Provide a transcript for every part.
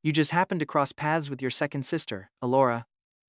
You just happened to cross paths with your second sister, Alora,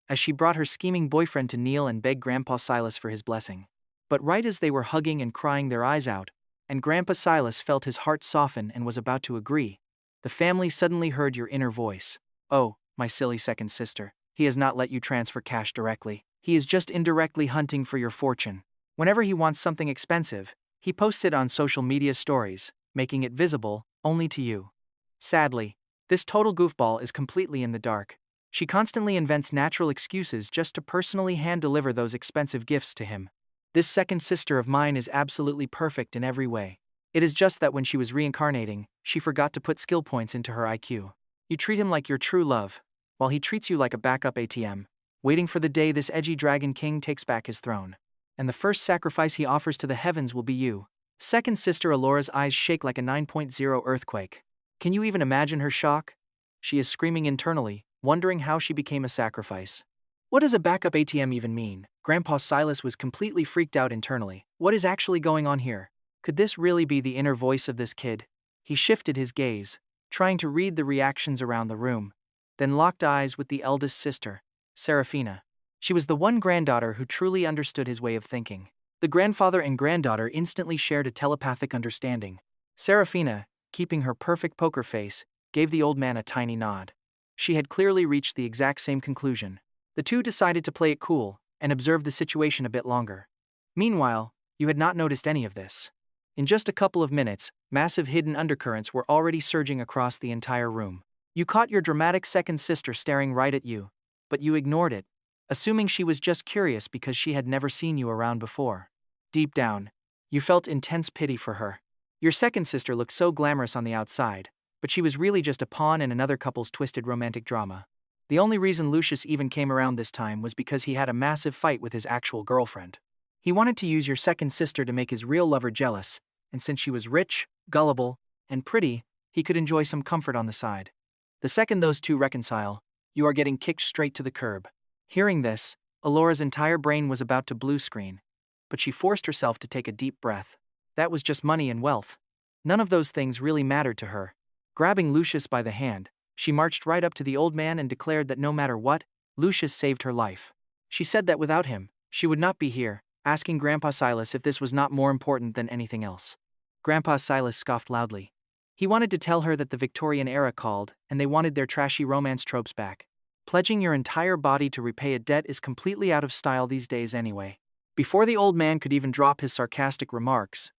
as she brought her scheming boyfriend to kneel and beg Grandpa Silas for his blessing. But right as they were hugging and crying their eyes out, and Grandpa Silas felt his heart soften and was about to agree, the family suddenly heard your inner voice. Oh, my silly second sister, he has not let you transfer cash directly. He is just indirectly hunting for your fortune. Whenever he wants something expensive, he posts it on social media stories, making it visible only to you. Sadly, this total goofball is completely in the dark. She constantly invents natural excuses just to personally hand-deliver those expensive gifts to him. This second sister of mine is absolutely perfect in every way. It is just that when she was reincarnating, she forgot to put skill points into her IQ. You treat him like your true love, while he treats you like a backup ATM, waiting for the day this edgy dragon king takes back his throne. And the first sacrifice he offers to the heavens will be you. Second sister Alora's eyes shake like a 9.0 earthquake. Can you even imagine her shock? She is screaming internally, wondering how she became a sacrifice. What does a backup ATM even mean? Grandpa Silas was completely freaked out internally. What is actually going on here? Could this really be the inner voice of this kid? He shifted his gaze, trying to read the reactions around the room, then locked eyes with the eldest sister, Serafina. She was the one granddaughter who truly understood his way of thinking. The grandfather and granddaughter instantly shared a telepathic understanding. Serafina, keeping her perfect poker face, gave the old man a tiny nod. She had clearly reached the exact same conclusion. The two decided to play it cool and observe the situation a bit longer. Meanwhile, you had not noticed any of this. In just a couple of minutes, massive hidden undercurrents were already surging across the entire room. You caught your dramatic second sister staring right at you, but you ignored it, assuming she was just curious because she had never seen you around before. Deep down, you felt intense pity for her. Your second sister looked so glamorous on the outside, but she was really just a pawn in another couple's twisted romantic drama. The only reason Lucius even came around this time was because he had a massive fight with his actual girlfriend. He wanted to use your second sister to make his real lover jealous, and since she was rich, gullible, and pretty, he could enjoy some comfort on the side. The second those two reconcile, you are getting kicked straight to the curb. Hearing this, Alora's entire brain was about to blue screen, but she forced herself to take a deep breath. That was just money and wealth. None of those things really mattered to her. Grabbing Lucius by the hand, she marched right up to the old man and declared that no matter what, Lucius saved her life. She said that without him, she would not be here, asking Grandpa Silas if this was not more important than anything else. Grandpa Silas scoffed loudly. He wanted to tell her that the Victorian era called, and they wanted their trashy romance tropes back. Pledging your entire body to repay a debt is completely out of style these days anyway. Before the old man could even drop his sarcastic remarks,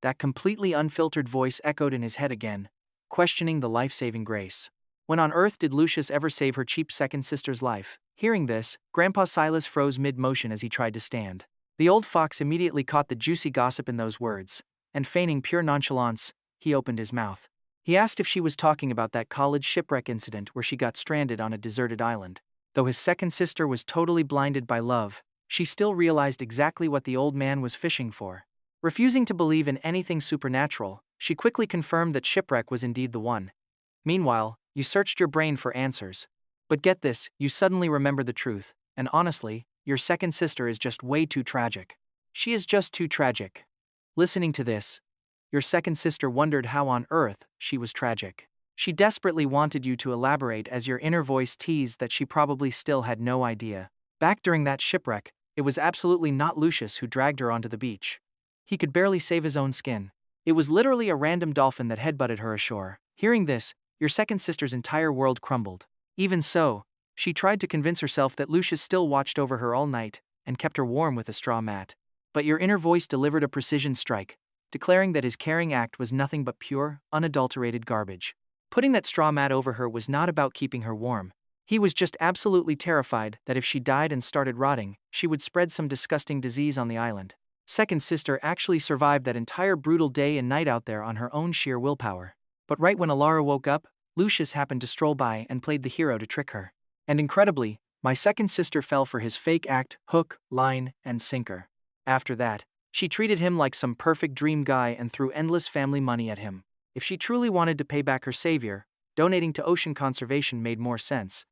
that completely unfiltered voice echoed in his head again, questioning the life-saving grace. When on earth did Lucius ever save her cheap second sister's life? Hearing this, Grandpa Silas froze mid-motion as he tried to stand. The old fox immediately caught the juicy gossip in those words, and feigning pure nonchalance, he opened his mouth. He asked if she was talking about that college shipwreck incident where she got stranded on a deserted island. Though his second sister was totally blinded by love, she still realized exactly what the old man was fishing for. Refusing to believe in anything supernatural, she quickly confirmed that shipwreck was indeed the one. Meanwhile, you searched your brain for answers. But get this, you suddenly remember the truth, and honestly, your second sister is just way too tragic. She is just too tragic. Listening to this, your second sister wondered how on earth she was tragic. She desperately wanted you to elaborate as your inner voice teased that she probably still had no idea. Back during that shipwreck, it was absolutely not Lucius who dragged her onto the beach. He could barely save his own skin. It was literally a random dolphin that headbutted her ashore. Hearing this, your second sister's entire world crumbled. Even so, she tried to convince herself that Lucius still watched over her all night and kept her warm with a straw mat. But your inner voice delivered a precision strike, declaring that his caring act was nothing but pure, unadulterated garbage. Putting that straw mat over her was not about keeping her warm. He was just absolutely terrified that if she died and started rotting, she would spread some disgusting disease on the island. Second sister actually survived that entire brutal day and night out there on her own sheer willpower. But right when Alara woke up, Lucius happened to stroll by and played the hero to trick her. And incredibly, my second sister fell for his fake act, hook, line, and sinker. After that, she treated him like some perfect dream guy and threw endless family money at him. If she truly wanted to pay back her savior, donating to ocean conservation made more sense.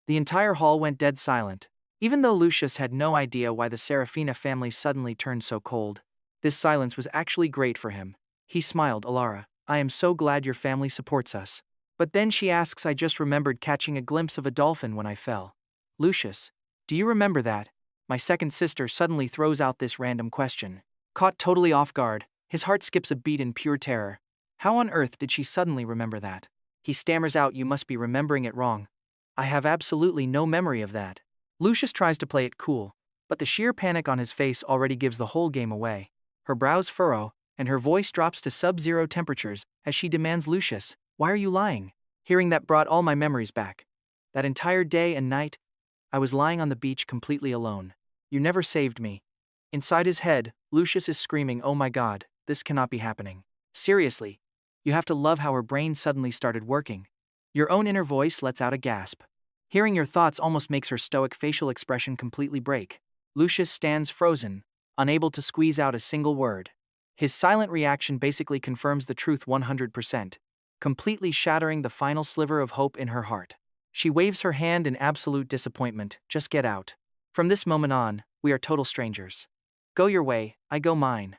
The entire hall went dead silent. Even though Lucius had no idea why the Serafina family suddenly turned so cold, this silence was actually great for him. He smiled. Alara, I am so glad your family supports us. But then she asks, I just remembered catching a glimpse of a dolphin when I fell. Lucius, do you remember that? My second sister suddenly throws out this random question. Caught totally off guard, his heart skips a beat in pure terror. How on earth did she suddenly remember that? He stammers out, you must be remembering it wrong. I have absolutely no memory of that. Lucius tries to play it cool, but the sheer panic on his face already gives the whole game away. Her brows furrow, and her voice drops to sub-zero temperatures as she demands, Lucius, why are you lying? Hearing that brought all my memories back. That entire day and night, I was lying on the beach completely alone. You never saved me. Inside his head, Lucius is screaming, oh my god, this cannot be happening. Seriously. You have to love how her brain suddenly started working. Your own inner voice lets out a gasp. Hearing your thoughts almost makes her stoic facial expression completely break. Lucius stands frozen, unable to squeeze out a single word. His silent reaction basically confirms the truth 100%, completely shattering the final sliver of hope in her heart. She waves her hand in absolute disappointment, just get out. From this moment on, we are total strangers. Go your way, I go mine.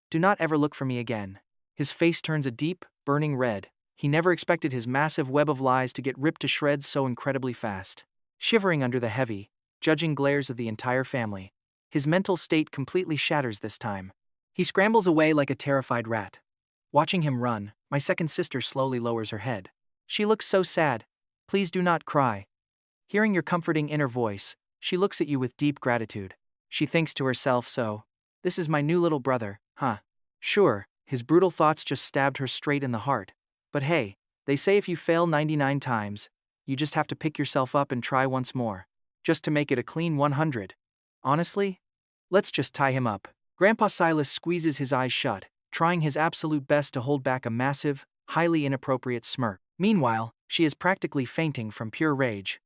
Do not ever look for me again. His face turns a deep, burning red. He never expected his massive web of lies to get ripped to shreds so incredibly fast. Shivering under the heavy, judging glares of the entire family, his mental state completely shatters this time. He scrambles away like a terrified rat. Watching him run, my second sister slowly lowers her head. She looks so sad. Please do not cry. Hearing your comforting inner voice, she looks at you with deep gratitude. She thinks to herself, so, this is my new little brother, huh? Sure, his brutal thoughts just stabbed her straight in the heart. But hey, they say if you fail 99 times, you just have to pick yourself up and try once more. Just to make it a clean 100. Honestly? Let's just tie him up. Grandpa Silas squeezes his eyes shut, trying his absolute best to hold back a massive, highly inappropriate smirk. Meanwhile, she is practically fainting from pure rage.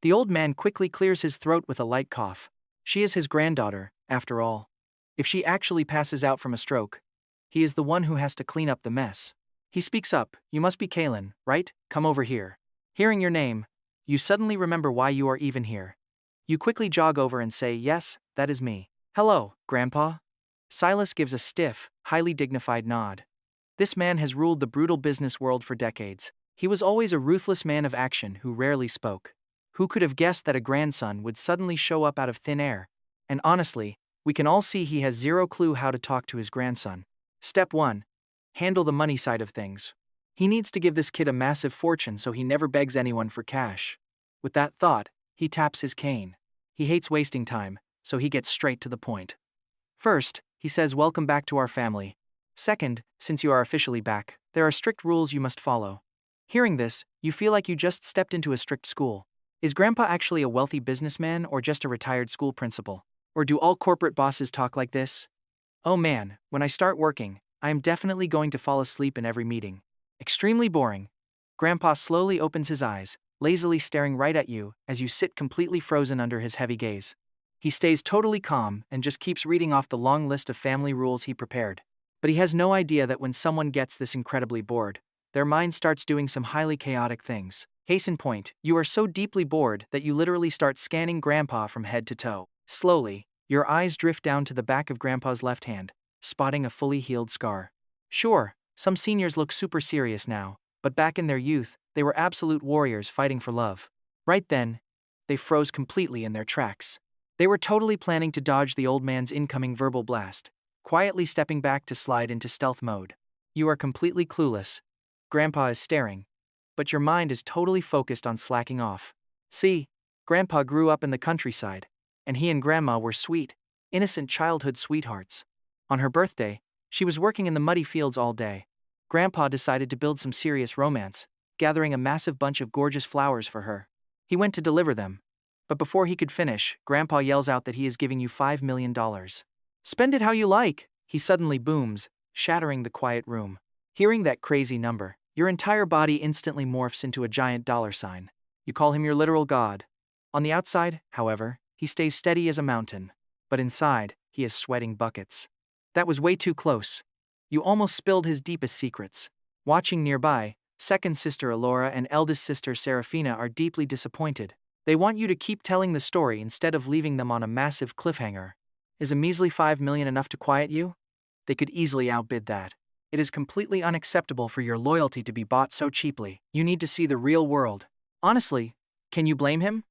The old man quickly clears his throat with a light cough. She is his granddaughter, after all. If she actually passes out from a stroke, he is the one who has to clean up the mess. He speaks up, you must be Kaelen, right? Come over here. Hearing your name, you suddenly remember why you are even here. You quickly jog over and say, yes, that is me. Hello, Grandpa. Silas gives a stiff, highly dignified nod. This man has ruled the brutal business world for decades. He was always a ruthless man of action who rarely spoke. Who could have guessed that a grandson would suddenly show up out of thin air? And honestly, we can all see he has zero clue how to talk to his grandson. Step 1. Handle the money side of things. He needs to give this kid a massive fortune so he never begs anyone for cash. With that thought, he taps his cane. He hates wasting time, so he gets straight to the point. First, he says, welcome back to our family. Second, since you are officially back, there are strict rules you must follow. Hearing this, you feel like you just stepped into a strict school. Is Grandpa actually a wealthy businessman or just a retired school principal? Or do all corporate bosses talk like this? Oh man, when I start working, I am definitely going to fall asleep in every meeting. Extremely boring. Grandpa slowly opens his eyes, lazily staring right at you as you sit completely frozen under his heavy gaze. He stays totally calm and just keeps reading off the long list of family rules he prepared. But he has no idea that when someone gets this incredibly bored, their mind starts doing some highly chaotic things. Case in point, you are so deeply bored that you literally start scanning Grandpa from head to toe. Slowly, your eyes drift down to the back of Grandpa's left hand, spotting a fully healed scar. Sure, some seniors look super serious now, but back in their youth, they were absolute warriors fighting for love. Right then, they froze completely in their tracks. They were totally planning to dodge the old man's incoming verbal blast, quietly stepping back to slide into stealth mode. You are completely clueless. Grandpa is staring, but your mind is totally focused on slacking off. See, Grandpa grew up in the countryside, and he and Grandma were sweet, innocent childhood sweethearts. On her birthday, she was working in the muddy fields all day. Grandpa decided to build some serious romance, gathering a massive bunch of gorgeous flowers for her. He went to deliver them. But before he could finish, Grandpa yells out that he is giving you $5 million. Spend it how you like, he suddenly booms, shattering the quiet room. Hearing that crazy number, your entire body instantly morphs into a giant dollar sign. You call him your literal god. On the outside, however, he stays steady as a mountain. But inside, he is sweating buckets. That was way too close. You almost spilled his deepest secrets. Watching nearby, second sister Alora and eldest sister Serafina are deeply disappointed. They want you to keep telling the story instead of leaving them on a massive cliffhanger. Is a measly $5 million enough to quiet you? They could easily outbid that. It is completely unacceptable for your loyalty to be bought so cheaply. You need to see the real world. Honestly, can you blame him?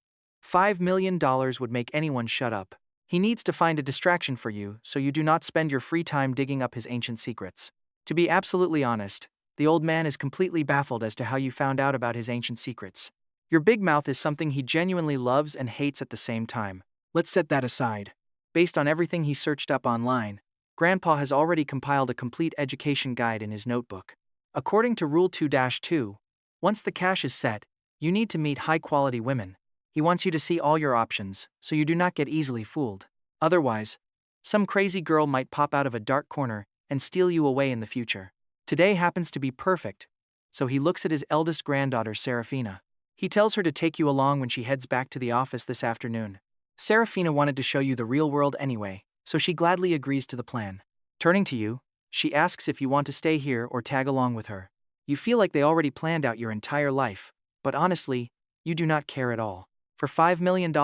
$5 million would make anyone shut up. He needs to find a distraction for you so you do not spend your free time digging up his ancient secrets. To be absolutely honest, the old man is completely baffled as to how you found out about his ancient secrets. Your big mouth is something he genuinely loves and hates at the same time. Let's set that aside. Based on everything he searched up online, Grandpa has already compiled a complete education guide in his notebook. According to Rule 2-2, once the cash is set, you need to meet high-quality women. He wants you to see all your options, so you do not get easily fooled. Otherwise, some crazy girl might pop out of a dark corner and steal you away in the future. Today happens to be perfect, so he looks at his eldest granddaughter, Serafina. He tells her to take you along when she heads back to the office this afternoon. Serafina wanted to show you the real world anyway, so she gladly agrees to the plan. Turning to you, she asks if you want to stay here or tag along with her. You feel like they already planned out your entire life, but honestly, you do not care at all. For $5 million,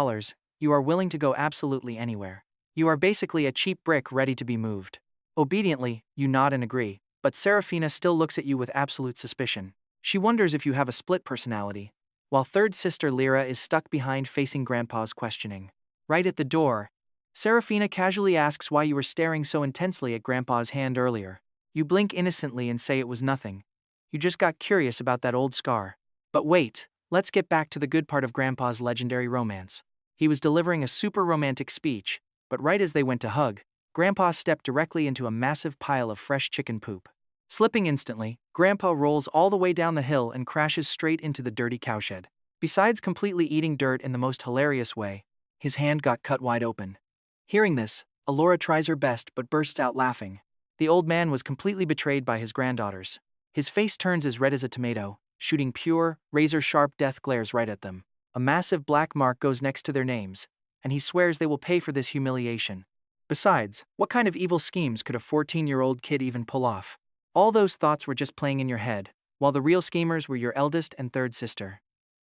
you are willing to go absolutely anywhere. You are basically a cheap brick ready to be moved. Obediently, you nod and agree, but Serafina still looks at you with absolute suspicion. She wonders if you have a split personality, while third sister Lyra is stuck behind facing Grandpa's questioning. Right at the door, Serafina casually asks why you were staring so intensely at Grandpa's hand earlier. You blink innocently and say it was nothing. You just got curious about that old scar. But wait, let's get back to the good part of Grandpa's legendary romance. He was delivering a super romantic speech, but right as they went to hug, Grandpa stepped directly into a massive pile of fresh chicken poop. Slipping instantly, Grandpa rolls all the way down the hill and crashes straight into the dirty cowshed. Besides completely eating dirt in the most hilarious way, his hand got cut wide open. Hearing this, Alora tries her best but bursts out laughing. The old man was completely betrayed by his granddaughters. His face turns as red as a tomato, shooting pure, razor-sharp death glares right at them. A massive black mark goes next to their names, and he swears they will pay for this humiliation. Besides, what kind of evil schemes could a 14-year-old kid even pull off? All those thoughts were just playing in your head, while the real schemers were your eldest and third sister.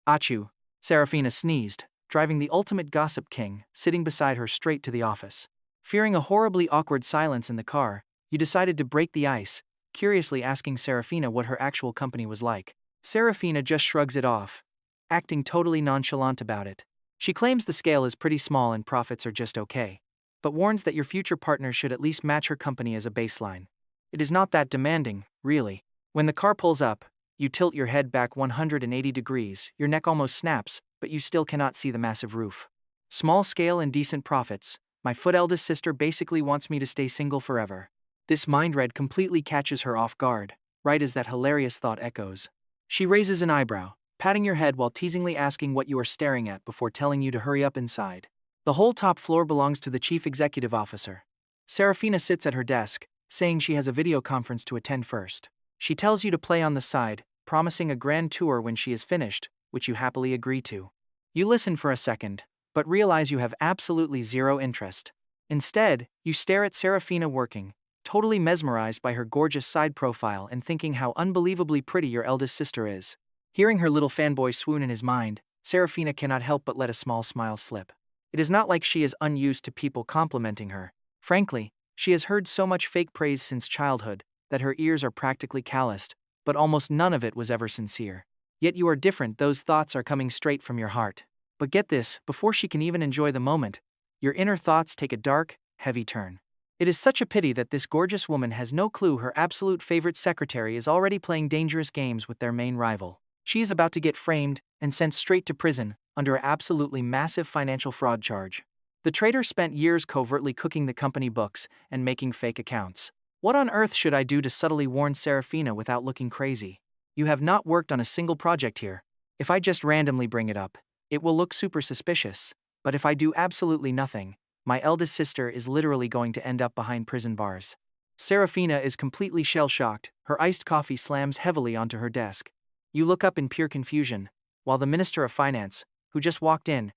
Achoo! Serafina sneezed, driving the ultimate gossip king, sitting beside her straight to the office. Fearing a horribly awkward silence in the car, you decided to break the ice, curiously asking Serafina what her actual company was like. Serafina just shrugs it off, acting totally nonchalant about it. She claims the scale is pretty small and profits are just okay, but warns that your future partner should at least match her company as a baseline. It is not that demanding, really. When the car pulls up, you tilt your head back 180 degrees, your neck almost snaps, but you still cannot see the massive roof. Small scale and decent profits. My foot eldest sister basically wants me to stay single forever. This mind read completely catches her off guard, right as that hilarious thought echoes. She raises an eyebrow, patting your head while teasingly asking what you are staring at before telling you to hurry up inside. The whole top floor belongs to the chief executive officer. Serafina sits at her desk, saying she has a video conference to attend first. She tells you to play on the side, promising a grand tour when she is finished, which you happily agree to. You listen for a second, but realize you have absolutely zero interest. Instead, you stare at Serafina working, totally mesmerized by her gorgeous side profile and thinking how unbelievably pretty your eldest sister is. Hearing her little fanboy swoon in his mind, Serafina cannot help but let a small smile slip. It is not like she is unused to people complimenting her. Frankly, she has heard so much fake praise since childhood that her ears are practically calloused, but almost none of it was ever sincere. Yet you are different, those thoughts are coming straight from your heart. But get this, before she can even enjoy the moment, your inner thoughts take a dark, heavy turn. It is such a pity that this gorgeous woman has no clue her absolute favorite secretary is already playing dangerous games with their main rival. She is about to get framed and sent straight to prison under an absolutely massive financial fraud charge. The traitor spent years covertly cooking the company books and making fake accounts. What on earth should I do to subtly warn Serafina without looking crazy? You have not worked on a single project here. If I just randomly bring it up, it will look super suspicious. But if I do absolutely nothing, my eldest sister is literally going to end up behind prison bars. Serafina is completely shell-shocked, her iced coffee slams heavily onto her desk. You look up in pure confusion, while the Minister of Finance, who just walked in,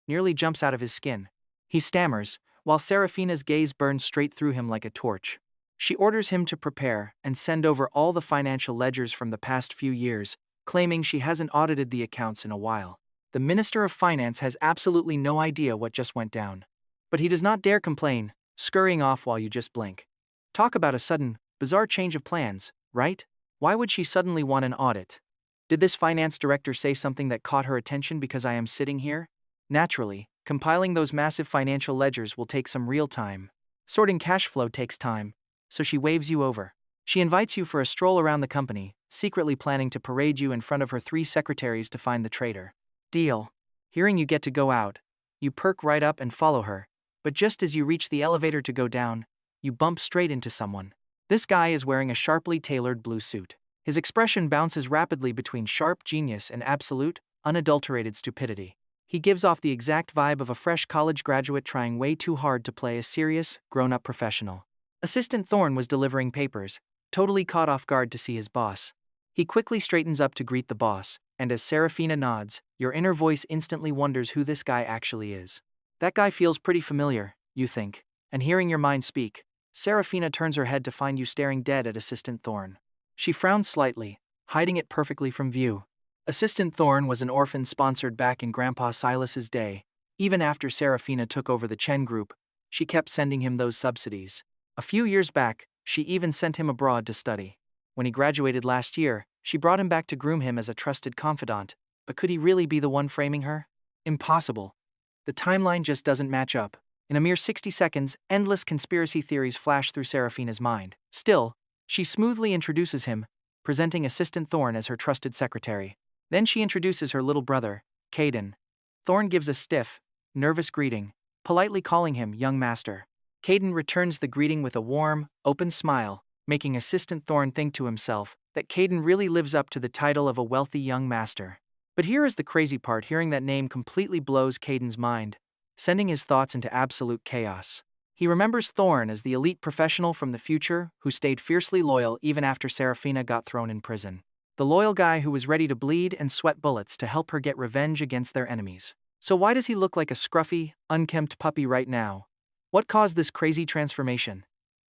nearly jumps out of his skin. He stammers, while Serafina's gaze burns straight through him like a torch. She orders him to prepare and send over all the financial ledgers from the past few years, claiming she hasn't audited the accounts in a while. The Minister of Finance has absolutely no idea what just went down. But he does not dare complain, scurrying off while you just blink. Talk about a sudden, Bizarre change of plans, right? Why would she suddenly want an audit? Did this finance director say something that caught her attention because I am sitting here? Naturally, compiling those massive financial ledgers will take some real time. Sorting cash flow takes time, so she waves you over. She invites you for a stroll around the company, secretly planning to parade you in front of her 3 secretaries to find the traitor. Deal. Hearing you get to go out, you perk right up and follow her, but just as you reach the elevator to go down, you bump straight into someone. This guy is wearing a sharply tailored blue suit. His expression bounces rapidly between sharp genius and absolute, unadulterated stupidity. He gives off the exact vibe of a fresh college graduate trying way too hard to play a serious, grown-up professional. Assistant Thorne was delivering papers, totally caught off guard to see his boss. He quickly straightens up to greet the boss, and as Serafina nods, your inner voice instantly wonders who this guy actually is. That guy feels pretty familiar, you think, and hearing your mind speak, Serafina turns her head to find you staring dead at Assistant Thorne. She frowns slightly, hiding it perfectly from view. Assistant Thorne was an orphan sponsored back in Grandpa Silas's day. Even after Serafina took over the Chen group, she kept sending him those subsidies. A few years back, she even sent him abroad to study. When he graduated last year, she brought him back to groom him as a trusted confidant. But could he really be the one framing her? Impossible. The timeline just doesn't match up. In a mere 60 seconds, endless conspiracy theories flash through Serafina's mind. Still, she smoothly introduces him, presenting Assistant Thorne as her trusted secretary. Then she introduces her little brother, Kaelen. Thorne gives a stiff, nervous greeting, politely calling him young master. Kaelen returns the greeting with a warm, open smile, making Assistant Thorne think to himself that Kaelen really lives up to the title of a wealthy young master. But here is the crazy part: hearing that name completely blows Kaden's mind, sending his thoughts into absolute chaos. He remembers Thorne as the elite professional from the future who stayed fiercely loyal even after Serafina got thrown in prison. The loyal guy who was ready to bleed and sweat bullets to help her get revenge against their enemies. So why does he look like a scruffy, unkempt puppy right now? What caused this crazy transformation?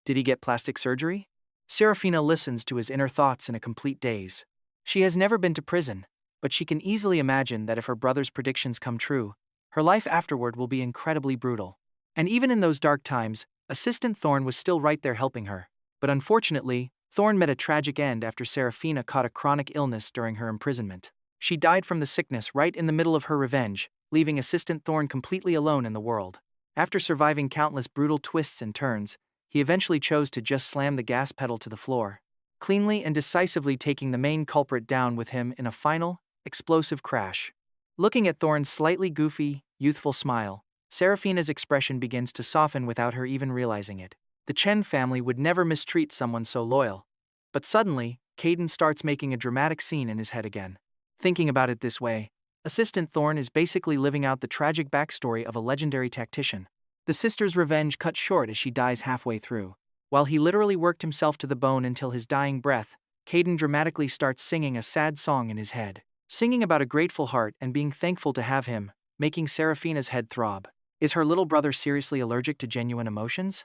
Did he get plastic surgery? Serafina listens to his inner thoughts in a complete daze. She has never been to prison, but she can easily imagine that if her brother's predictions come true, her life afterward will be incredibly brutal. And even in those dark times, Assistant Thorne was still right there helping her. But unfortunately, Thorne met a tragic end after Serafina caught a chronic illness during her imprisonment. She died from the sickness right in the middle of her revenge, leaving Assistant Thorne completely alone in the world. After surviving countless brutal twists and turns, he eventually chose to just slam the gas pedal to the floor, cleanly and decisively taking the main culprit down with him in a final, explosive crash. Looking at Thorne's slightly goofy, youthful smile, Serafina's expression begins to soften without her even realizing it. The Chen family would never mistreat someone so loyal. But suddenly, Kaelen starts making a dramatic scene in his head again. Thinking about it this way, Assistant Thorne is basically living out the tragic backstory of a legendary tactician. The sister's revenge cut short as she dies halfway through. While he literally worked himself to the bone until his dying breath, Kaelen dramatically starts singing a sad song in his head. Singing about a grateful heart and being thankful to have him, making Serafina's head throb. Is her little brother seriously allergic to genuine emotions?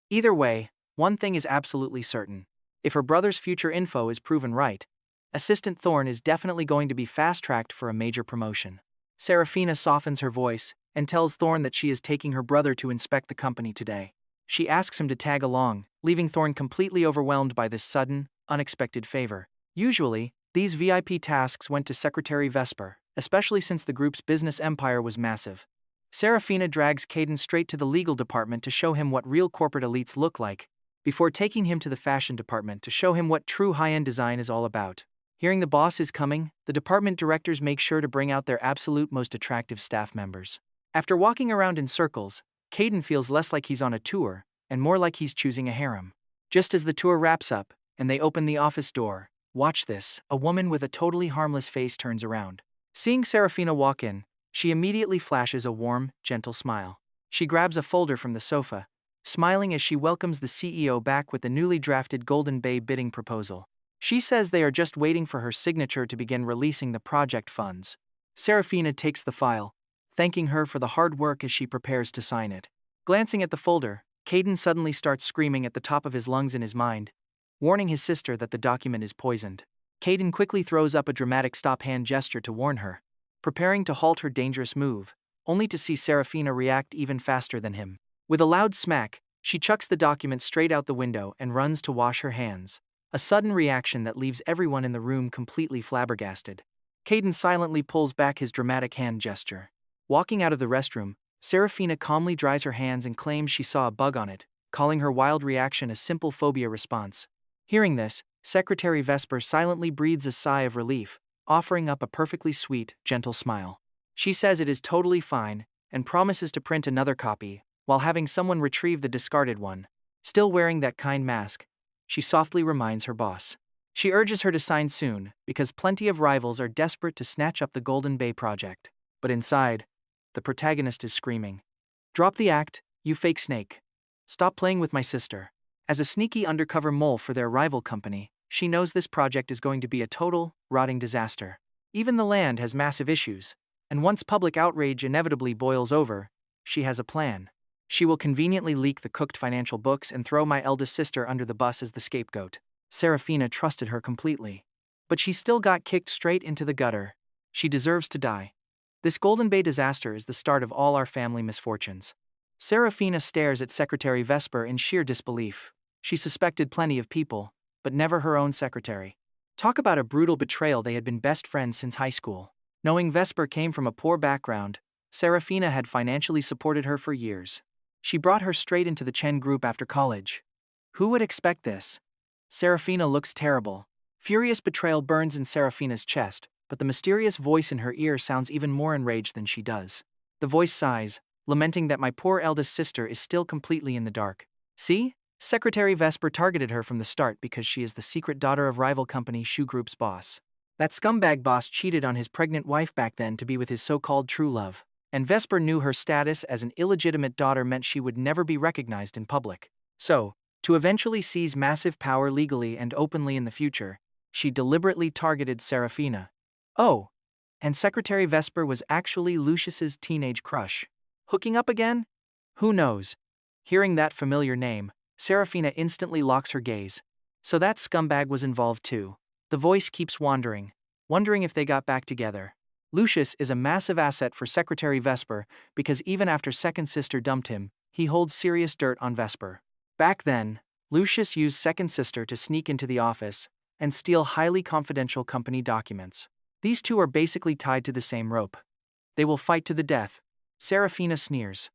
Either way, one thing is absolutely certain. If her brother's future info is proven right, Assistant Thorne is definitely going to be fast-tracked for a major promotion. Serafina softens her voice and tells Thorne that she is taking her brother to inspect the company today. She asks him to tag along, leaving Thorne completely overwhelmed by this sudden, unexpected favor. Usually, these VIP tasks went to Secretary Vesper, especially since the group's business empire was massive. Serafina drags Kaelen straight to the legal department to show him what real corporate elites look like, before taking him to the fashion department to show him what true high-end design is all about. Hearing the boss is coming, the department directors make sure to bring out their absolute most attractive staff members. After walking around in circles, Kaelen feels less like he's on a tour, and more like he's choosing a harem. Just as the tour wraps up, and they open the office door, watch this, a woman with a totally harmless face turns around. Seeing Serafina walk in, she immediately flashes a warm, gentle smile. She grabs a folder from the sofa, smiling as she welcomes the CEO back with the newly drafted Golden Bay bidding proposal. She says they are just waiting for her signature to begin releasing the project funds. Serafina takes the file, thanking her for the hard work as she prepares to sign it. Glancing at the folder, Kaelen suddenly starts screaming at the top of his lungs in his mind, warning his sister that the document is poisoned. Kaelen quickly throws up a dramatic stop hand gesture to warn her, preparing to halt her dangerous move, only to see Serafina react even faster than him. With a loud smack, She chucks the document straight out the window and runs to wash her hands. A sudden reaction that leaves everyone in the room completely flabbergasted. Kaelen silently pulls back his dramatic hand gesture. Walking out of the restroom, Serafina calmly dries her hands and claims she saw a bug on it, calling her wild reaction a simple phobia response. Hearing this, Secretary Vesper silently breathes a sigh of relief, offering up a perfectly sweet, gentle smile. She says it is totally fine, and promises to print another copy, while having someone retrieve the discarded one. Still wearing that kind mask, she softly reminds her boss. She urges her to sign soon, because plenty of rivals are desperate to snatch up the Golden Bay project. But inside, the protagonist is screaming, "Drop the act, you fake snake. Stop playing with my sister." As a sneaky undercover mole for their rival company, she knows this project is going to be a total, rotting disaster. Even the land has massive issues, and once public outrage inevitably boils over, she has a plan. She will conveniently leak the cooked financial books and throw my eldest sister under the bus as the scapegoat. Serafina trusted her completely. But she still got kicked straight into the gutter. She deserves to die. This Golden Bay disaster is the start of all our family misfortunes. Serafina stares at Secretary Vesper in sheer disbelief. She suspected plenty of people, but never her own secretary. Talk about a brutal betrayal. They had been best friends since high school. Knowing Vesper came from a poor background, Serafina had financially supported her for years. She brought her straight into the Chen group after college. Who would expect this? Serafina looks terrible. Furious betrayal burns in Serafina's chest, but the mysterious voice in her ear sounds even more enraged than she does. The voice sighs, lamenting that my poor eldest sister is still completely in the dark. See? Secretary Vesper targeted her from the start because she is the secret daughter of rival company Shoe Group's boss. That scumbag boss cheated on his pregnant wife back then to be with his so-called true love. And Vesper knew her status as an illegitimate daughter meant she would never be recognized in public. So, to eventually seize massive power legally and openly in the future, she deliberately targeted Serafina. Oh, and Secretary Vesper was actually Lucius's teenage crush. Hooking up again? Who knows? Hearing that familiar name, Serafina instantly locks her gaze. So that scumbag was involved too. The voice keeps wondering if they got back together. Lucius is a massive asset for Secretary Vesper because even after Second Sister dumped him, he holds serious dirt on Vesper. Back then, Lucius used Second Sister to sneak into the office and steal highly confidential company documents. These two are basically tied to the same rope. They will fight to the death. Serafina sneers.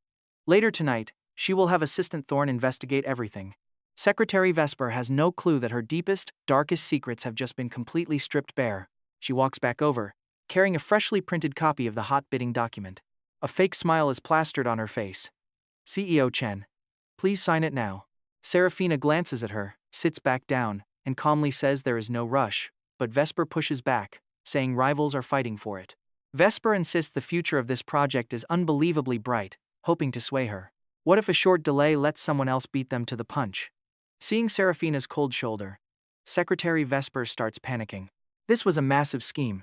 Later tonight, she will have Assistant Thorne investigate everything. Secretary Vesper has no clue that her deepest, darkest secrets have just been completely stripped bare. She walks back over, carrying a freshly printed copy of the hot bidding document. A fake smile is plastered on her face. CEO Chen, please sign it now. Serafina glances at her, sits back down, and calmly says there is no rush, but Vesper pushes back, saying rivals are fighting for it. Vesper insists the future of this project is unbelievably bright, hoping to sway her. What if a short delay lets someone else beat them to the punch? Seeing Serafina's cold shoulder, Secretary Vesper starts panicking. This was a massive scheme.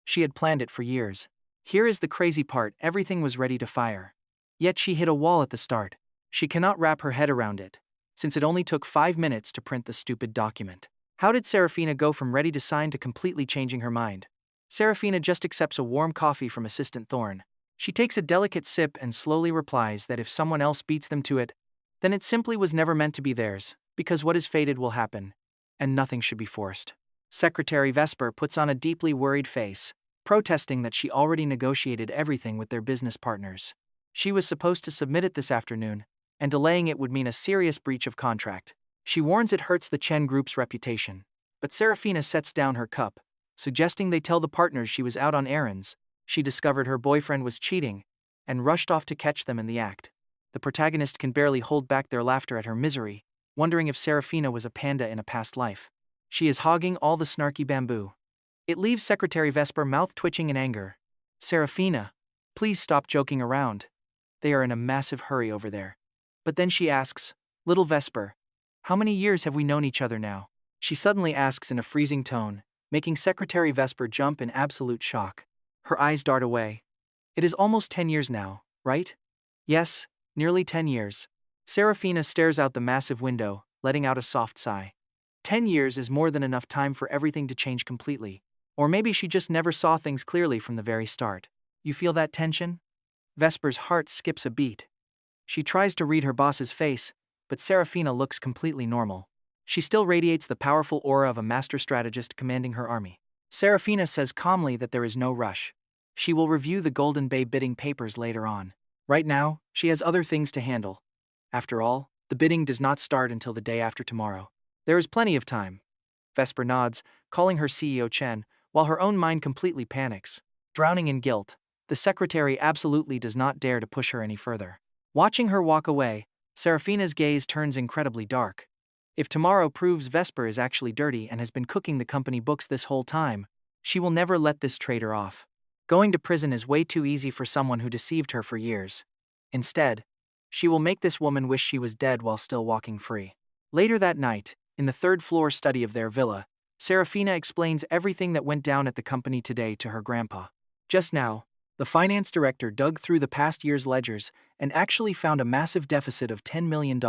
She had planned it for years. Here is the crazy part: everything was ready to fire. Yet she hit a wall at the start. She cannot wrap her head around it, since it only took 5 minutes to print the stupid document. How did Serafina go from ready to sign to completely changing her mind? Serafina just accepts a warm coffee from Assistant Thorne. She takes a delicate sip and slowly replies that if someone else beats them to it, then it simply was never meant to be theirs, because what is fated will happen, and nothing should be forced. Secretary Vesper puts on a deeply worried face, protesting that she already negotiated everything with their business partners. She was supposed to submit it this afternoon, and delaying it would mean a serious breach of contract. She warns it hurts the Chen Group's reputation. But Serafina sets down her cup, suggesting they tell the partners she was out on errands. She discovered her boyfriend was cheating, and rushed off to catch them in the act. The protagonist can barely hold back their laughter at her misery, wondering if Serafina was a panda in a past life. She is hogging all the snarky bamboo. It leaves Secretary Vesper mouth twitching in anger. Serafina, please stop joking around. They are in a massive hurry over there. But then she asks, little Vesper, how many years have we known each other now? She suddenly asks in a freezing tone, making Secretary Vesper jump in absolute shock. Her eyes dart away. It is almost 10 years now, right? Yes, nearly 10 years. Serafina stares out the massive window, letting out a soft sigh. 10 years is more than enough time for everything to change completely. Or maybe she just never saw things clearly from the very start. You feel that tension? Vesper's heart skips a beat. She tries to read her boss's face, but Serafina looks completely normal. She still radiates the powerful aura of a master strategist commanding her army. Serafina says calmly that there is no rush. She will review the Golden Bay bidding papers later on. Right now, she has other things to handle. After all, the bidding does not start until the day after tomorrow. There is plenty of time. Vesper nods, calling her CEO Chen, while her own mind completely panics. Drowning in guilt, the secretary absolutely does not dare to push her any further. Watching her walk away, Serafina's gaze turns incredibly dark. If tomorrow proves Vesper is actually dirty and has been cooking the company books this whole time, she will never let this traitor off. Going to prison is way too easy for someone who deceived her for years. Instead, she will make this woman wish she was dead while still walking free. Later that night, in the third-floor study of their villa, Serafina explains everything that went down at the company today to her grandpa. Just now, the finance director dug through the past year's ledgers and actually found a massive deficit of $10 million.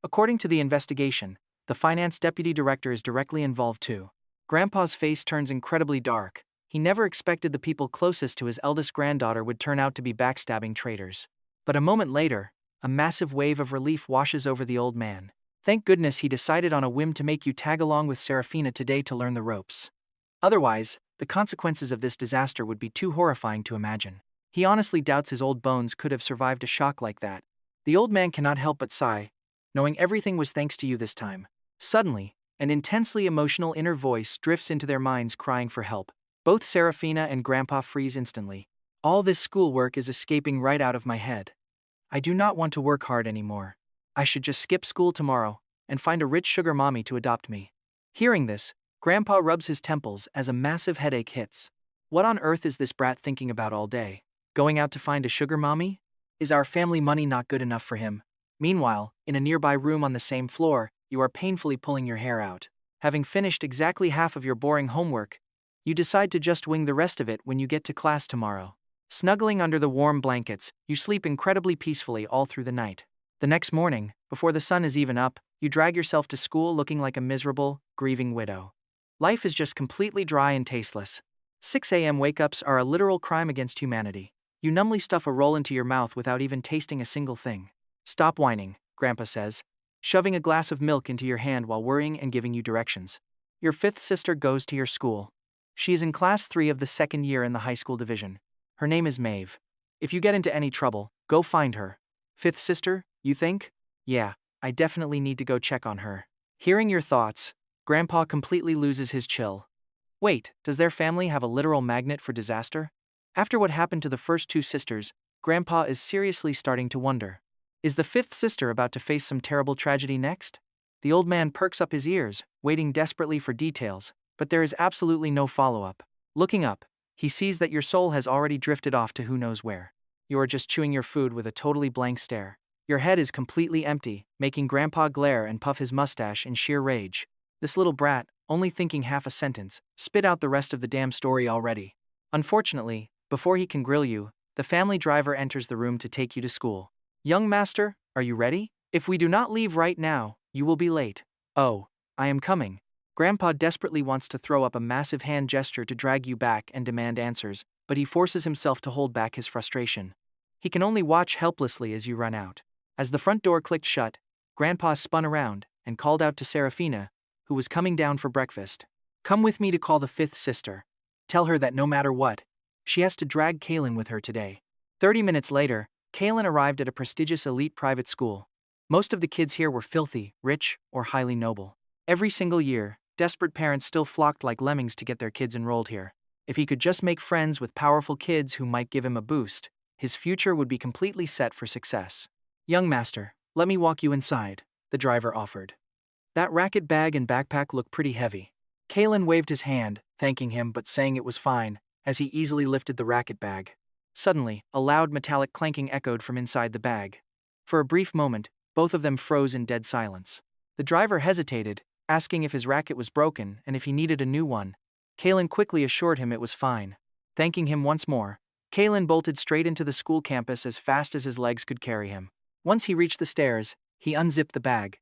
According to the investigation, the finance deputy director is directly involved too. Grandpa's face turns incredibly dark. He never expected the people closest to his eldest granddaughter would turn out to be backstabbing traitors. But a moment later, a massive wave of relief washes over the old man. Thank goodness he decided on a whim to make you tag along with Serafina today to learn the ropes. Otherwise, the consequences of this disaster would be too horrifying to imagine. He honestly doubts his old bones could have survived a shock like that. The old man cannot help but sigh, knowing everything was thanks to you this time. Suddenly, an intensely emotional inner voice drifts into their minds crying for help. Both Serafina and Grandpa freeze instantly. All this schoolwork is escaping right out of my head. I do not want to work hard anymore. I should just skip school tomorrow and find a rich sugar mommy to adopt me. Hearing this, Grandpa rubs his temples as a massive headache hits. What on earth is this brat thinking about all day? Going out to find a sugar mommy? Is our family money not good enough for him? Meanwhile, in a nearby room on the same floor, you are painfully pulling your hair out. Having finished exactly half of your boring homework, you decide to just wing the rest of it when you get to class tomorrow. Snuggling under the warm blankets, you sleep incredibly peacefully all through the night. The next morning, before the sun is even up, you drag yourself to school looking like a miserable, grieving widow. Life is just completely dry and tasteless. 6 a.m. wake-ups are a literal crime against humanity. You numbly stuff a roll into your mouth without even tasting a single thing. Stop whining, Grandpa says, shoving a glass of milk into your hand while worrying and giving you directions. Your fifth sister goes to your school. She is in class 3 of the second year in the high school division. Her name is Maeve. If you get into any trouble, go find her. Fifth sister, you think? Yeah, I definitely need to go check on her. Hearing your thoughts, Grandpa completely loses his chill. Wait, does their family have a literal magnet for disaster? After what happened to the first 2 sisters, Grandpa is seriously starting to wonder. Is the 5th sister about to face some terrible tragedy next? The old man perks up his ears, waiting desperately for details, but there is absolutely no follow-up. Looking up, he sees that your soul has already drifted off to who knows where. You are just chewing your food with a totally blank stare. Your head is completely empty, making Grandpa glare and puff his mustache in sheer rage. This little brat, only thinking half a sentence, spit out the rest of the damn story already. Unfortunately, before he can grill you, the family driver enters the room to take you to school. Young master, are you ready? If we do not leave right now, you will be late. Oh, I am coming. Grandpa desperately wants to throw up a massive hand gesture to drag you back and demand answers, but he forces himself to hold back his frustration. He can only watch helplessly as you run out. As the front door clicked shut, Grandpa spun around and called out to Serafina, who was coming down for breakfast. Come with me to call the 5th sister. Tell her that no matter what, she has to drag Kaelen with her today. 30 minutes later, Kaelen arrived at a prestigious elite private school. Most of the kids here were filthy, rich, or highly noble. Every single year, desperate parents still flocked like lemmings to get their kids enrolled here. If he could just make friends with powerful kids who might give him a boost, his future would be completely set for success. Young master, let me walk you inside, the driver offered. That racket bag and backpack look pretty heavy. Kaelen waved his hand, thanking him but saying it was fine, as he easily lifted the racket bag. Suddenly, a loud metallic clanking echoed from inside the bag. For a brief moment, both of them froze in dead silence. The driver hesitated, asking if his racket was broken and if he needed a new one. Kaelen quickly assured him it was fine. Thanking him once more, Kaelen bolted straight into the school campus as fast as his legs could carry him. Once he reached the stairs, he unzipped the bag.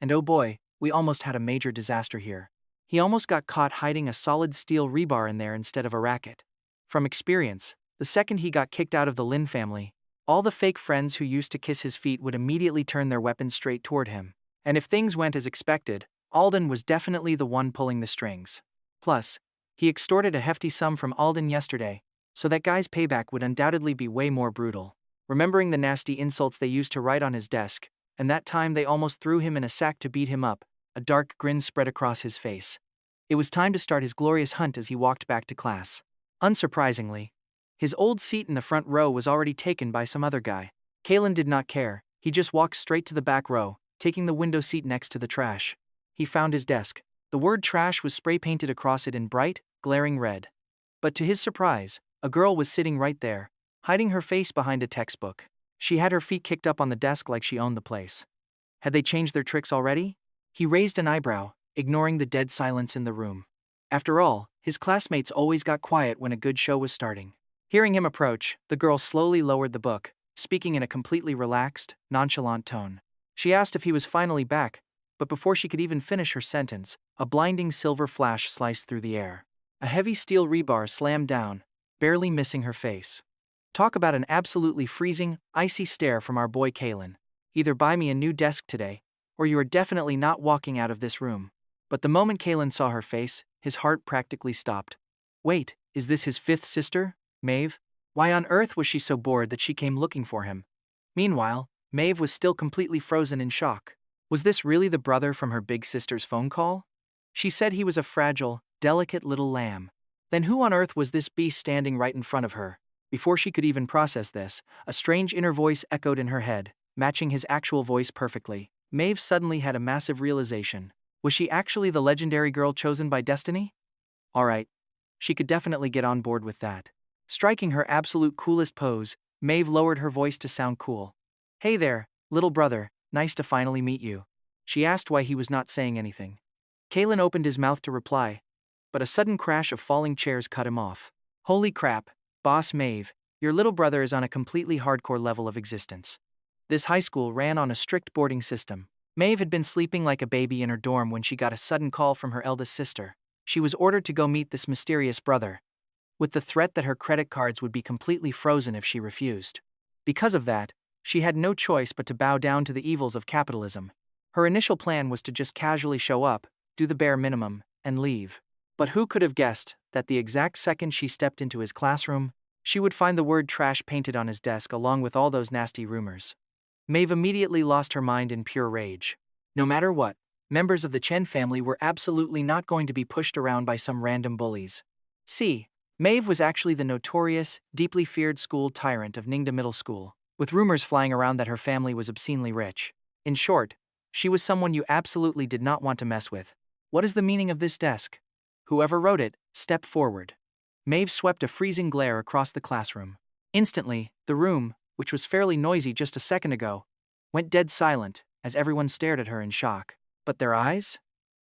And oh boy, we almost had a major disaster here. He almost got caught hiding a solid steel rebar in there instead of a racket. From experience, the second he got kicked out of the Lin family, All the fake friends who used to kiss his feet would immediately turn their weapons straight toward him. And if things went as expected, Alden was definitely the one pulling the strings. Plus, he extorted a hefty sum from Alden yesterday, so that guy's payback would undoubtedly be way more brutal. Remembering the nasty insults they used to write on his desk, and that time they almost threw him in a sack to beat him up, a dark grin spread across his face. It was time to start his glorious hunt as he walked back to class. Unsurprisingly, his old seat in the front row was already taken by some other guy. Kaelen did not care, he just walked straight to the back row, taking the window seat next to the trash. He found his desk. The word trash was spray-painted across it in bright, glaring red. But to his surprise, a girl was sitting right there, hiding her face behind a textbook. She had her feet kicked up on the desk like she owned the place. Had they changed their tricks already? He raised an eyebrow, ignoring the dead silence in the room. After all, his classmates always got quiet when a good show was starting. Hearing him approach, the girl slowly lowered the book, speaking in a completely relaxed, nonchalant tone. She asked if he was finally back, but before she could even finish her sentence, a blinding silver flash sliced through the air. A heavy steel rebar slammed down, barely missing her face. Talk about an absolutely freezing, icy stare from our boy Kaelen. Either buy me a new desk today, or you are definitely not walking out of this room. But the moment Kaelen saw her face, his heart practically stopped. Wait, is this his fifth sister, Maeve? Why on earth was she so bored that she came looking for him? Meanwhile, Maeve was still completely frozen in shock. Was this really the brother from her big sister's phone call? She said he was a fragile, delicate little lamb. Then who on earth was this beast standing right in front of her? Before she could even process this, a strange inner voice echoed in her head, matching his actual voice perfectly. Maeve suddenly had a massive realization. Was she actually the legendary girl chosen by destiny? Alright. She could definitely get on board with that. Striking her absolute coolest pose, Maeve lowered her voice to sound cool. Hey there, little brother, nice to finally meet you. She asked why he was not saying anything. Kaelen opened his mouth to reply, but a sudden crash of falling chairs cut him off. Holy crap, Boss Maeve, your little brother is on a completely hardcore level of existence. This high school ran on a strict boarding system. Maeve had been sleeping like a baby in her dorm when she got a sudden call from her eldest sister. She was ordered to go meet this mysterious brother, with the threat that her credit cards would be completely frozen if she refused. Because of that, she had no choice but to bow down to the evils of capitalism. Her initial plan was to just casually show up, do the bare minimum, and leave. But who could have guessed that the exact second she stepped into his classroom, she would find the word trash painted on his desk along with all those nasty rumors. Maeve immediately lost her mind in pure rage. No matter what, members of the Chen family were absolutely not going to be pushed around by some random bullies. See, Maeve was actually the notorious, deeply feared school tyrant of Ningda Middle School, with rumors flying around that her family was obscenely rich. In short, she was someone you absolutely did not want to mess with. What is the meaning of this desk? Whoever wrote it, step forward. Maeve swept a freezing glare across the classroom. Instantly, the room, which was fairly noisy just a second ago, went dead silent as everyone stared at her in shock. But their eyes?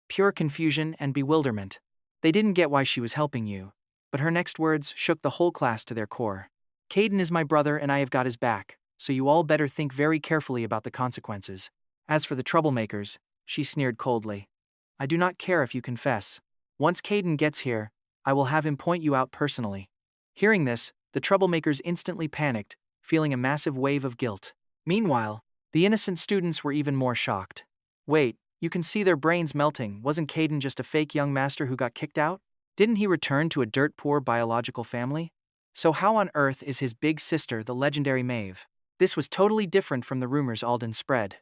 Pure confusion and bewilderment. They didn't get why she was helping you. But her next words shook the whole class to their core. Kaelen is my brother and I have got his back, so you all better think very carefully about the consequences. As for the troublemakers, she sneered coldly, I do not care if you confess. Once Kaelen gets here, I will have him point you out personally. Hearing this, the troublemakers instantly panicked, feeling a massive wave of guilt. Meanwhile, the innocent students were even more shocked. Wait, you can see their brains melting. Wasn't Kaelen just a fake young master who got kicked out? Didn't he return to a dirt-poor biological family? So how on earth is his big sister the legendary Maeve? This was totally different from the rumors Alden spread.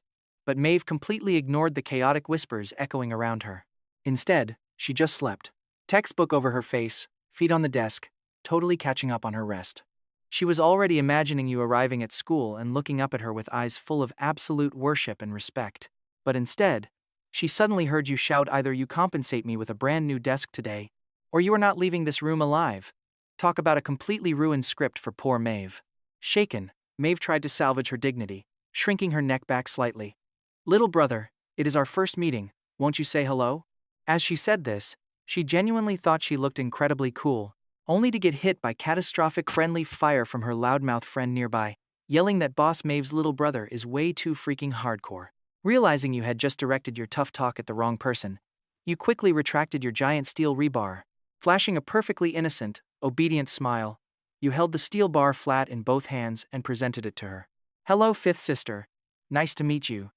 But Maeve completely ignored the chaotic whispers echoing around her. Instead, she just slept. Textbook over her face, feet on the desk, totally catching up on her rest. She was already imagining you arriving at school and looking up at her with eyes full of absolute worship and respect. But instead, she suddenly heard you shout either you compensate me with a brand new desk today, or you are not leaving this room alive. Talk about a completely ruined script for poor Maeve. Shaken, Maeve tried to salvage her dignity, shrinking her neck back slightly. Little brother, it is our first meeting, won't you say hello? As she said this, she genuinely thought she looked incredibly cool, only to get hit by catastrophic friendly fire from her loudmouth friend nearby, yelling that Boss Maeve's little brother is way too freaking hardcore. Realizing you had just directed your tough talk at the wrong person, you quickly retracted your giant steel rebar, flashing a perfectly innocent, obedient smile. You held the steel bar flat in both hands and presented it to her. "Hello, fifth sister. Nice to meet you.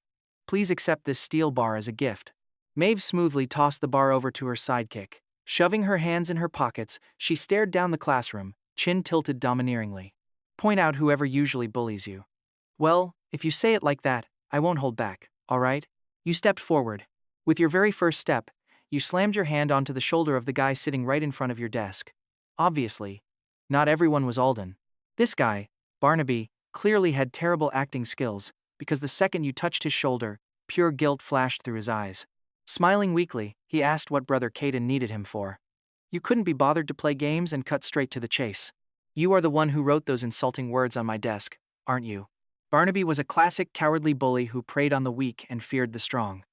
Please accept this steel bar as a gift." Maeve smoothly tossed the bar over to her sidekick. Shoving her hands in her pockets, she stared down the classroom, chin tilted domineeringly. "Point out whoever usually bullies you." "Well, if you say it like that, I won't hold back, all right?" You stepped forward. With your very first step, you slammed your hand onto the shoulder of the guy sitting right in front of your desk. Obviously, not everyone was Alden. This guy, Barnaby, clearly had terrible acting skills, because the second you touched his shoulder, pure guilt flashed through his eyes. Smiling weakly, he asked what brother Kaelen needed him for. "You couldn't be bothered to play games and cut straight to the chase. You are the one who wrote those insulting words on my desk, aren't you?" Barnaby was a classic cowardly bully who preyed on the weak and feared the strong.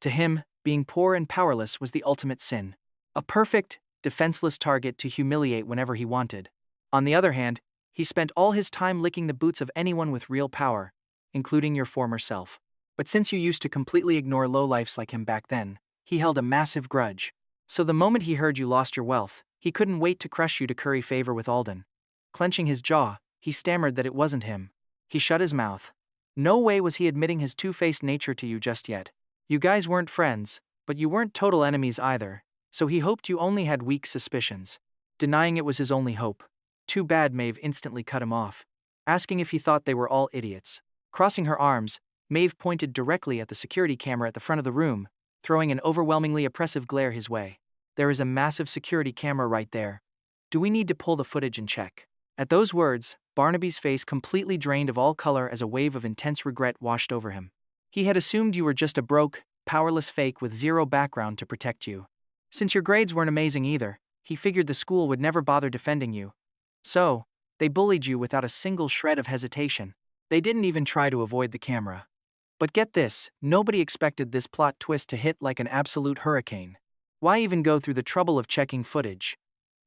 To him, being poor and powerless was the ultimate sin. A perfect, defenseless target to humiliate whenever he wanted. On the other hand, he spent all his time licking the boots of anyone with real power, including your former self. But since you used to completely ignore lowlifes like him back then, he held a massive grudge. So the moment he heard you lost your wealth, he couldn't wait to crush you to curry favor with Alden. Clenching his jaw, he stammered that it wasn't him. He shut his mouth. No way was he admitting his two-faced nature to you just yet. You guys weren't friends, but you weren't total enemies either, so he hoped you only had weak suspicions. Denying it was his only hope. Too bad. Maeve instantly cut him off, asking if he thought they were all idiots. Crossing her arms, Maeve pointed directly at the security camera at the front of the room, throwing an overwhelmingly oppressive glare his way. "There is a massive security camera right there. Do we need to pull the footage and check?" At those words, Barnaby's face completely drained of all color as a wave of intense regret washed over him. He had assumed you were just a broke, powerless fake with zero background to protect you. Since your grades weren't amazing either, he figured the school would never bother defending you. So, they bullied you without a single shred of hesitation. They didn't even try to avoid the camera. But get this, nobody expected this plot twist to hit like an absolute hurricane. Why even go through the trouble of checking footage?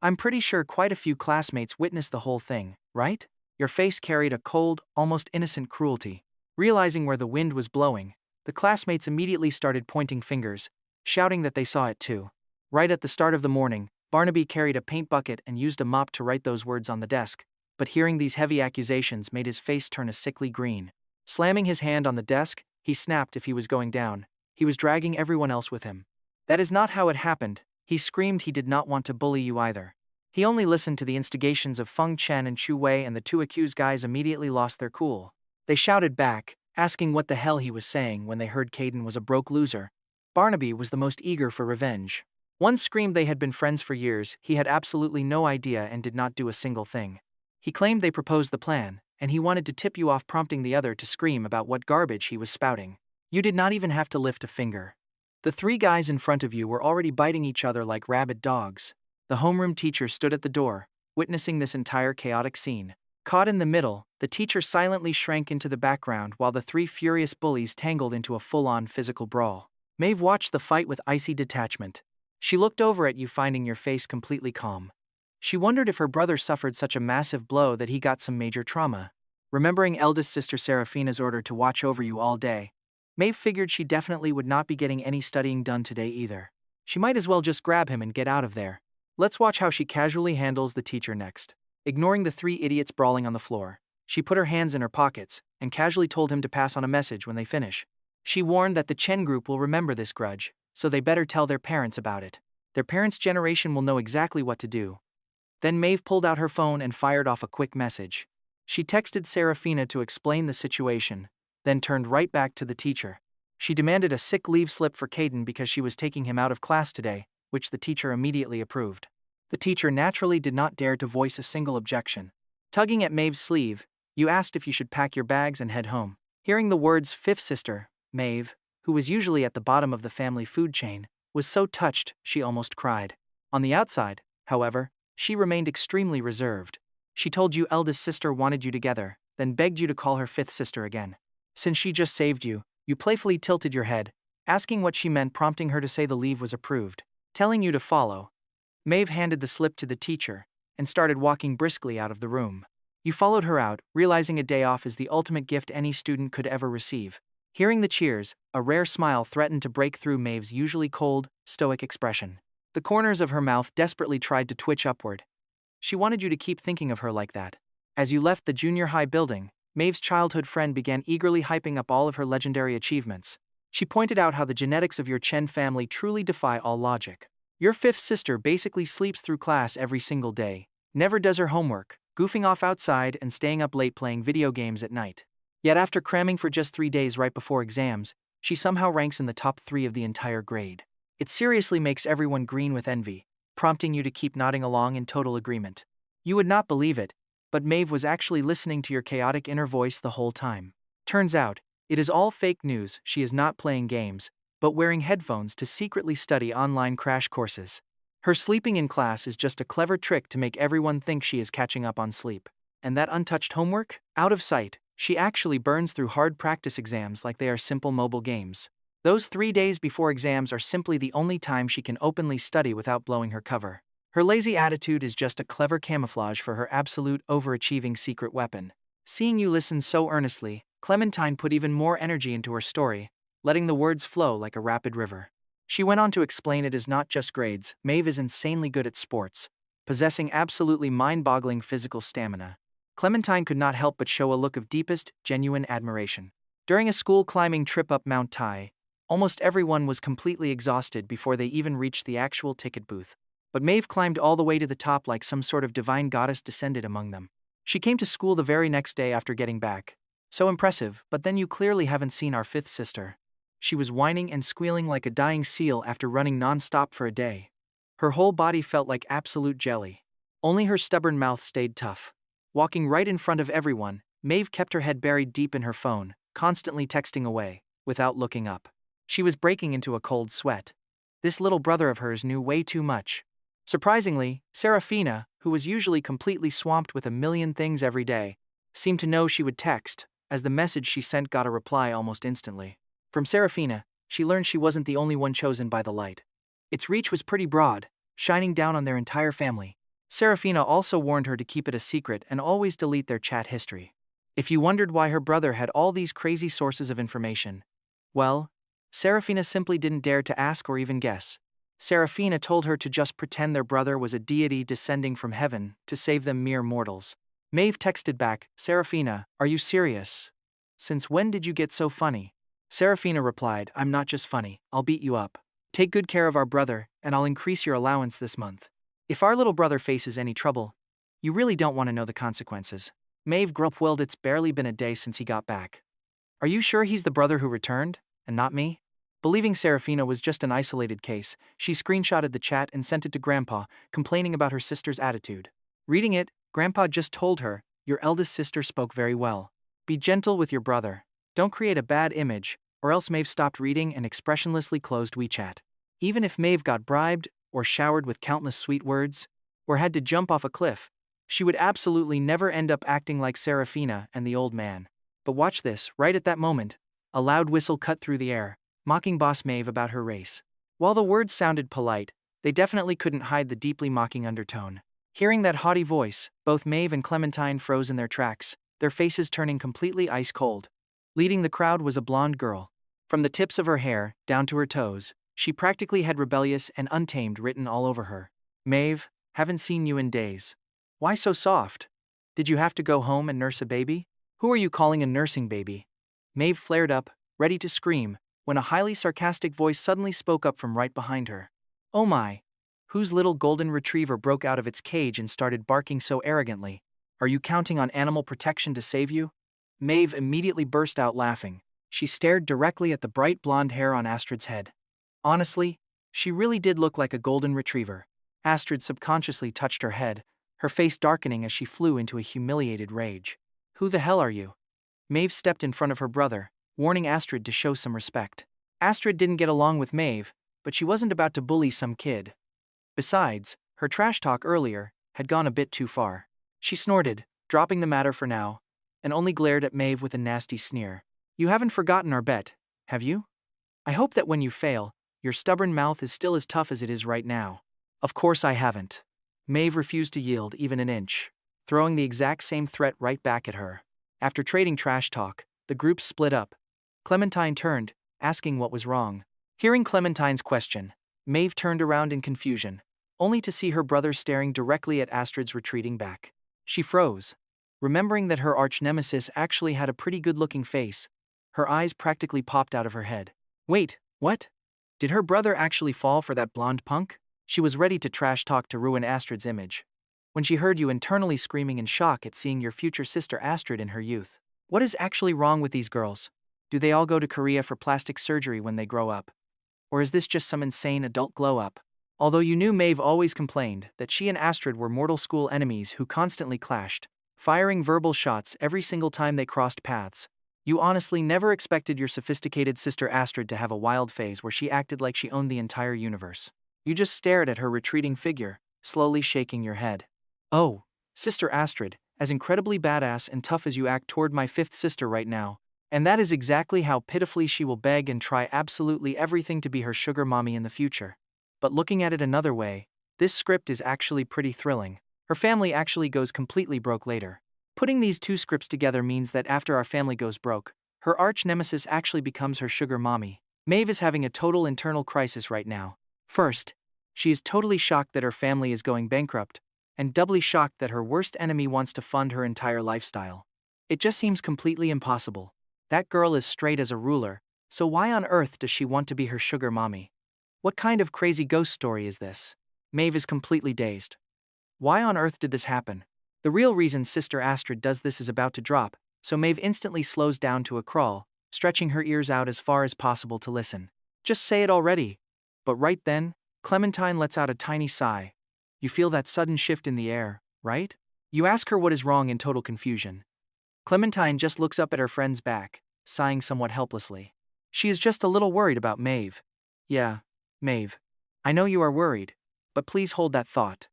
I'm pretty sure quite a few classmates witnessed the whole thing, right? Your face carried a cold, almost innocent cruelty. Realizing where the wind was blowing, the classmates immediately started pointing fingers, shouting that they saw it too. Right at the start of the morning, Barnaby carried a paint bucket and used a mop to write those words on the desk, but hearing these heavy accusations made his face turn a sickly green. Slamming his hand on the desk, he snapped if he was going down. He was dragging everyone else with him. "That is not how it happened," he screamed. He did not want to bully you either. He only listened to the instigations of Feng Chen and Chu Wei, and the two accused guys immediately lost their cool. They shouted back, asking what the hell he was saying when they heard Kaelen was a broke loser. Barnaby was the most eager for revenge. One screamed they had been friends for years. He had absolutely no idea and did not do a single thing. He claimed they proposed the plan, and he wanted to tip you off, prompting the other to scream about what garbage he was spouting. You did not even have to lift a finger. The three guys in front of you were already biting each other like rabid dogs. The homeroom teacher stood at the door, witnessing this entire chaotic scene. Caught in the middle, the teacher silently shrank into the background while the three furious bullies tangled into a full-on physical brawl. Maeve watched the fight with icy detachment. She looked over at you, finding your face completely calm. She wondered if her brother suffered such a massive blow that he got some major trauma. Remembering eldest sister Seraphina's order to watch over you all day, Maeve figured she definitely would not be getting any studying done today either. She might as well just grab him and get out of there. Let's watch how she casually handles the teacher next. Ignoring the three idiots brawling on the floor, she put her hands in her pockets and casually told him to pass on a message when they finish. She warned that the Chen group will remember this grudge, so they better tell their parents about it. Their parents' generation will know exactly what to do. Then Maeve pulled out her phone and fired off a quick message. She texted Seraphina to explain the situation, then turned right back to the teacher. She demanded a sick leave slip for Kaelen because she was taking him out of class today, which the teacher immediately approved. The teacher naturally did not dare to voice a single objection. Tugging at Maeve's sleeve, you asked if you should pack your bags and head home. Hearing the words fifth sister, Maeve, who was usually at the bottom of the family food chain, was so touched she almost cried. On the outside, however, she remained extremely reserved. She told you eldest sister wanted you together, then begged you to call her fifth sister again. Since she just saved you, you playfully tilted your head, asking what she meant, prompting her to say the leave was approved. Telling you to follow, Maeve handed the slip to the teacher and started walking briskly out of the room. You followed her out, realizing a day off is the ultimate gift any student could ever receive. Hearing the cheers, a rare smile threatened to break through Maeve's usually cold, stoic expression. The corners of her mouth desperately tried to twitch upward. She wanted you to keep thinking of her like that. As you left the junior high building, Maeve's childhood friend began eagerly hyping up all of her legendary achievements. She pointed out how the genetics of your Chen family truly defy all logic. Your fifth sister basically sleeps through class every single day, never does her homework, goofing off outside and staying up late playing video games at night. Yet after cramming for just 3 days right before exams, she somehow ranks in the top 3 of the entire grade. It seriously makes everyone green with envy, prompting you to keep nodding along in total agreement. You would not believe it, but Maeve was actually listening to your chaotic inner voice the whole time. Turns out, it is all fake news. She is not playing games, but wearing headphones to secretly study online crash courses. Her sleeping in class is just a clever trick to make everyone think she is catching up on sleep. And that untouched homework? Out of sight, she actually burns through hard practice exams like they are simple mobile games. Those 3 days before exams are simply the only time she can openly study without blowing her cover. Her lazy attitude is just a clever camouflage for her absolute overachieving secret weapon. Seeing you listen so earnestly, Clementine put even more energy into her story, letting the words flow like a rapid river. She went on to explain it is not just grades. Maeve is insanely good at sports, possessing absolutely mind-boggling physical stamina. Clementine could not help but show a look of deepest, genuine admiration. During a school climbing trip up Mount Tai, almost everyone was completely exhausted before they even reached the actual ticket booth. But Maeve climbed all the way to the top like some sort of divine goddess descended among them. She came to school the very next day after getting back. So impressive, but then you clearly haven't seen our fifth sister. She was whining and squealing like a dying seal after running non-stop for a day. Her whole body felt like absolute jelly. Only her stubborn mouth stayed tough. Walking right in front of everyone, Maeve kept her head buried deep in her phone, constantly texting away, without looking up. She was breaking into a cold sweat. This little brother of hers knew way too much. Surprisingly, Serafina, who was usually completely swamped with a million things every day, seemed to know she would text, as the message she sent got a reply almost instantly. From Serafina, she learned she wasn't the only one chosen by the light. Its reach was pretty broad, shining down on their entire family. Serafina also warned her to keep it a secret and always delete their chat history. If you wondered why her brother had all these crazy sources of information, well, Serafina simply didn't dare to ask or even guess. Serafina told her to just pretend their brother was a deity descending from heaven to save them mere mortals. Maeve texted back, "Serafina, are you serious? Since when did you get so funny?" Serafina replied, "I'm not just funny, I'll beat you up. Take good care of our brother, and I'll increase your allowance this month. If our little brother faces any trouble, you really don't want to know the consequences." Maeve grumbled, "It's barely been a day since he got back. Are you sure he's the brother who returned, and not me?" Believing Serafina was just an isolated case, she screenshotted the chat and sent it to Grandpa, complaining about her sister's attitude. Reading it, Grandpa just told her, "Your eldest sister spoke very well. Be gentle with your brother. Don't create a bad image," or else Maeve stopped reading and expressionlessly closed WeChat. Even if Maeve got bribed, or showered with countless sweet words, or had to jump off a cliff, she would absolutely never end up acting like Serafina and the old man. But watch this, right at that moment, a loud whistle cut through the air, mocking Boss Maeve about her race. While the words sounded polite, they definitely couldn't hide the deeply mocking undertone. Hearing that haughty voice, both Maeve and Clementine froze in their tracks, their faces turning completely ice cold. Leading the crowd was a blonde girl. From the tips of her hair down to her toes, she practically had rebellious and untamed written all over her. "Maeve, haven't seen you in days. Why so soft? Did you have to go home and nurse a baby? Who are you calling a nursing baby?" Maeve flared up, ready to scream, when a highly sarcastic voice suddenly spoke up from right behind her. "Oh my! Whose little golden retriever broke out of its cage and started barking so arrogantly? Are you counting on animal protection to save you?" Maeve immediately burst out laughing. She stared directly at the bright blonde hair on Astrid's head. Honestly, she really did look like a golden retriever. Astrid subconsciously touched her head, her face darkening as she flew into a humiliated rage. "Who the hell are you?" Maeve stepped in front of her brother, warning Astrid to show some respect. Astrid didn't get along with Maeve, but she wasn't about to bully some kid. Besides, her trash talk earlier had gone a bit too far. She snorted, dropping the matter for now, and only glared at Maeve with a nasty sneer. "You haven't forgotten our bet, have you? I hope that when you fail, your stubborn mouth is still as tough as it is right now." "Of course I haven't." Maeve refused to yield even an inch, throwing the exact same threat right back at her. After trading trash talk, the group split up. Clementine turned, asking what was wrong. Hearing Clementine's question, Maeve turned around in confusion. only to see her brother staring directly at Astrid's retreating back. She froze, remembering that her arch-nemesis actually had a pretty good-looking face. Her eyes practically popped out of her head. Wait, what? Did her brother actually fall for that blonde punk? She was ready to trash talk to ruin Astrid's image, when she heard you internally screaming in shock at seeing your future sister Astrid in her youth. What is actually wrong with these girls? Do they all go to Korea for plastic surgery when they grow up? Or is this just some insane adult glow-up? Although you knew Maeve always complained that she and Astrid were mortal school enemies who constantly clashed, firing verbal shots every single time they crossed paths, you honestly never expected your sophisticated sister Astrid to have a wild phase where she acted like she owned the entire universe. You just stared at her retreating figure, slowly shaking your head. Oh, Sister Astrid, as incredibly badass and tough as you act toward my fifth sister right now, and that is exactly how pitifully she will beg and try absolutely everything to be her sugar mommy in the future. But looking at it another way, this script is actually pretty thrilling. Her family actually goes completely broke later. Putting these two scripts together means that after our family goes broke, her arch-nemesis actually becomes her sugar mommy. Maeve is having a total internal crisis right now. First, she is totally shocked that her family is going bankrupt, and doubly shocked that her worst enemy wants to fund her entire lifestyle. It just seems completely impossible. That girl is straight as a ruler, so why on earth does she want to be her sugar mommy? What kind of crazy ghost story is this? Maeve is completely dazed. Why on earth did this happen? The real reason Sister Astrid does this is about to drop, so Maeve instantly slows down to a crawl, stretching her ears out as far as possible to listen. Just say it already. But right then, Clementine lets out a tiny sigh. You feel that sudden shift in the air, right? You ask her what is wrong in total confusion. Clementine just looks up at her friend's back, sighing somewhat helplessly. She is just a little worried about Maeve. Yeah, Maeve. I know you are worried, but please hold that thought.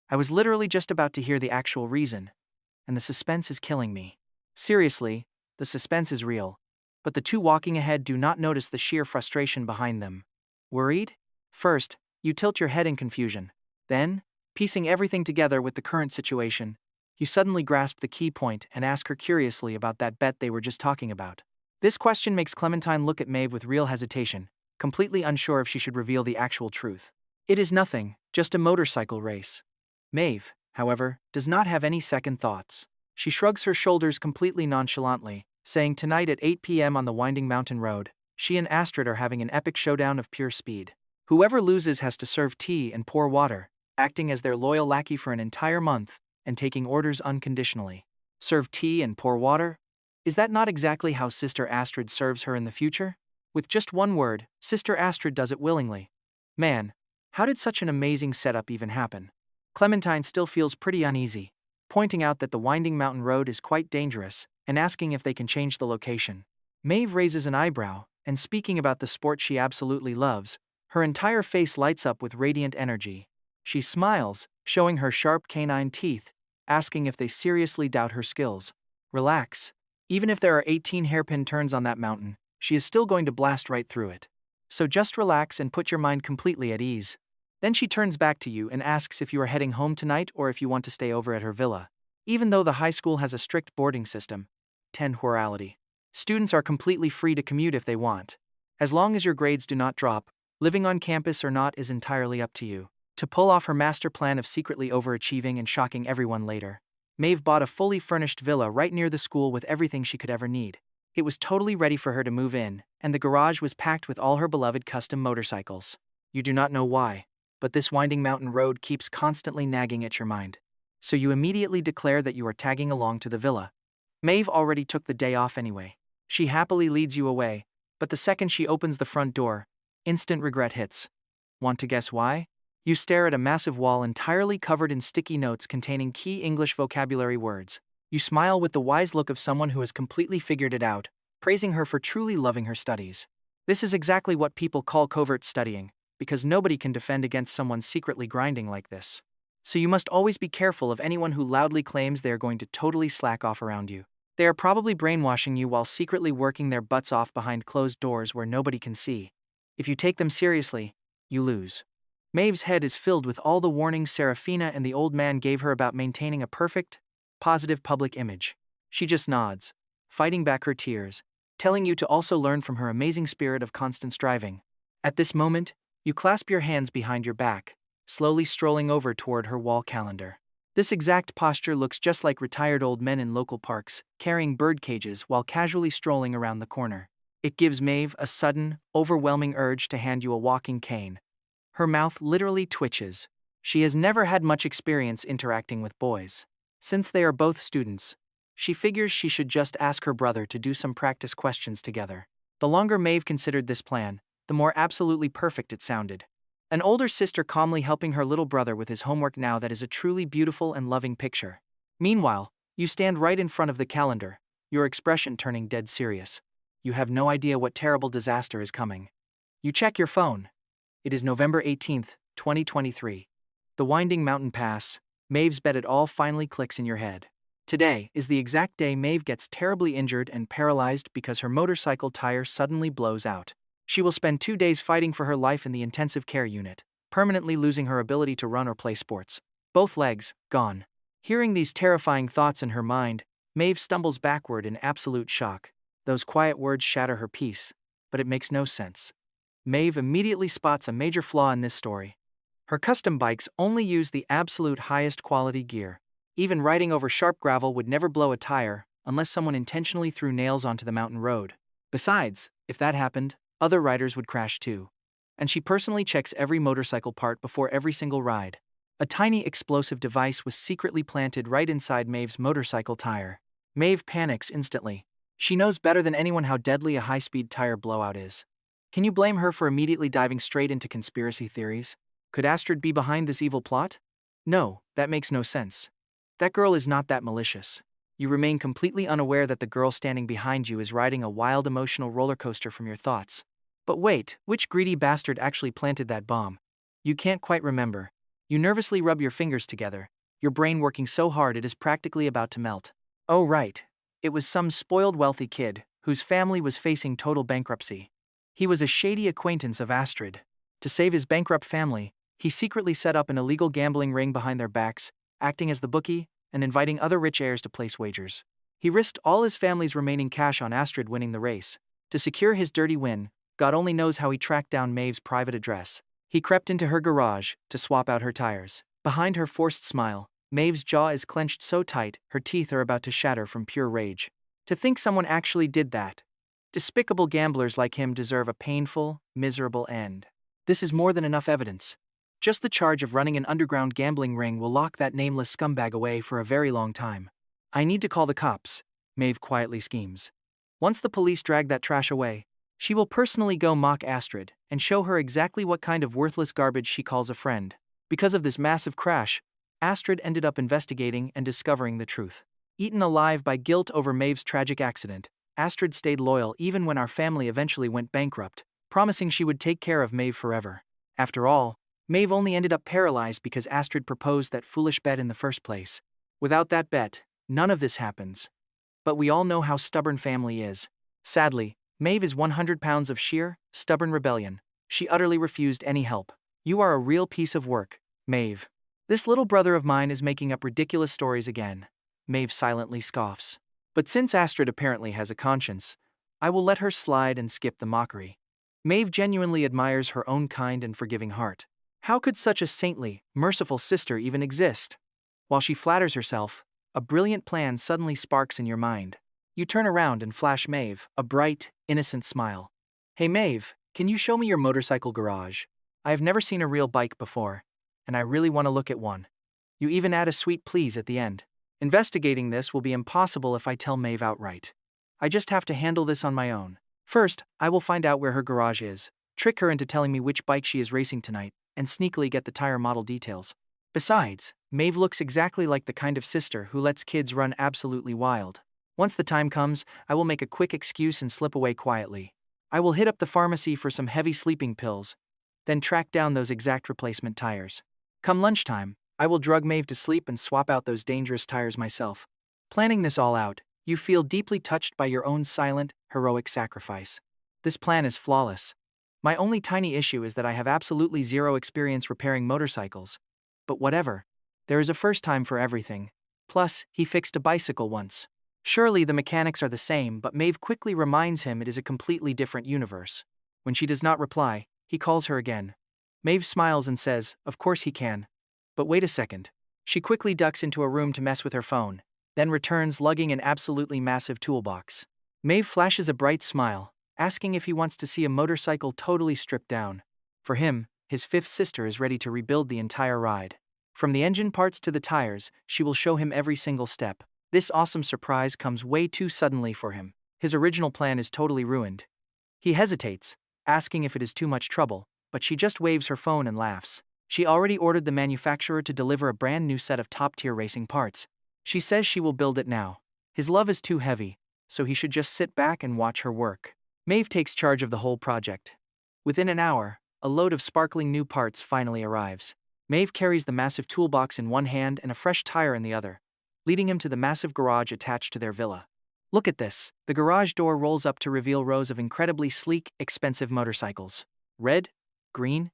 I was literally just about to hear the actual reason, and the suspense is killing me. Seriously, the suspense is real, but the two walking ahead do not notice the sheer frustration behind them. Worried? First, you tilt your head in confusion. Then, piecing everything together with the current situation, you suddenly grasp the key point and ask her curiously about that bet they were just talking about. This question makes Clementine look at Maeve with real hesitation, completely unsure if she should reveal the actual truth. It is nothing, just a motorcycle race. Maeve, however, does not have any second thoughts. She shrugs her shoulders completely nonchalantly, saying tonight at 8 p.m. on the winding mountain road, she and Astrid are having an epic showdown of pure speed. Whoever loses has to serve tea and pour water, acting as their loyal lackey for an entire month, and taking orders unconditionally. Serve tea and pour water? Is that not exactly how Sister Astrid serves her in the future? With just one word, Sister Astrid does it willingly. Man, how did such an amazing setup even happen? Clementine still feels pretty uneasy, pointing out that the winding mountain road is quite dangerous, and asking if they can change the location. Maeve raises an eyebrow, and speaking about the sport she absolutely loves, her entire face lights up with radiant energy. She smiles, showing her sharp canine teeth, asking if they seriously doubt her skills. Relax. Even if there are 18 hairpin turns on that mountain, she is still going to blast right through it. So just relax and put your mind completely at ease. Then she turns back to you and asks if you are heading home tonight or if you want to stay over at her villa. Even though the high school has a strict boarding system, temporality, students are completely free to commute if they want. As long as your grades do not drop, living on campus or not is entirely up to you. To pull off her master plan of secretly overachieving and shocking everyone later, Maeve bought a fully furnished villa right near the school with everything she could ever need. It was totally ready for her to move in, and the garage was packed with all her beloved custom motorcycles. You do not know why, but this winding mountain road keeps constantly nagging at your mind. So you immediately declare that you are tagging along to the villa. Maeve already took the day off anyway. She happily leads you away, but the second she opens the front door, instant regret hits. Want to guess why? You stare at a massive wall entirely covered in sticky notes containing key English vocabulary words. You smile with the wise look of someone who has completely figured it out, praising her for truly loving her studies. This is exactly what people call covert studying, because nobody can defend against someone secretly grinding like this. So you must always be careful of anyone who loudly claims they are going to totally slack off around you. They are probably brainwashing you while secretly working their butts off behind closed doors where nobody can see. If you take them seriously, you lose. Maeve's head is filled with all the warnings Serafina and the old man gave her about maintaining a perfect, positive public image. She just nods, fighting back her tears, telling you to also learn from her amazing spirit of constant striving. At this moment, you clasp your hands behind your back, slowly strolling over toward her wall calendar. This exact posture looks just like retired old men in local parks, carrying bird cages while casually strolling around the corner. It gives Maeve a sudden, overwhelming urge to hand you a walking cane. Her mouth literally twitches. She has never had much experience interacting with boys. Since they are both students, she figures she should just ask her brother to do some practice questions together. The longer Maeve considered this plan, the more absolutely perfect it sounded. An older sister calmly helping her little brother with his homework now that is a truly beautiful and loving picture. Meanwhile, you stand right in front of the calendar, your expression turning dead serious. You have no idea what terrible disaster is coming. You check your phone. It is November 18th, 2023. The winding mountain pass, Maeve's bet it all finally clicks in your head. Today is the exact day Maeve gets terribly injured and paralyzed because her motorcycle tire suddenly blows out. She will spend 2 days fighting for her life in the intensive care unit, permanently losing her ability to run or play sports. Both legs, gone. Hearing these terrifying thoughts in her mind, Maeve stumbles backward in absolute shock. Those quiet words shatter her peace, but it makes no sense. Maeve immediately spots a major flaw in this story. Her custom bikes only use the absolute highest quality gear. Even riding over sharp gravel would never blow a tire, unless someone intentionally threw nails onto the mountain road. Besides, if that happened, other riders would crash too. And she personally checks every motorcycle part before every single ride. A tiny explosive device was secretly planted right inside Maeve's motorcycle tire. Maeve panics instantly. She knows better than anyone how deadly a high-speed tire blowout is. Can you blame her for immediately diving straight into conspiracy theories? Could Astrid be behind this evil plot? No, that makes no sense. That girl is not that malicious. You remain completely unaware that the girl standing behind you is riding a wild emotional roller coaster from your thoughts. But wait, which greedy bastard actually planted that bomb? You can't quite remember. You nervously rub your fingers together, your brain working so hard it is practically about to melt. Oh right, it was some spoiled wealthy kid, whose family was facing total bankruptcy. He was a shady acquaintance of Astrid. To save his bankrupt family, he secretly set up an illegal gambling ring behind their backs, acting as the bookie, and inviting other rich heirs to place wagers. He risked all his family's remaining cash on Astrid winning the race. To secure his dirty win, God only knows how he tracked down Maeve's private address. He crept into her garage to swap out her tires. Behind her forced smile, Maeve's jaw is clenched so tight her teeth are about to shatter from pure rage. To think someone actually did that. Despicable gamblers like him deserve a painful, miserable end. This is more than enough evidence. Just the charge of running an underground gambling ring will lock that nameless scumbag away for a very long time. I need to call the cops, Maeve quietly schemes. Once the police drag that trash away, she will personally go mock Astrid and show her exactly what kind of worthless garbage she calls a friend. Because of this massive crash, Astrid ended up investigating and discovering the truth. Eaten alive by guilt over Maeve's tragic accident, Astrid stayed loyal even when our family eventually went bankrupt, promising she would take care of Maeve forever. After all, Maeve only ended up paralyzed because Astrid proposed that foolish bet in the first place. Without that bet, none of this happens. But we all know how stubborn family is. Sadly, Maeve is 100 pounds of sheer, stubborn rebellion. She utterly refused any help. You are a real piece of work, Maeve. This little brother of mine is making up ridiculous stories again. Maeve silently scoffs. But since Astrid apparently has a conscience, I will let her slide and skip the mockery. Maeve genuinely admires her own kind and forgiving heart. How could such a saintly, merciful sister even exist? While she flatters herself, a brilliant plan suddenly sparks in your mind. You turn around and flash Maeve a bright, innocent smile. Hey Maeve, can you show me your motorcycle garage? I have never seen a real bike before, and I really want to look at one. You even add a sweet please at the end. Investigating this will be impossible if I tell Maeve outright. I just have to handle this on my own. First, I will find out where her garage is, trick her into telling me which bike she is racing tonight, and sneakily get the tire model details. Besides, Maeve looks exactly like the kind of sister who lets kids run absolutely wild. Once the time comes, I will make a quick excuse and slip away quietly. I will hit up the pharmacy for some heavy sleeping pills, then track down those exact replacement tires. Come lunchtime, I will drug Maeve to sleep and swap out those dangerous tires myself. Planning this all out, you feel deeply touched by your own silent, heroic sacrifice. This plan is flawless. My only tiny issue is that I have absolutely zero experience repairing motorcycles. But whatever. There is a first time for everything. Plus, he fixed a bicycle once. Surely the mechanics are the same, but Maeve quickly reminds him it is a completely different universe. When she does not reply, he calls her again. Maeve smiles and says, of course he can. But wait a second. She quickly ducks into a room to mess with her phone, then returns lugging an absolutely massive toolbox. Maeve flashes a bright smile, asking if he wants to see a motorcycle totally stripped down. For him, his fifth sister is ready to rebuild the entire ride. From the engine parts to the tires, she will show him every single step. This awesome surprise comes way too suddenly for him. His original plan is totally ruined. He hesitates, asking if it is too much trouble, but she just waves her phone and laughs. She already ordered the manufacturer to deliver a brand new set of top-tier racing parts. She says she will build it now. His love is too heavy, so he should just sit back and watch her work. Maeve takes charge of the whole project. Within an hour, a load of sparkling new parts finally arrives. Maeve carries the massive toolbox in one hand and a fresh tire in the other, leading him to the massive garage attached to their villa. Look at this. The garage door rolls up to reveal rows of incredibly sleek, expensive motorcycles. Red, green,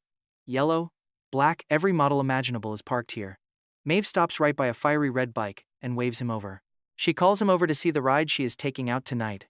yellow, black, every model imaginable is parked here. Maeve stops right by a fiery red bike and waves him over. She calls him over to see the ride she is taking out tonight.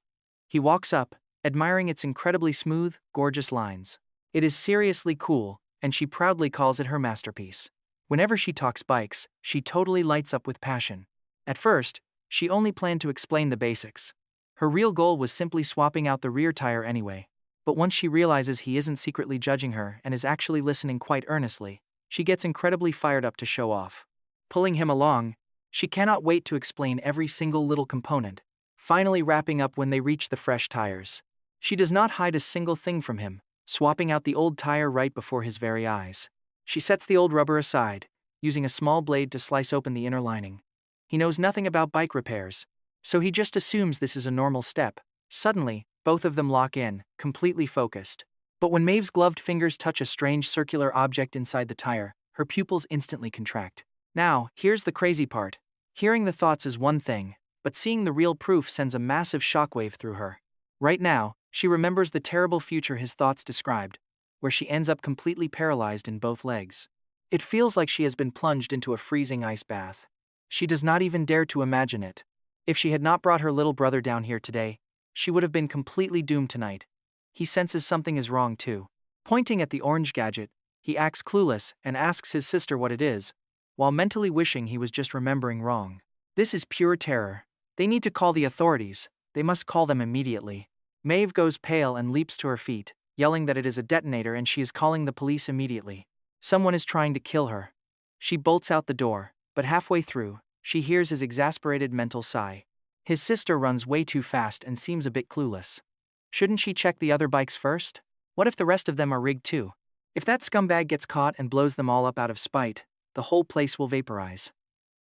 He walks up, admiring its incredibly smooth, gorgeous lines. It is seriously cool, and she proudly calls it her masterpiece. Whenever she talks bikes, she totally lights up with passion. At first, she only planned to explain the basics. Her real goal was simply swapping out the rear tire anyway. But once she realizes he isn't secretly judging her and is actually listening quite earnestly, she gets incredibly fired up to show off. Pulling him along, she cannot wait to explain every single little component, finally wrapping up when they reach the fresh tires. She does not hide a single thing from him, swapping out the old tire right before his very eyes. She sets the old rubber aside, using a small blade to slice open the inner lining. He knows nothing about bike repairs, so he just assumes this is a normal step. Suddenly, both of them lock in, completely focused. But when Maeve's gloved fingers touch a strange circular object inside the tire, her pupils instantly contract. Now, here's the crazy part. Hearing the thoughts is one thing, but seeing the real proof sends a massive shockwave through her. Right now, she remembers the terrible future his thoughts described, where she ends up completely paralyzed in both legs. It feels like she has been plunged into a freezing ice bath. She does not even dare to imagine it. If she had not brought her little brother down here today, she would have been completely doomed tonight. He senses something is wrong too. Pointing at the orange gadget, he acts clueless and asks his sister what it is, while mentally wishing he was just remembering wrong. This is pure terror. They need to call the authorities. They must call them immediately. Maeve goes pale and leaps to her feet, yelling that it is a detonator and she is calling the police immediately. Someone is trying to kill her. She bolts out the door, but halfway through, she hears his exasperated mental sigh. His sister runs way too fast and seems a bit clueless. Shouldn't she check the other bikes first? What if the rest of them are rigged too? If that scumbag gets caught and blows them all up out of spite, the whole place will vaporize.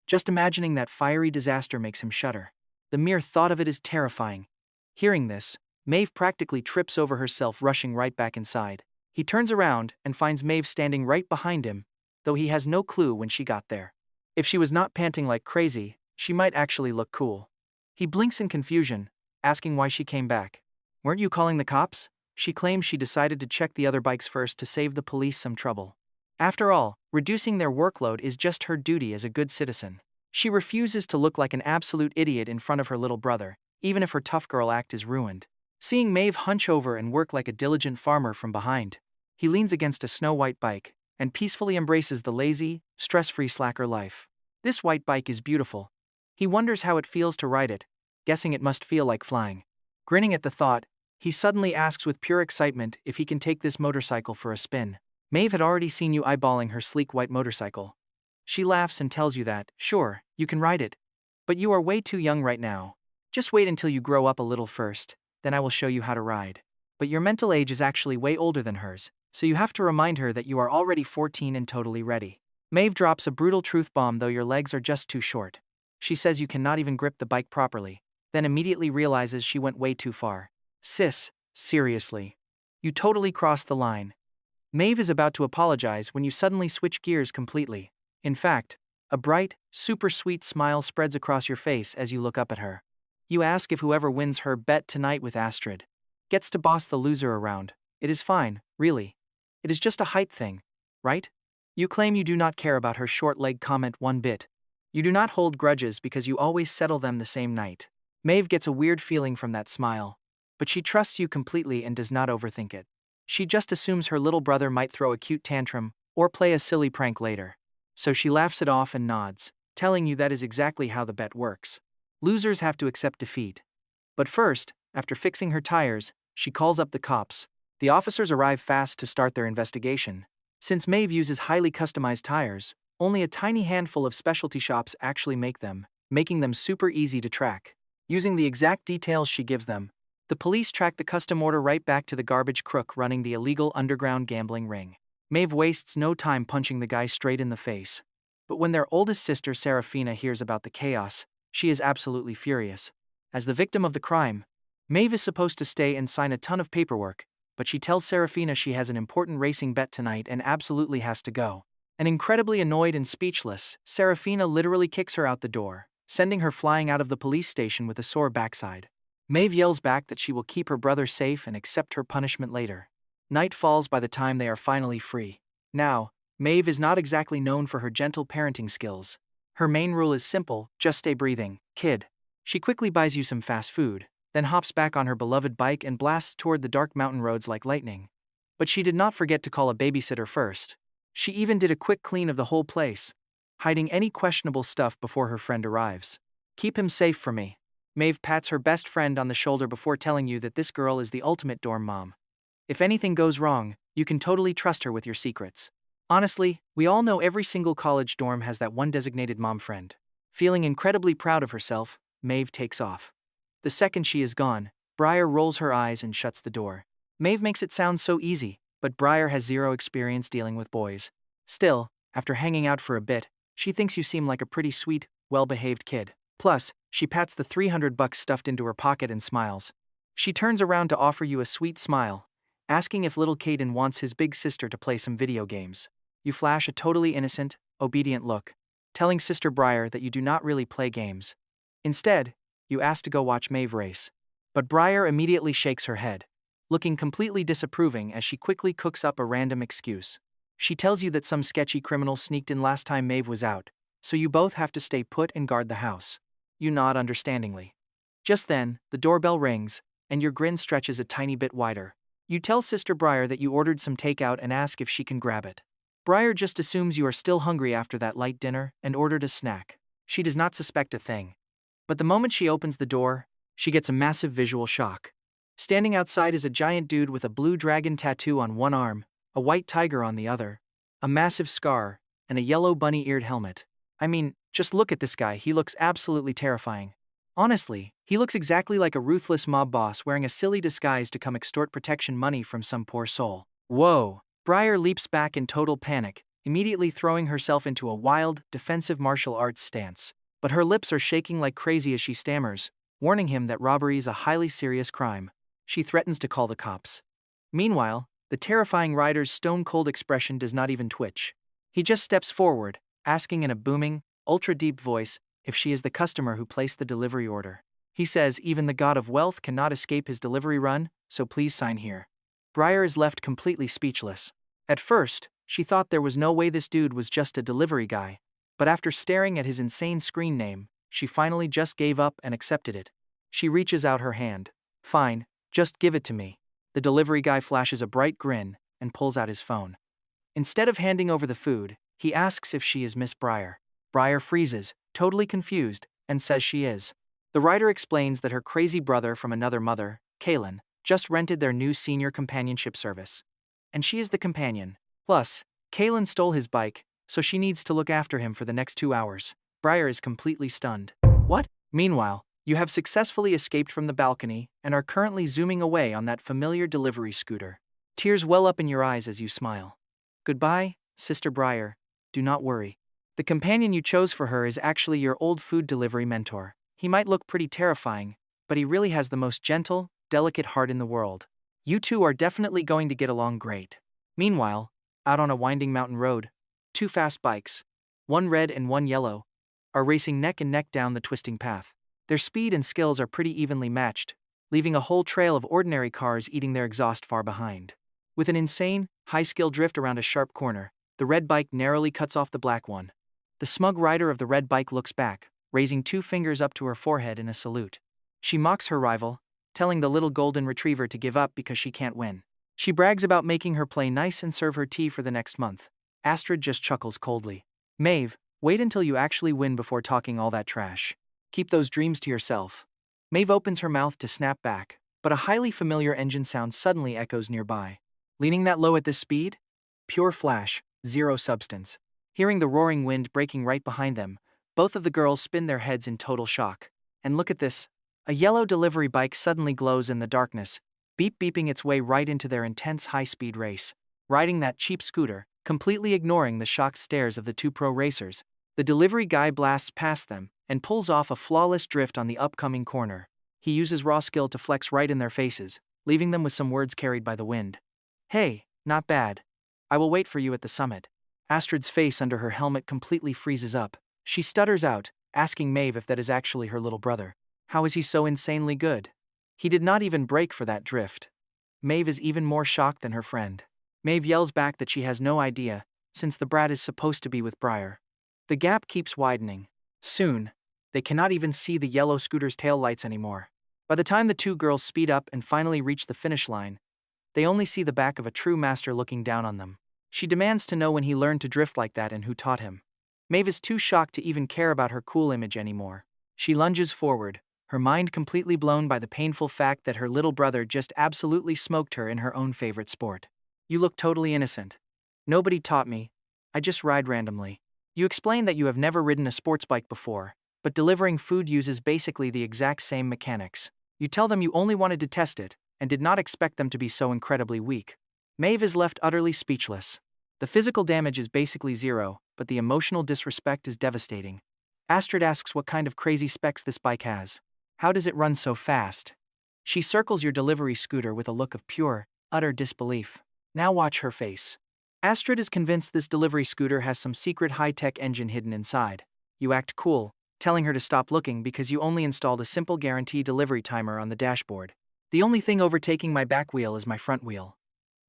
Just imagining that fiery disaster makes him shudder. The mere thought of it is terrifying. Hearing this, Maeve practically trips over herself, rushing right back inside. He turns around and finds Maeve standing right behind him, though he has no clue when she got there. If she was not panting like crazy, she might actually look cool. He blinks in confusion, asking why she came back. Weren't you calling the cops? She claims she decided to check the other bikes first to save the police some trouble. After all, reducing their workload is just her duty as a good citizen. She refuses to look like an absolute idiot in front of her little brother, even if her tough girl act is ruined. Seeing Maeve hunch over and work like a diligent farmer from behind, he leans against a snow-white bike and peacefully embraces the lazy, stress-free slacker life. This white bike is beautiful. He wonders how it feels to ride it, guessing it must feel like flying. Grinning at the thought, he suddenly asks with pure excitement if he can take this motorcycle for a spin. Maeve had already seen you eyeballing her sleek white motorcycle. She laughs and tells you that, sure, you can ride it. But you are way too young right now. Just wait until you grow up a little first, then I will show you how to ride. But your mental age is actually way older than hers, so you have to remind her that you are already 14 and totally ready. Maeve drops a brutal truth bomb, though your legs are just too short. She says you cannot even grip the bike properly, then immediately realizes she went way too far. Sis, seriously. You totally crossed the line. Maeve is about to apologize when you suddenly switch gears completely. In fact, a bright, super sweet smile spreads across your face as you look up at her. You ask if whoever wins her bet tonight with Astrid gets to boss the loser around. It is fine, really. It is just a height thing, right? You claim you do not care about her short leg comment one bit. You do not hold grudges because you always settle them the same night. Maeve gets a weird feeling from that smile, but she trusts you completely and does not overthink it. She just assumes her little brother might throw a cute tantrum or play a silly prank later. So she laughs it off and nods, telling you that is exactly how the bet works. Losers have to accept defeat. But first, after fixing her tires, she calls up the cops. The officers arrive fast to start their investigation. Since Maeve uses highly customized tires, only a tiny handful of specialty shops actually make them, making them super easy to track. Using the exact details she gives them, the police track the custom order right back to the garbage crook running the illegal underground gambling ring. Maeve wastes no time punching the guy straight in the face. But when their oldest sister Serafina hears about the chaos, she is absolutely furious. As the victim of the crime, Maeve is supposed to stay and sign a ton of paperwork, but she tells Serafina she has an important racing bet tonight and absolutely has to go. And incredibly annoyed and speechless, Serafina literally kicks her out the door, sending her flying out of the police station with a sore backside. Maeve yells back that she will keep her brother safe and accept her punishment later. Night falls by the time they are finally free. Now, Maeve is not exactly known for her gentle parenting skills. Her main rule is simple: just stay breathing, kid. She quickly buys you some fast food, then hops back on her beloved bike and blasts toward the dark mountain roads like lightning. But she did not forget to call a babysitter first. She even did a quick clean of the whole place, hiding any questionable stuff before her friend arrives. Keep him safe for me. Maeve pats her best friend on the shoulder before telling you that this girl is the ultimate dorm mom. If anything goes wrong, you can totally trust her with your secrets. Honestly, we all know every single college dorm has that one designated mom friend. Feeling incredibly proud of herself, Maeve takes off. The second she is gone, Briar rolls her eyes and shuts the door. Maeve makes it sound so easy, but Briar has zero experience dealing with boys. Still, after hanging out for a bit, she thinks you seem like a pretty sweet, well-behaved kid. Plus, she pats the $300 stuffed into her pocket and smiles. She turns around to offer you a sweet smile, asking if little Kaelen wants his big sister to play some video games. You flash a totally innocent, obedient look, telling Sister Briar that you do not really play games. Instead, you ask to go watch Maeve race. But Briar immediately shakes her head, looking completely disapproving as she quickly cooks up a random excuse. She tells you that some sketchy criminal sneaked in last time Maeve was out, so you both have to stay put and guard the house. You nod understandingly. Just then, the doorbell rings, and your grin stretches a tiny bit wider. You tell Sister Briar that you ordered some takeout and ask if she can grab it. Briar just assumes you are still hungry after that light dinner and ordered a snack. She does not suspect a thing. But the moment she opens the door, she gets a massive visual shock. Standing outside is a giant dude with a blue dragon tattoo on one arm, a white tiger on the other, a massive scar, and a yellow bunny-eared helmet. I mean, just look at this guy, he looks absolutely terrifying. Honestly, he looks exactly like a ruthless mob boss wearing a silly disguise to come extort protection money from some poor soul. Whoa! Briar leaps back in total panic, immediately throwing herself into a wild, defensive martial arts stance. But her lips are shaking like crazy as she stammers, warning him that robbery is a highly serious crime. She threatens to call the cops. Meanwhile, the terrifying rider's stone-cold expression does not even twitch. He just steps forward, asking in a booming, ultra-deep voice if she is the customer who placed the delivery order. He says even the god of wealth cannot escape his delivery run, so please sign here. Briar is left completely speechless. At first, she thought there was no way this dude was just a delivery guy, but after staring at his insane screen name, she finally just gave up and accepted it. She reaches out her hand. Fine, just give it to me. The delivery guy flashes a bright grin and pulls out his phone. Instead of handing over the food, he asks if she is Miss Briar. Briar freezes, totally confused, and says she is. The writer explains that her crazy brother from another mother, Kaelen, just rented their new senior companionship service. And she is the companion. Plus, Kaelen stole his bike, so she needs to look after him for the next 2 hours. Briar is completely stunned. What? Meanwhile, you have successfully escaped from the balcony and are currently zooming away on that familiar delivery scooter. Tears well up in your eyes as you smile. Goodbye, Sister Briar. Do not worry. The companion you chose for her is actually your old food delivery mentor. He might look pretty terrifying, but he really has the most gentle, delicate heart in the world. You two are definitely going to get along great. Meanwhile, out on a winding mountain road, 2 fast bikes, one red and one yellow, are racing neck and neck down the twisting path. Their speed and skills are pretty evenly matched, leaving a whole trail of ordinary cars eating their exhaust far behind. With an insane, high-skill drift around a sharp corner, the red bike narrowly cuts off the black one. The smug rider of the red bike looks back, raising 2 fingers up to her forehead in a salute. She mocks her rival, telling the little golden retriever to give up because she can't win. She brags about making her play nice and serve her tea for the next month. Astrid just chuckles coldly. Maeve, wait until you actually win before talking all that trash. Keep those dreams to yourself. Maeve opens her mouth to snap back, but a highly familiar engine sound suddenly echoes nearby. Leaning that low at this speed? Pure flash, zero substance. Hearing the roaring wind breaking right behind them, both of the girls spin their heads in total shock. And look at this. A yellow delivery bike suddenly glows in the darkness, beeping its way right into their intense high-speed race. Riding that cheap scooter, completely ignoring the shocked stares of the two pro racers, the delivery guy blasts past them and pulls off a flawless drift on the upcoming corner. He uses raw skill to flex right in their faces, leaving them with some words carried by the wind. Hey, not bad. I will wait for you at the summit. Astrid's face under her helmet completely freezes up. She stutters out, asking Maeve if that is actually her little brother. How is he so insanely good? He did not even brake for that drift. Maeve is even more shocked than her friend. Maeve yells back that she has no idea, since the brat is supposed to be with Briar. The gap keeps widening. Soon, they cannot even see the yellow scooter's taillights anymore. By the time the two girls speed up and finally reach the finish line, they only see the back of a true master looking down on them. She demands to know when he learned to drift like that and who taught him. Maeve is too shocked to even care about her cool image anymore. She lunges forward, her mind completely blown by the painful fact that her little brother just absolutely smoked her in her own favorite sport. You look totally innocent. Nobody taught me. I just ride randomly. You explain that you have never ridden a sports bike before, but delivering food uses basically the exact same mechanics. You tell them you only wanted to test it, and did not expect them to be so incredibly weak. Maeve is left utterly speechless. The physical damage is basically zero, but the emotional disrespect is devastating. Astrid asks what kind of crazy specs this bike has. How does it run so fast? She circles your delivery scooter with a look of pure, utter disbelief. Now watch her face. Astrid is convinced this delivery scooter has some secret high-tech engine hidden inside. You act cool, telling her to stop looking because you only installed a simple guarantee delivery timer on the dashboard. The only thing overtaking my back wheel is my front wheel.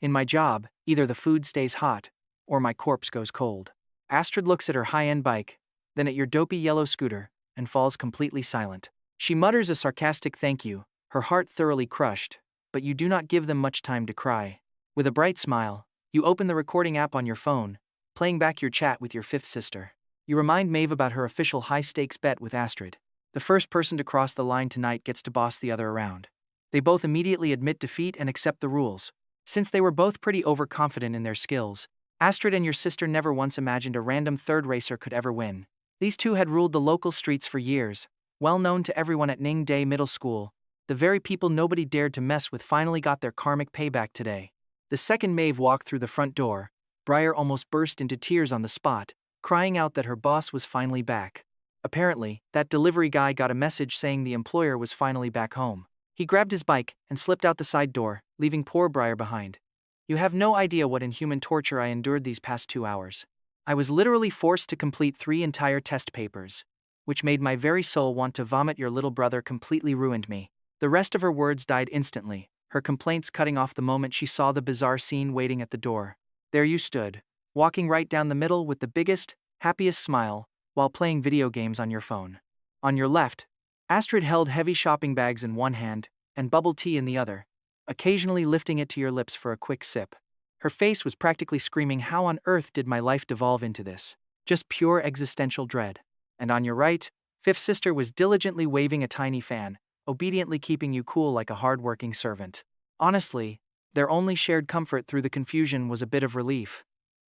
In my job, either the food stays hot, or my corpse goes cold. Astrid looks at her high-end bike, then at your dopey yellow scooter, and falls completely silent. She mutters a sarcastic thank you, her heart thoroughly crushed, but you do not give them much time to cry. With a bright smile, you open the recording app on your phone, playing back your chat with your fifth sister. You remind Maeve about her official high-stakes bet with Astrid. The first person to cross the line tonight gets to boss the other around. They both immediately admit defeat and accept the rules. Since they were both pretty overconfident in their skills, Astrid and your sister never once imagined a random third racer could ever win. These two had ruled the local streets for years, well known to everyone at Ningdae Middle School. The very people nobody dared to mess with finally got their karmic payback today. The second Maeve walked through the front door, Briar almost burst into tears on the spot, crying out that her boss was finally back. Apparently, that delivery guy got a message saying the employer was finally back home. He grabbed his bike and slipped out the side door, leaving poor Briar behind. You have no idea what inhuman torture I endured these past 2 hours. I was literally forced to complete 3 entire test papers, which made my very soul want to vomit. Your little brother completely ruined me. The rest of her words died instantly, her complaints cutting off the moment she saw the bizarre scene waiting at the door. There you stood, walking right down the middle with the biggest, happiest smile, while playing video games on your phone. On your left, Astrid held heavy shopping bags in one hand and bubble tea in the other, occasionally lifting it to your lips for a quick sip. Her face was practically screaming, how on earth did my life devolve into this? Just pure existential dread. And on your right, fifth sister was diligently waving a tiny fan, obediently keeping you cool like a hard-working servant. Honestly, their only shared comfort through the confusion was a bit of relief.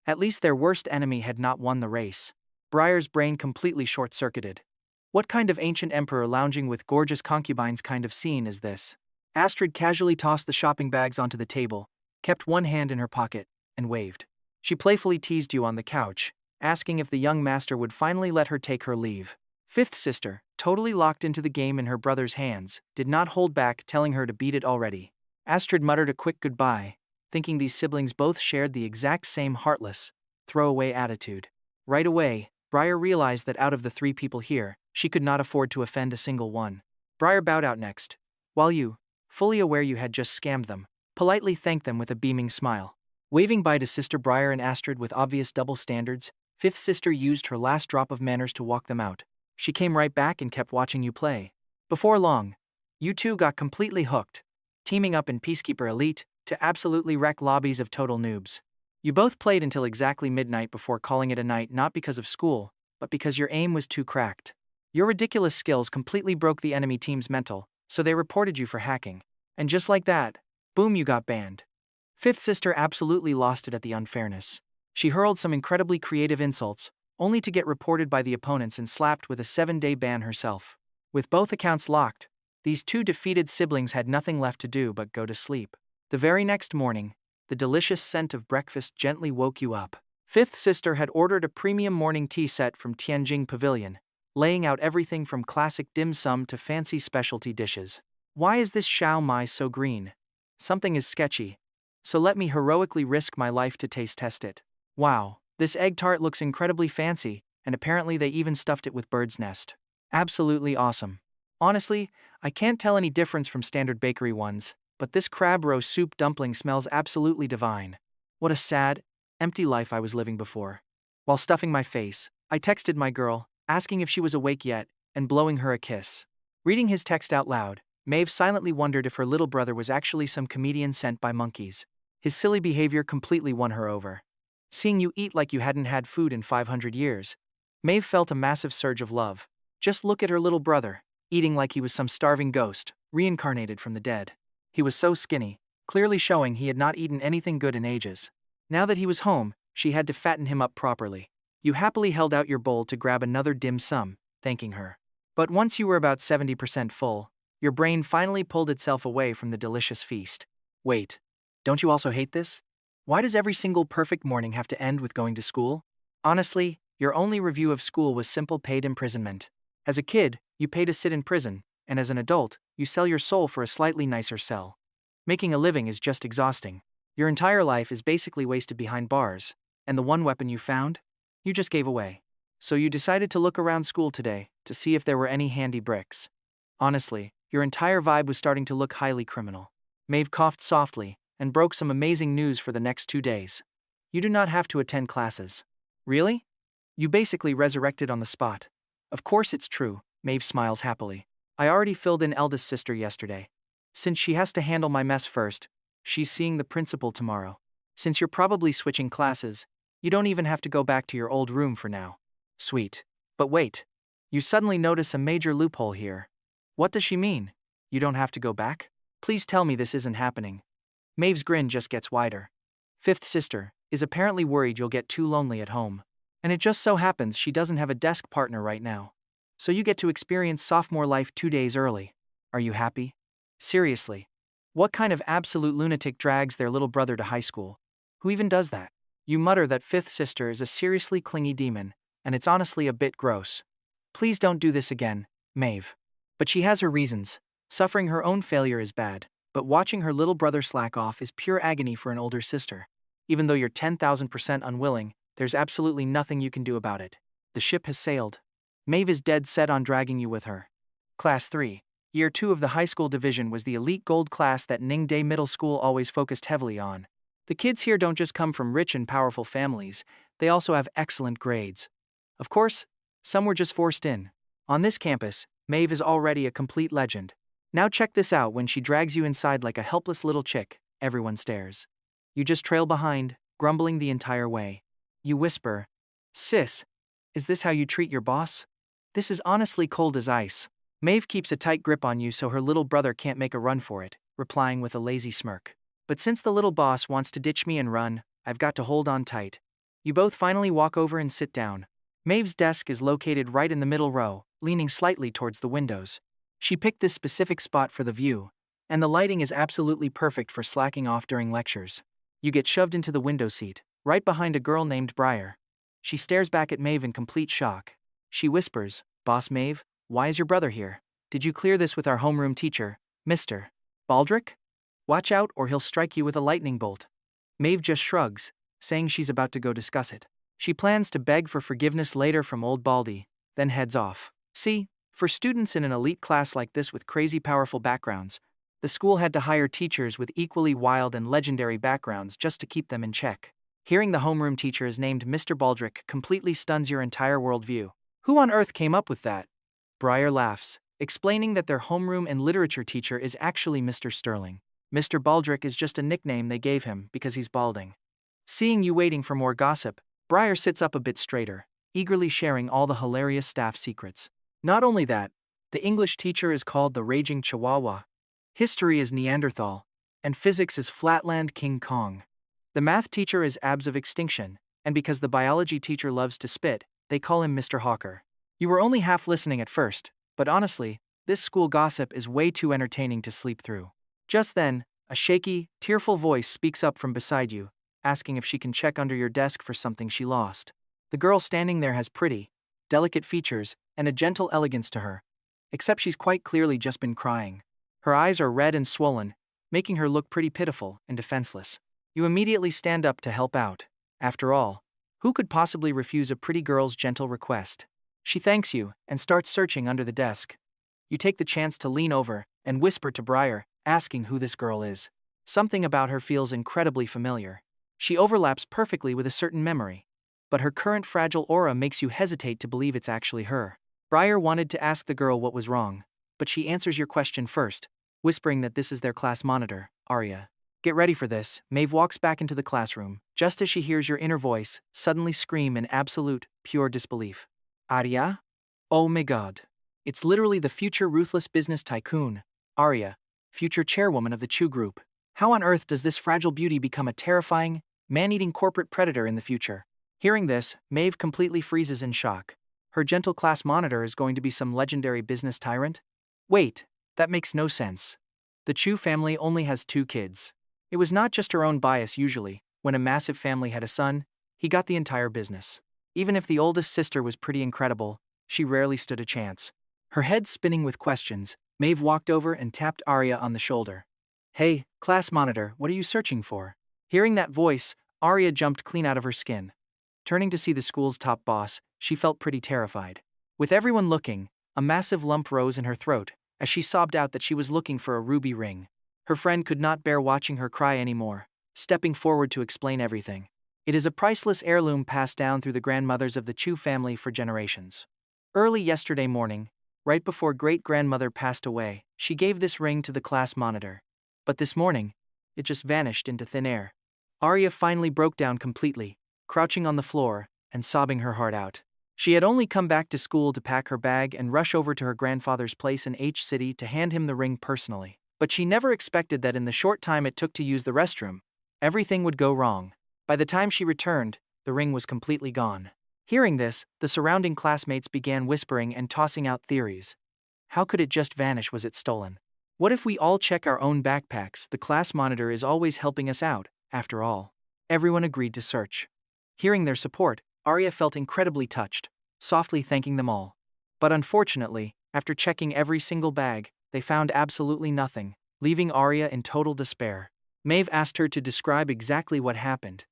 At least their worst enemy had not won the race. Briar's brain completely short-circuited. What kind of ancient emperor lounging with gorgeous concubines kind of scene is this? Astrid casually tossed the shopping bags onto the table, kept one hand in her pocket, and waved. She playfully teased you on the couch, asking if the young master would finally let her take her leave. Fifth sister, totally locked into the game in her brother's hands, did not hold back, telling her to beat it already. Astrid muttered a quick goodbye, thinking these siblings both shared the exact same heartless, throwaway attitude. Right away, Briar realized that out of the 3 people here, she could not afford to offend a single one. Briar bowed out next, while you, fully aware you had just scammed them, politely thanked them with a beaming smile. Waving bye to Sister Briar and Astrid with obvious double standards, fifth sister used her last drop of manners to walk them out. She came right back and kept watching you play. Before long, you two got completely hooked, teaming up in Peacekeeper Elite, to absolutely wreck lobbies of total noobs. You both played until exactly midnight before calling it a night, not because of school, but because your aim was too cracked. Your ridiculous skills completely broke the enemy team's mental, so they reported you for hacking. And just like that, boom, you got banned. Fifth sister absolutely lost it at the unfairness. She hurled some incredibly creative insults, only to get reported by the opponents and slapped with a 7-day ban herself. With both accounts locked, these two defeated siblings had nothing left to do but go to sleep. The very next morning, the delicious scent of breakfast gently woke you up. Fifth sister had ordered a premium morning tea set from Tianjin Pavilion, laying out everything from classic dim sum to fancy specialty dishes. Why is this Xiao Mai so green? Something is sketchy. So let me heroically risk my life to taste test it. Wow, this egg tart looks incredibly fancy, and apparently they even stuffed it with bird's nest. Absolutely awesome. Honestly, I can't tell any difference from standard bakery ones, but this crab roe soup dumpling smells absolutely divine. What a sad, empty life I was living before. While stuffing my face, I texted my girl, asking if she was awake yet, and blowing her a kiss. Reading his text out loud, Maeve silently wondered if her little brother was actually some comedian sent by monkeys. His silly behavior completely won her over. Seeing you eat like you hadn't had food in 500 years, Maeve felt a massive surge of love. Just look at her little brother, eating like he was some starving ghost, reincarnated from the dead. He was so skinny, clearly showing he had not eaten anything good in ages. Now that he was home, she had to fatten him up properly. You happily held out your bowl to grab another dim sum, thanking her. But once you were about 70% full, your brain finally pulled itself away from the delicious feast. Wait, don't you also hate this? Why does every single perfect morning have to end with going to school? Honestly, your only review of school was simple paid imprisonment. As a kid, you pay to sit in prison, and as an adult, you sell your soul for a slightly nicer cell. Making a living is just exhausting. Your entire life is basically wasted behind bars, and the one weapon you found? You just gave away. So you decided to look around school today to see if there were any handy bricks. Honestly, your entire vibe was starting to look highly criminal. Maeve coughed softly and broke some amazing news for the next 2 days. You do not have to attend classes. Really? You basically resurrected on the spot. Of course it's true, Maeve smiles happily. I already filled in eldest sister yesterday. Since she has to handle my mess first, she's seeing the principal tomorrow. Since you're probably switching classes, you don't even have to go back to your old room for now. Sweet. But wait. You suddenly notice a major loophole here. What does she mean? You don't have to go back? Please tell me this isn't happening. Maeve's grin just gets wider. Fifth sister is apparently worried you'll get too lonely at home. And it just so happens she doesn't have a desk partner right now. So you get to experience sophomore life 2 days early. Are you happy? Seriously. What kind of absolute lunatic drags their little brother to high school? Who even does that? You mutter that fifth sister is a seriously clingy demon, and it's honestly a bit gross. Please don't do this again, Maeve. But she has her reasons. Suffering her own failure is bad, but watching her little brother slack off is pure agony for an older sister. Even though you're 10,000% unwilling, there's absolutely nothing you can do about it. The ship has sailed. Maeve is dead set on dragging you with her. Class 3. Year 2 of the high school division was the elite gold class that Ningdae Middle School always focused heavily on. The kids here don't just come from rich and powerful families, they also have excellent grades. Of course, some were just forced in. On this campus, Maeve is already a complete legend. Now check this out. When she drags you inside like a helpless little chick, everyone stares. You just trail behind, grumbling the entire way. You whisper, "Sis, is this how you treat your boss?" This is honestly cold as ice. Maeve keeps a tight grip on you so her little brother can't make a run for it, replying with a lazy smirk. But since the little boss wants to ditch me and run, I've got to hold on tight. You both finally walk over and sit down. Maeve's desk is located right in the middle row, leaning slightly towards the windows. She picked this specific spot for the view, and the lighting is absolutely perfect for slacking off during lectures. You get shoved into the window seat, right behind a girl named Briar. She stares back at Maeve in complete shock. She whispers, "Boss Maeve, why is your brother here? Did you clear this with our homeroom teacher, Mr. Baldrick? Watch out or he'll strike you with a lightning bolt." Maeve just shrugs, saying she's about to go discuss it. She plans to beg for forgiveness later from old Baldy, then heads off. See, for students in an elite class like this with crazy powerful backgrounds, the school had to hire teachers with equally wild and legendary backgrounds just to keep them in check. Hearing the homeroom teacher is named Mr. Baldrick completely stuns your entire worldview. Who on earth came up with that? Briar laughs, explaining that their homeroom and literature teacher is actually Mr. Sterling. Mr. Baldrick is just a nickname they gave him because he's balding. Seeing you waiting for more gossip, Briar sits up a bit straighter, eagerly sharing all the hilarious staff secrets. Not only that, the English teacher is called the Raging Chihuahua, history is Neanderthal, and physics is Flatland King Kong. The math teacher is Abs of Extinction, and because the biology teacher loves to spit, they call him Mr. Hawker. You were only half listening at first, but honestly, this school gossip is way too entertaining to sleep through. Just then, a shaky, tearful voice speaks up from beside you, asking if she can check under your desk for something she lost. The girl standing there has pretty, delicate features and a gentle elegance to her, except she's quite clearly just been crying. Her eyes are red and swollen, making her look pretty pitiful and defenseless. You immediately stand up to help out. After all, who could possibly refuse a pretty girl's gentle request? She thanks you and starts searching under the desk. You take the chance to lean over and whisper to Briar, asking who this girl is. Something about her feels incredibly familiar. She overlaps perfectly with a certain memory, but her current fragile aura makes you hesitate to believe it's actually her. Briar wanted to ask the girl what was wrong, but she answers your question first, whispering that this is their class monitor, Arya. Get ready for this. Maeve walks back into the classroom, just as she hears your inner voice suddenly scream in absolute, pure disbelief. Arya? Oh my god. It's literally the future ruthless business tycoon, Arya, future chairwoman of the Chu Group. How on earth does this fragile beauty become a terrifying, man-eating corporate predator in the future? Hearing this, Maeve completely freezes in shock. Her gentle class monitor is going to be some legendary business tyrant? Wait, that makes no sense. The Chu family only has 2 kids. It was not just her own bias usually. When a massive family had a son, he got the entire business. Even if the oldest sister was pretty incredible, she rarely stood a chance. Her head spinning with questions, Maeve walked over and tapped Arya on the shoulder. Hey, class monitor, what are you searching for? Hearing that voice, Arya jumped clean out of her skin. Turning to see the school's top boss, she felt pretty terrified. With everyone looking, a massive lump rose in her throat as she sobbed out that she was looking for a ruby ring. Her friend could not bear watching her cry anymore, stepping forward to explain everything. It is a priceless heirloom passed down through the grandmothers of the Chu family for generations. Early yesterday morning, right before great-grandmother passed away, she gave this ring to the class monitor. But this morning, it just vanished into thin air. Arya finally broke down completely, crouching on the floor and sobbing her heart out. She had only come back to school to pack her bag and rush over to her grandfather's place in H City to hand him the ring personally. But she never expected that in the short time it took to use the restroom, everything would go wrong. By the time she returned, the ring was completely gone. Hearing this, the surrounding classmates began whispering and tossing out theories. How could it just vanish? Was it stolen? What if we all check our own backpacks? The class monitor is always helping us out, after all. Everyone agreed to search. Hearing their support, Arya felt incredibly touched, softly thanking them all. But unfortunately, after checking every single bag, they found absolutely nothing, leaving Arya in total despair. Maeve asked her to describe exactly what happened.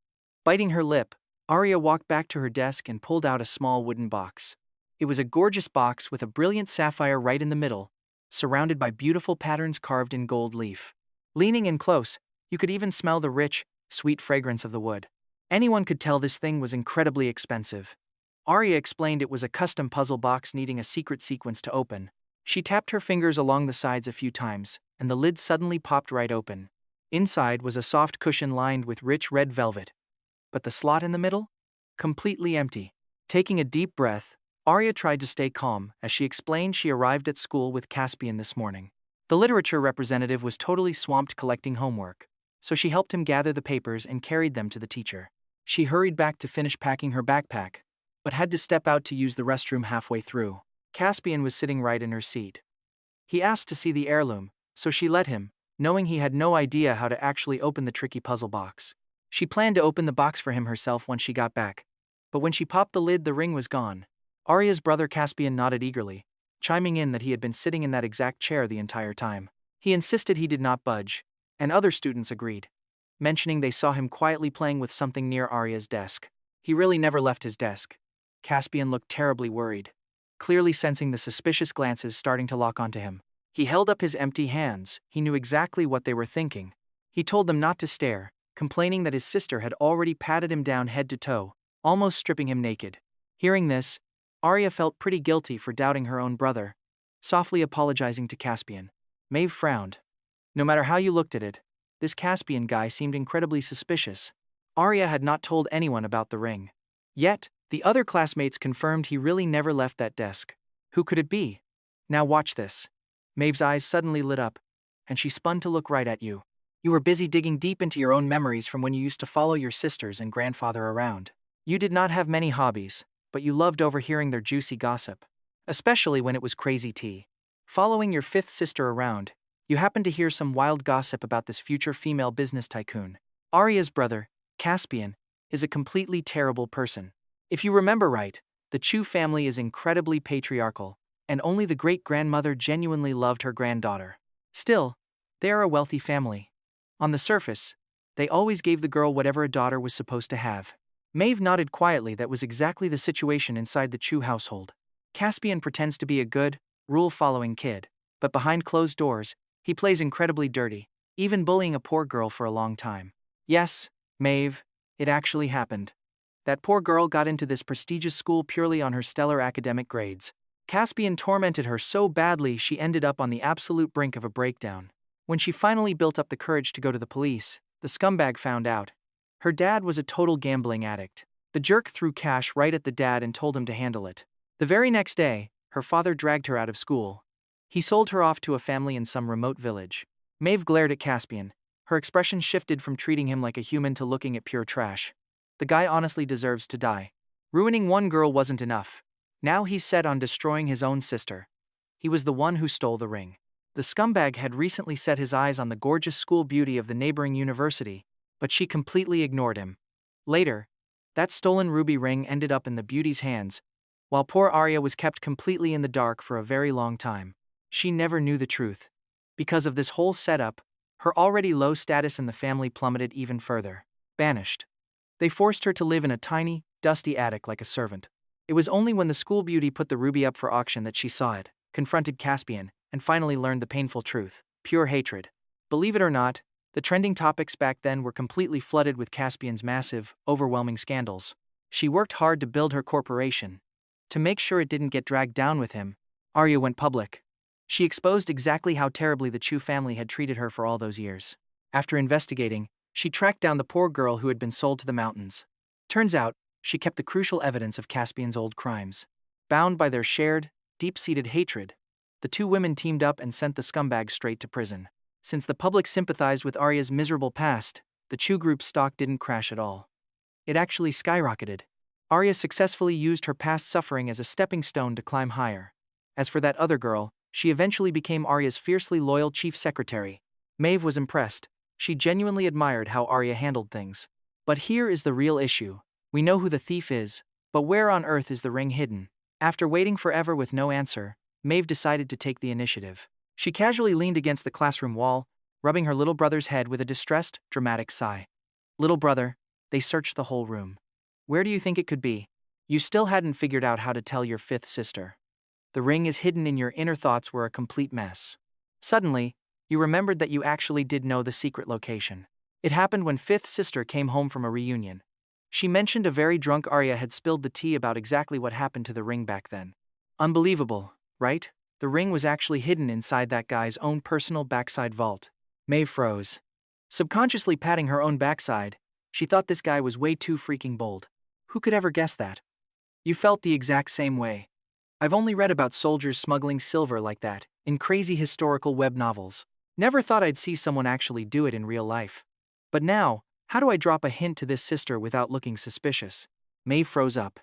Biting her lip, Arya walked back to her desk and pulled out a small wooden box. It was a gorgeous box with a brilliant sapphire right in the middle, surrounded by beautiful patterns carved in gold leaf. Leaning in close, you could even smell the rich, sweet fragrance of the wood. Anyone could tell this thing was incredibly expensive. Arya explained it was a custom puzzle box needing a secret sequence to open. She tapped her fingers along the sides a few times, and the lid suddenly popped right open. Inside was a soft cushion lined with rich red velvet. But the slot in the middle? Completely empty. Taking a deep breath, Arya tried to stay calm as she explained she arrived at school with Caspian this morning. The literature representative was totally swamped collecting homework, so she helped him gather the papers and carried them to the teacher. She hurried back to finish packing her backpack, but had to step out to use the restroom halfway through. Caspian was sitting right in her seat. He asked to see the heirloom, so she let him, knowing he had no idea how to actually open the tricky puzzle box. She planned to open the box for him herself once she got back, but when she popped the lid, the ring was gone. Arya's brother Caspian nodded eagerly, chiming in that he had been sitting in that exact chair the entire time. He insisted he did not budge, and other students agreed, mentioning they saw him quietly playing with something near Arya's desk. He really never left his desk. Caspian looked terribly worried, clearly sensing the suspicious glances starting to lock onto him. He held up his empty hands. He knew exactly what they were thinking. He told them not to stare, complaining that his sister had already patted him down head to toe, almost stripping him naked. Hearing this, Arya felt pretty guilty for doubting her own brother, softly apologizing to Caspian. Maeve frowned. No matter how you looked at it, this Caspian guy seemed incredibly suspicious. Arya had not told anyone about the ring. Yet, the other classmates confirmed he really never left that desk. Who could it be? Now watch this. Maeve's eyes suddenly lit up, and she spun to look right at you. You were busy digging deep into your own memories from when you used to follow your sisters and grandfather around. You did not have many hobbies, but you loved overhearing their juicy gossip. Especially when it was crazy tea. Following your fifth sister around, you happened to hear some wild gossip about this future female business tycoon. Arya's brother, Caspian, is a completely terrible person. If you remember right, the Chu family is incredibly patriarchal, and only the great-grandmother genuinely loved her granddaughter. Still, they are a wealthy family. On the surface, they always gave the girl whatever a daughter was supposed to have. Maeve nodded quietly. That was exactly the situation inside the Chu household. Caspian pretends to be a good, rule-following kid, but behind closed doors, he plays incredibly dirty, even bullying a poor girl for a long time. Yes, Maeve, it actually happened. That poor girl got into this prestigious school purely on her stellar academic grades. Caspian tormented her so badly she ended up on the absolute brink of a breakdown. When she finally built up the courage to go to the police, the scumbag found out. Her dad was a total gambling addict. The jerk threw cash right at the dad and told him to handle it. The very next day, her father dragged her out of school. He sold her off to a family in some remote village. Maeve glared at Caspian. Her expression shifted from treating him like a human to looking at pure trash. The guy honestly deserves to die. Ruining one girl wasn't enough. Now he's set on destroying his own sister. He was the one who stole the ring. The scumbag had recently set his eyes on the gorgeous school beauty of the neighboring university, but she completely ignored him. Later, that stolen ruby ring ended up in the beauty's hands, while poor Arya was kept completely in the dark for a very long time. She never knew the truth. Because of this whole setup, her already low status in the family plummeted even further. Banished. They forced her to live in a tiny, dusty attic like a servant. It was only when the school beauty put the ruby up for auction that she saw it, confronted Caspian, and finally learned the painful truth: pure hatred. Believe it or not, the trending topics back then were completely flooded with Caspian's massive, overwhelming scandals. She worked hard to build her corporation. To make sure it didn't get dragged down with him, Arya went public. She exposed exactly how terribly the Chu family had treated her for all those years. After investigating, she tracked down the poor girl who had been sold to the mountains. Turns out, she kept the crucial evidence of Caspian's old crimes. Bound by their shared, deep-seated hatred, the two women teamed up and sent the scumbag straight to prison. Since the public sympathized with Arya's miserable past, the Chu group's stock didn't crash at all. It actually skyrocketed. Arya successfully used her past suffering as a stepping stone to climb higher. As for that other girl, she eventually became Arya's fiercely loyal chief secretary. Maeve was impressed. She genuinely admired how Arya handled things. But here is the real issue. We know who the thief is, but where on earth is the ring hidden? After waiting forever with no answer, Maeve decided to take the initiative. She casually leaned against the classroom wall, rubbing her little brother's head with a distressed, dramatic sigh. Little brother, they searched the whole room. Where do you think it could be? You still hadn't figured out how to tell your fifth sister. The ring is hidden in your inner thoughts were a complete mess. Suddenly, you remembered that you actually did know the secret location. It happened when fifth sister came home from a reunion. She mentioned a very drunk Arya had spilled the tea about exactly what happened to the ring back then. Unbelievable, right? The ring was actually hidden inside that guy's own personal backside vault. Maeve froze. Subconsciously patting her own backside, she thought this guy was way too freaking bold. Who could ever guess that? You felt the exact same way. I've only read about soldiers smuggling silver like that, in crazy historical web novels. Never thought I'd see someone actually do it in real life. But now, how do I drop a hint to this sister without looking suspicious? Maeve froze up.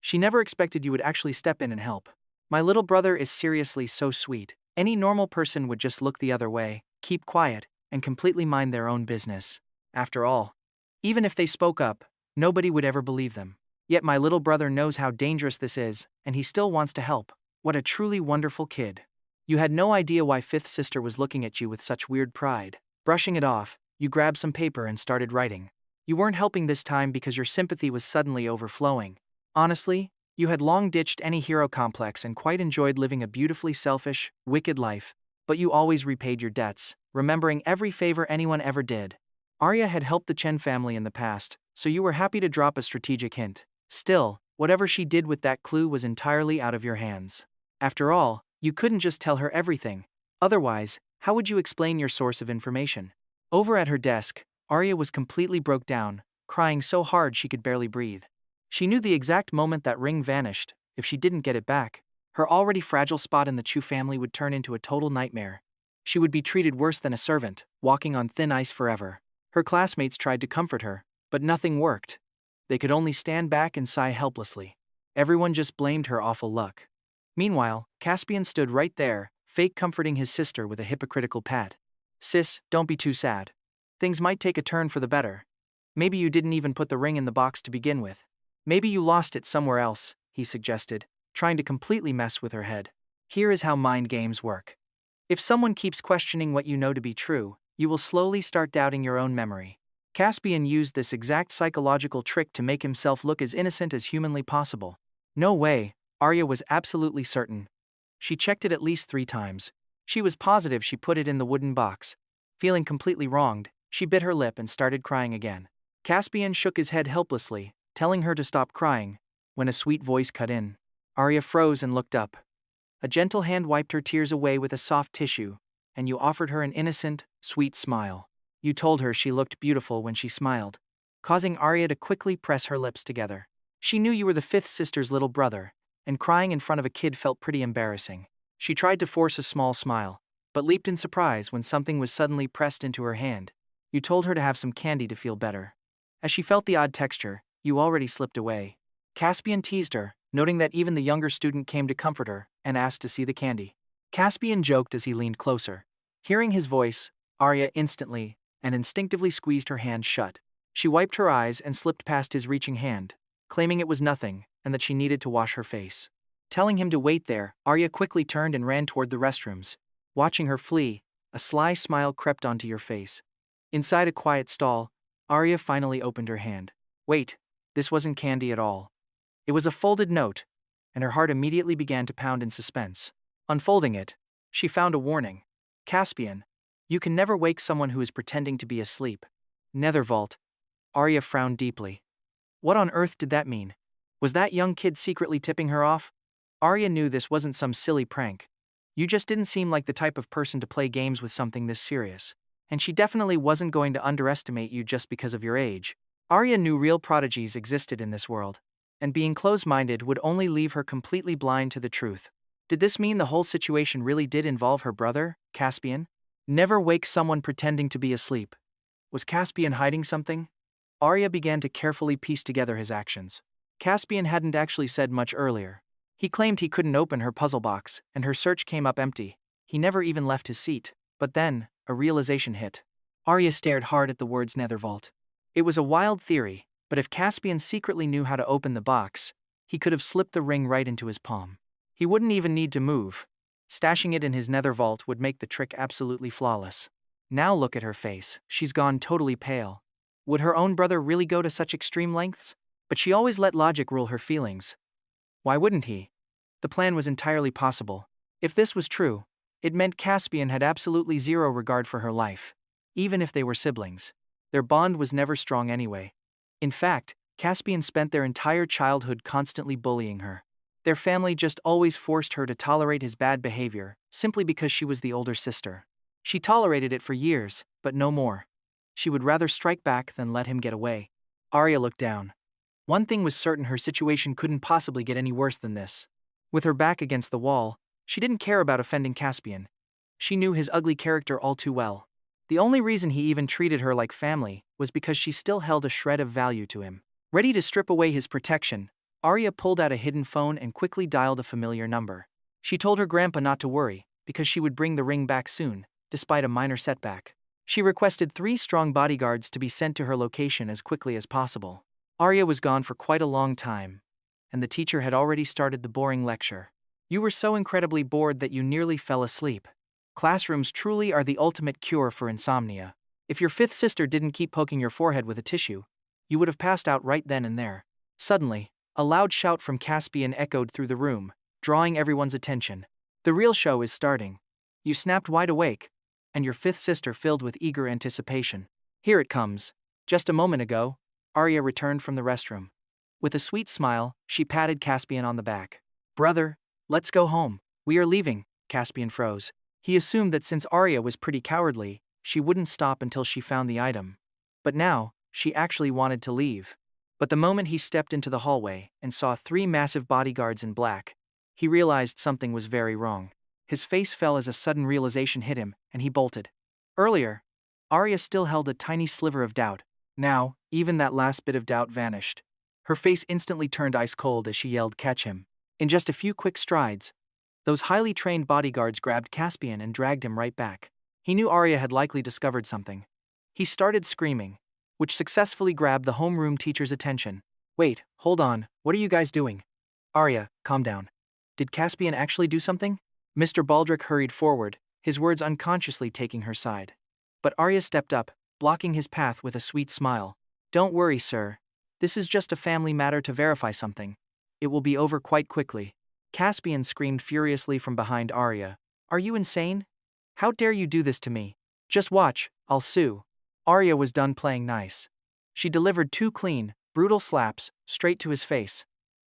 She never expected you would actually step in and help. My little brother is seriously so sweet. Any normal person would just look the other way, keep quiet, and completely mind their own business. After all, even if they spoke up, nobody would ever believe them. Yet my little brother knows how dangerous this is, and he still wants to help. What a truly wonderful kid. You had no idea why fifth sister was looking at you with such weird pride. Brushing it off, you grabbed some paper and started writing. You weren't helping this time because your sympathy was suddenly overflowing. Honestly, you had long ditched any hero complex and quite enjoyed living a beautifully selfish, wicked life, but you always repaid your debts, remembering every favor anyone ever did. Arya had helped the Chen family in the past, so you were happy to drop a strategic hint. Still, whatever she did with that clue was entirely out of your hands. After all, you couldn't just tell her everything. Otherwise, how would you explain your source of information? Over at her desk, Arya was completely broke down, crying so hard she could barely breathe. She knew the exact moment that ring vanished. If she didn't get it back, her already fragile spot in the Chu family would turn into a total nightmare. She would be treated worse than a servant, walking on thin ice forever. Her classmates tried to comfort her, but nothing worked. They could only stand back and sigh helplessly. Everyone just blamed her awful luck. Meanwhile, Caspian stood right there, fake comforting his sister with a hypocritical pat. "Sis, don't be too sad. Things might take a turn for the better. Maybe you didn't even put the ring in the box to begin with. Maybe you lost it somewhere else," he suggested, trying to completely mess with her head. Here is how mind games work. If someone keeps questioning what you know to be true, you will slowly start doubting your own memory. Caspian used this exact psychological trick to make himself look as innocent as humanly possible. No way, Arya was absolutely certain. She checked it at least 3 times. She was positive she put it in the wooden box. Feeling completely wronged, she bit her lip and started crying again. Caspian shook his head helplessly, telling her to stop crying, when a sweet voice cut in. Arya froze and looked up. A gentle hand wiped her tears away with a soft tissue, and you offered her an innocent, sweet smile. You told her she looked beautiful when she smiled, causing Arya to quickly press her lips together. She knew you were the 5th sister's little brother, and crying in front of a kid felt pretty embarrassing. She tried to force a small smile, but leaped in surprise when something was suddenly pressed into her hand. You told her to have some candy to feel better. As she felt the odd texture, you already slipped away. Caspian teased her, noting that even the younger student came to comfort her, and asked to see the candy. Caspian joked as he leaned closer. Hearing his voice, Arya instantly and instinctively squeezed her hand shut. She wiped her eyes and slipped past his reaching hand, claiming it was nothing and that she needed to wash her face. Telling him to wait there, Arya quickly turned and ran toward the restrooms. Watching her flee, a sly smile crept onto your face. Inside a quiet stall, Arya finally opened her hand. Wait, this wasn't candy at all. It was a folded note, and her heart immediately began to pound in suspense. Unfolding it, she found a warning. Caspian, you can never wake someone who is pretending to be asleep. Nethervault. Arya frowned deeply. What on earth did that mean? Was that young kid secretly tipping her off? Arya knew this wasn't some silly prank. You just didn't seem like the type of person to play games with something this serious. And she definitely wasn't going to underestimate you just because of your age. Arya knew real prodigies existed in this world, and being close-minded would only leave her completely blind to the truth. Did this mean the whole situation really did involve her brother, Caspian? Never wake someone pretending to be asleep. Was Caspian hiding something? Arya began to carefully piece together his actions. Caspian hadn't actually said much earlier. He claimed he couldn't open her puzzle box, and her search came up empty. He never even left his seat. But then, a realization hit. Arya stared hard at the words Nethervault. It was a wild theory, but if Caspian secretly knew how to open the box, he could have slipped the ring right into his palm. He wouldn't even need to move. Stashing it in his nether vault would make the trick absolutely flawless. Now look at her face, she's gone totally pale. Would her own brother really go to such extreme lengths? But she always let logic rule her feelings. Why wouldn't he? The plan was entirely possible. If this was true, it meant Caspian had absolutely zero regard for her life. Even if they were siblings, their bond was never strong anyway. In fact, Caspian spent their entire childhood constantly bullying her. Their family just always forced her to tolerate his bad behavior, simply because she was the older sister. She tolerated it for years, but no more. She would rather strike back than let him get away. Arya looked down. One thing was certain, her situation couldn't possibly get any worse than this. With her back against the wall, she didn't care about offending Caspian. She knew his ugly character all too well. The only reason he even treated her like family was because she still held a shred of value to him. Ready to strip away his protection, Arya pulled out a hidden phone and quickly dialed a familiar number. She told her grandpa not to worry, because she would bring the ring back soon, despite a minor setback. She requested 3 strong bodyguards to be sent to her location as quickly as possible. Arya was gone for quite a long time, and the teacher had already started the boring lecture. You were so incredibly bored that you nearly fell asleep. Classrooms truly are the ultimate cure for insomnia. If your 5th sister didn't keep poking your forehead with a tissue, you would have passed out right then and there. Suddenly, a loud shout from Caspian echoed through the room, drawing everyone's attention. The real show is starting. You snapped wide awake, and your 5th sister filled with eager anticipation. Here it comes. Just a moment ago, Arya returned from the restroom. With a sweet smile, she patted Caspian on the back. Brother, let's go home. We are leaving. Caspian froze. He assumed that since Arya was pretty cowardly, she wouldn't stop until she found the item. But now, she actually wanted to leave. But the moment he stepped into the hallway and saw 3 massive bodyguards in black, he realized something was very wrong. His face fell as a sudden realization hit him, and he bolted. Earlier, Arya still held a tiny sliver of doubt. Now, even that last bit of doubt vanished. Her face instantly turned ice cold as she yelled, "Catch him." In just a few quick strides, those highly trained bodyguards grabbed Caspian and dragged him right back. He knew Arya had likely discovered something. He started screaming, which successfully grabbed the homeroom teacher's attention. "Wait, hold on, what are you guys doing?" "Arya, calm down. Did Caspian actually do something?" Mr. Baldric hurried forward, his words unconsciously taking her side. But Arya stepped up, blocking his path with a sweet smile. "Don't worry, sir. This is just a family matter to verify something. It will be over quite quickly." Caspian screamed furiously from behind Arya. "Are you insane? How dare you do this to me? Just watch, I'll sue." Arya was done playing nice. She delivered 2 clean, brutal slaps straight to his face,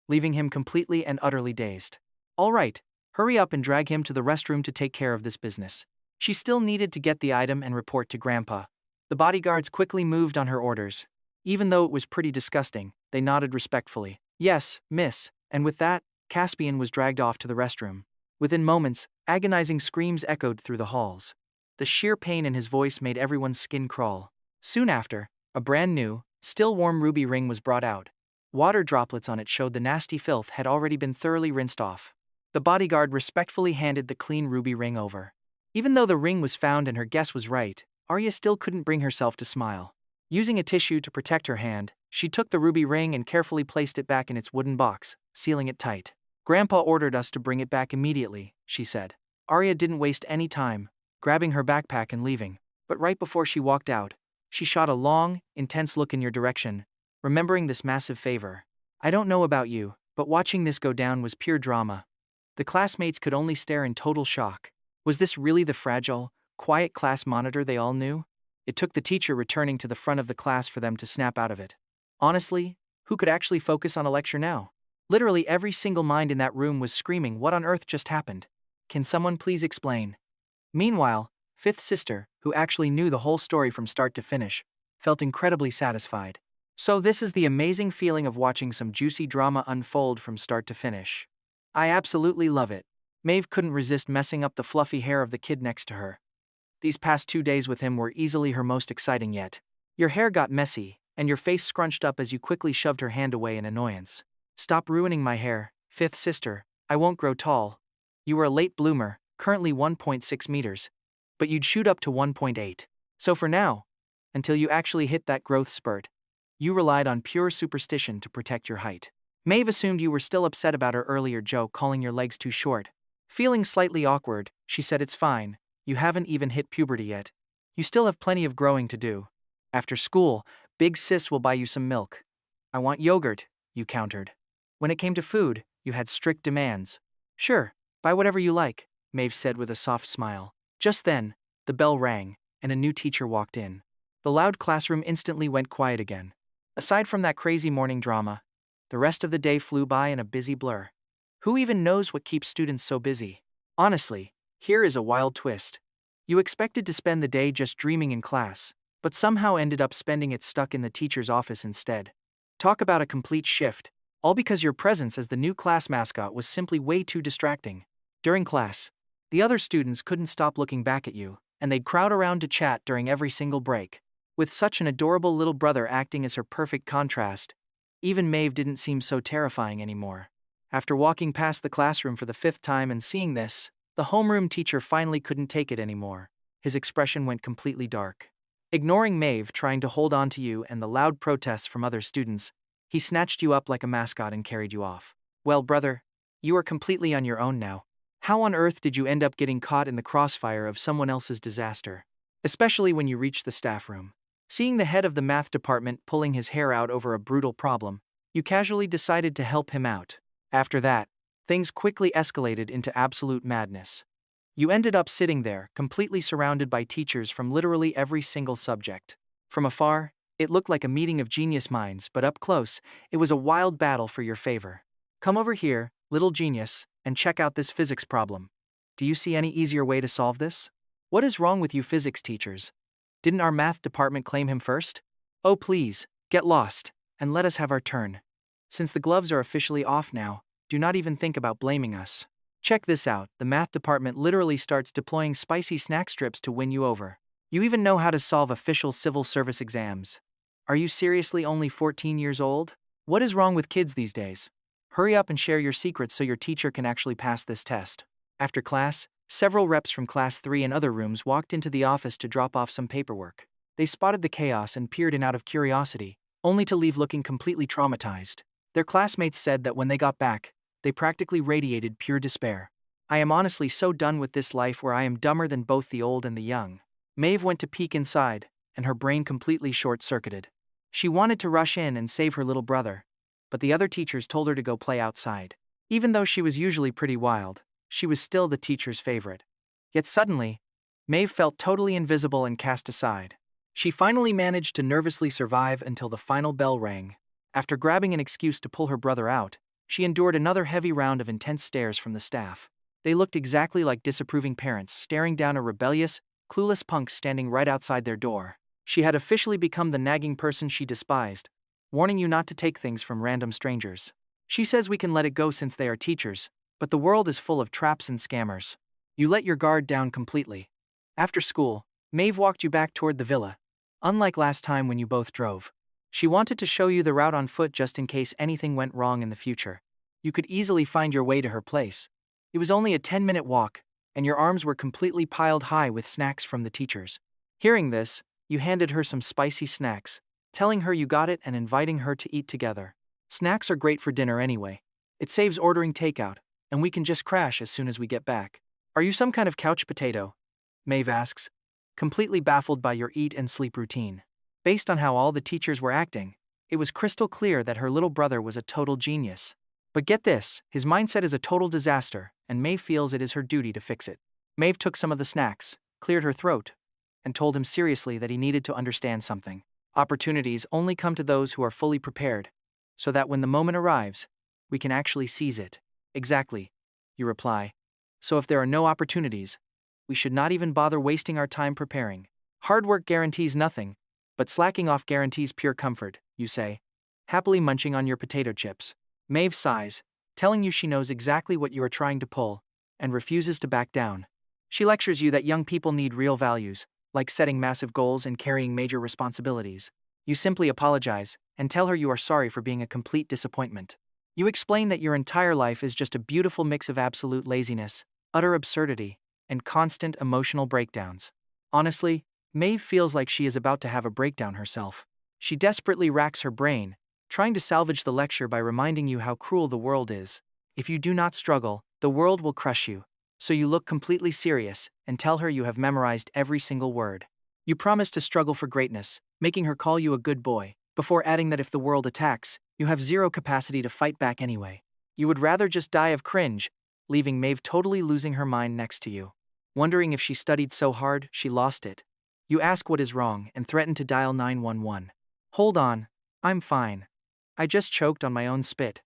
leaving him completely and utterly dazed. "All right, hurry up and drag him to the restroom to take care of this business." She still needed to get the item and report to Grandpa. The bodyguards quickly moved on her orders. Even though it was pretty disgusting, they nodded respectfully. "Yes, miss," and with that, Caspian was dragged off to the restroom. Within moments, agonizing screams echoed through the halls. The sheer pain in his voice made everyone's skin crawl. Soon after, a brand new, still warm ruby ring was brought out. Water droplets on it showed the nasty filth had already been thoroughly rinsed off. The bodyguard respectfully handed the clean ruby ring over. Even though the ring was found and her guess was right, Arya still couldn't bring herself to smile. Using a tissue to protect her hand, she took the ruby ring and carefully placed it back in its wooden box, sealing it tight. "Grandpa ordered us to bring it back immediately," she said. Arya didn't waste any time, grabbing her backpack and leaving. But right before she walked out, she shot a long, intense look in your direction, remembering this massive favor. "I don't know about you, but watching this go down was pure drama." The classmates could only stare in total shock. Was this really the fragile, quiet class monitor they all knew? It took the teacher returning to the front of the class for them to snap out of it. Honestly, who could actually focus on a lecture now? Literally every single mind in that room was screaming, "What on earth just happened? Can someone please explain?" Meanwhile, fifth sister, who actually knew the whole story from start to finish, felt incredibly satisfied. So this is the amazing feeling of watching some juicy drama unfold from start to finish. I absolutely love it. Maeve couldn't resist messing up the fluffy hair of the kid next to her. These past 2 days with him were easily her most exciting yet. Your hair got messy, and your face scrunched up as you quickly shoved her hand away in annoyance. "Stop ruining my hair, fifth sister. I won't grow tall. You were a late bloomer, currently 1.6 meters. But you'd shoot up to 1.8. So for now, until you actually hit that growth spurt, you relied on pure superstition to protect your height." Maeve assumed you were still upset about her earlier joke calling your legs too short. Feeling slightly awkward, she said, "It's fine. You haven't even hit puberty yet. You still have plenty of growing to do. After school, Big Sis will buy you some milk." "I want yogurt," you countered. When it came to food, you had strict demands. "Sure, buy whatever you like," Maeve said with a soft smile. Just then, the bell rang, and a new teacher walked in. The loud classroom instantly went quiet again. Aside from that crazy morning drama, the rest of the day flew by in a busy blur. Who even knows what keeps students so busy? Honestly, here is a wild twist. You expected to spend the day just dreaming in class, but somehow ended up spending it stuck in the teacher's office instead. Talk about a complete shift, all because your presence as the new class mascot was simply way too distracting. During class, the other students couldn't stop looking back at you, and they'd crowd around to chat during every single break. With such an adorable little brother acting as her perfect contrast, even Maeve didn't seem so terrifying anymore. After walking past the classroom for the 5th time and seeing this, the homeroom teacher finally couldn't take it anymore. His expression went completely dark. Ignoring Maeve trying to hold on to you and the loud protests from other students, he snatched you up like a mascot and carried you off. "Well, brother, you are completely on your own now. How on earth did you end up getting caught in the crossfire of someone else's disaster?" Especially when you reached the staff room. Seeing the head of the math department pulling his hair out over a brutal problem, you casually decided to help him out. After that, things quickly escalated into absolute madness. You ended up sitting there, completely surrounded by teachers from literally every single subject. From afar, it looked like a meeting of genius minds, but up close, it was a wild battle for your favor. "Come over here, little genius, and check out this physics problem. Do you see any easier way to solve this? What is wrong with you physics teachers? Didn't our math department claim him first? Oh please, get lost, and let us have our turn. Since the gloves are officially off now, do not even think about blaming us. Check this out, the math department literally starts deploying spicy snack strips to win you over. You even know how to solve official civil service exams. Are you seriously only 14 years old? What is wrong with kids these days? Hurry up and share your secrets so your teacher can actually pass this test. After class, several reps from Class 3 and other rooms walked into the office to drop off some paperwork. They spotted the chaos and peered in out of curiosity, only to leave looking completely traumatized. Their classmates said that when they got back, they practically radiated pure despair. I am honestly so done with this life where I am dumber than both the old and the young. Maeve went to peek inside, and her brain completely short-circuited. She wanted to rush in and save her little brother, but the other teachers told her to go play outside. Even though she was usually pretty wild, she was still the teacher's favorite. Yet suddenly, Maeve felt totally invisible and cast aside. She finally managed to nervously survive until the final bell rang. After grabbing an excuse to pull her brother out, she endured another heavy round of intense stares from the staff. They looked exactly like disapproving parents staring down a rebellious, clueless punk standing right outside their door. She had officially become the nagging person she despised, warning you not to take things from random strangers. She says we can let it go since they are teachers, but the world is full of traps and scammers. You let your guard down completely. After school, Maeve walked you back toward the villa. Unlike last time when you both drove, she wanted to show you the route on foot just in case anything went wrong in the future. You could easily find your way to her place. It was only a 10-minute walk, and your arms were completely piled high with snacks from the teachers. Hearing this, you handed her some spicy snacks, telling her you got it and inviting her to eat together. Snacks are great for dinner anyway. It saves ordering takeout, and we can just crash as soon as we get back. Are you some kind of couch potato? Maeve asks, completely baffled by your eat and sleep routine. Based on how all the teachers were acting, it was crystal clear that her little brother was a total genius. But get this, his mindset is a total disaster, and Maeve feels it is her duty to fix it. Maeve took some of the snacks, cleared her throat, and told him seriously that he needed to understand something. Opportunities only come to those who are fully prepared, so that when the moment arrives, we can actually seize it. Exactly, you reply. So if there are no opportunities, we should not even bother wasting our time preparing. Hard work guarantees nothing, but slacking off guarantees pure comfort, you say, happily munching on your potato chips. Maeve sighs, telling you she knows exactly what you are trying to pull, and refuses to back down. She lectures you that young people need real values, like setting massive goals and carrying major responsibilities. You simply apologize, and tell her you are sorry for being a complete disappointment. You explain that your entire life is just a beautiful mix of absolute laziness, utter absurdity, and constant emotional breakdowns. Honestly, Maeve feels like she is about to have a breakdown herself. She desperately racks her brain, trying to salvage the lecture by reminding you how cruel the world is. If you do not struggle, the world will crush you. So you look completely serious and tell her you have memorized every single word. You promise to struggle for greatness, making her call you a good boy, before adding that if the world attacks, you have zero capacity to fight back anyway. You would rather just die of cringe, leaving Maeve totally losing her mind next to you. Wondering if she studied so hard, she lost it. You ask what is wrong and threaten to dial 911. Hold on, I'm fine. I just choked on my own spit.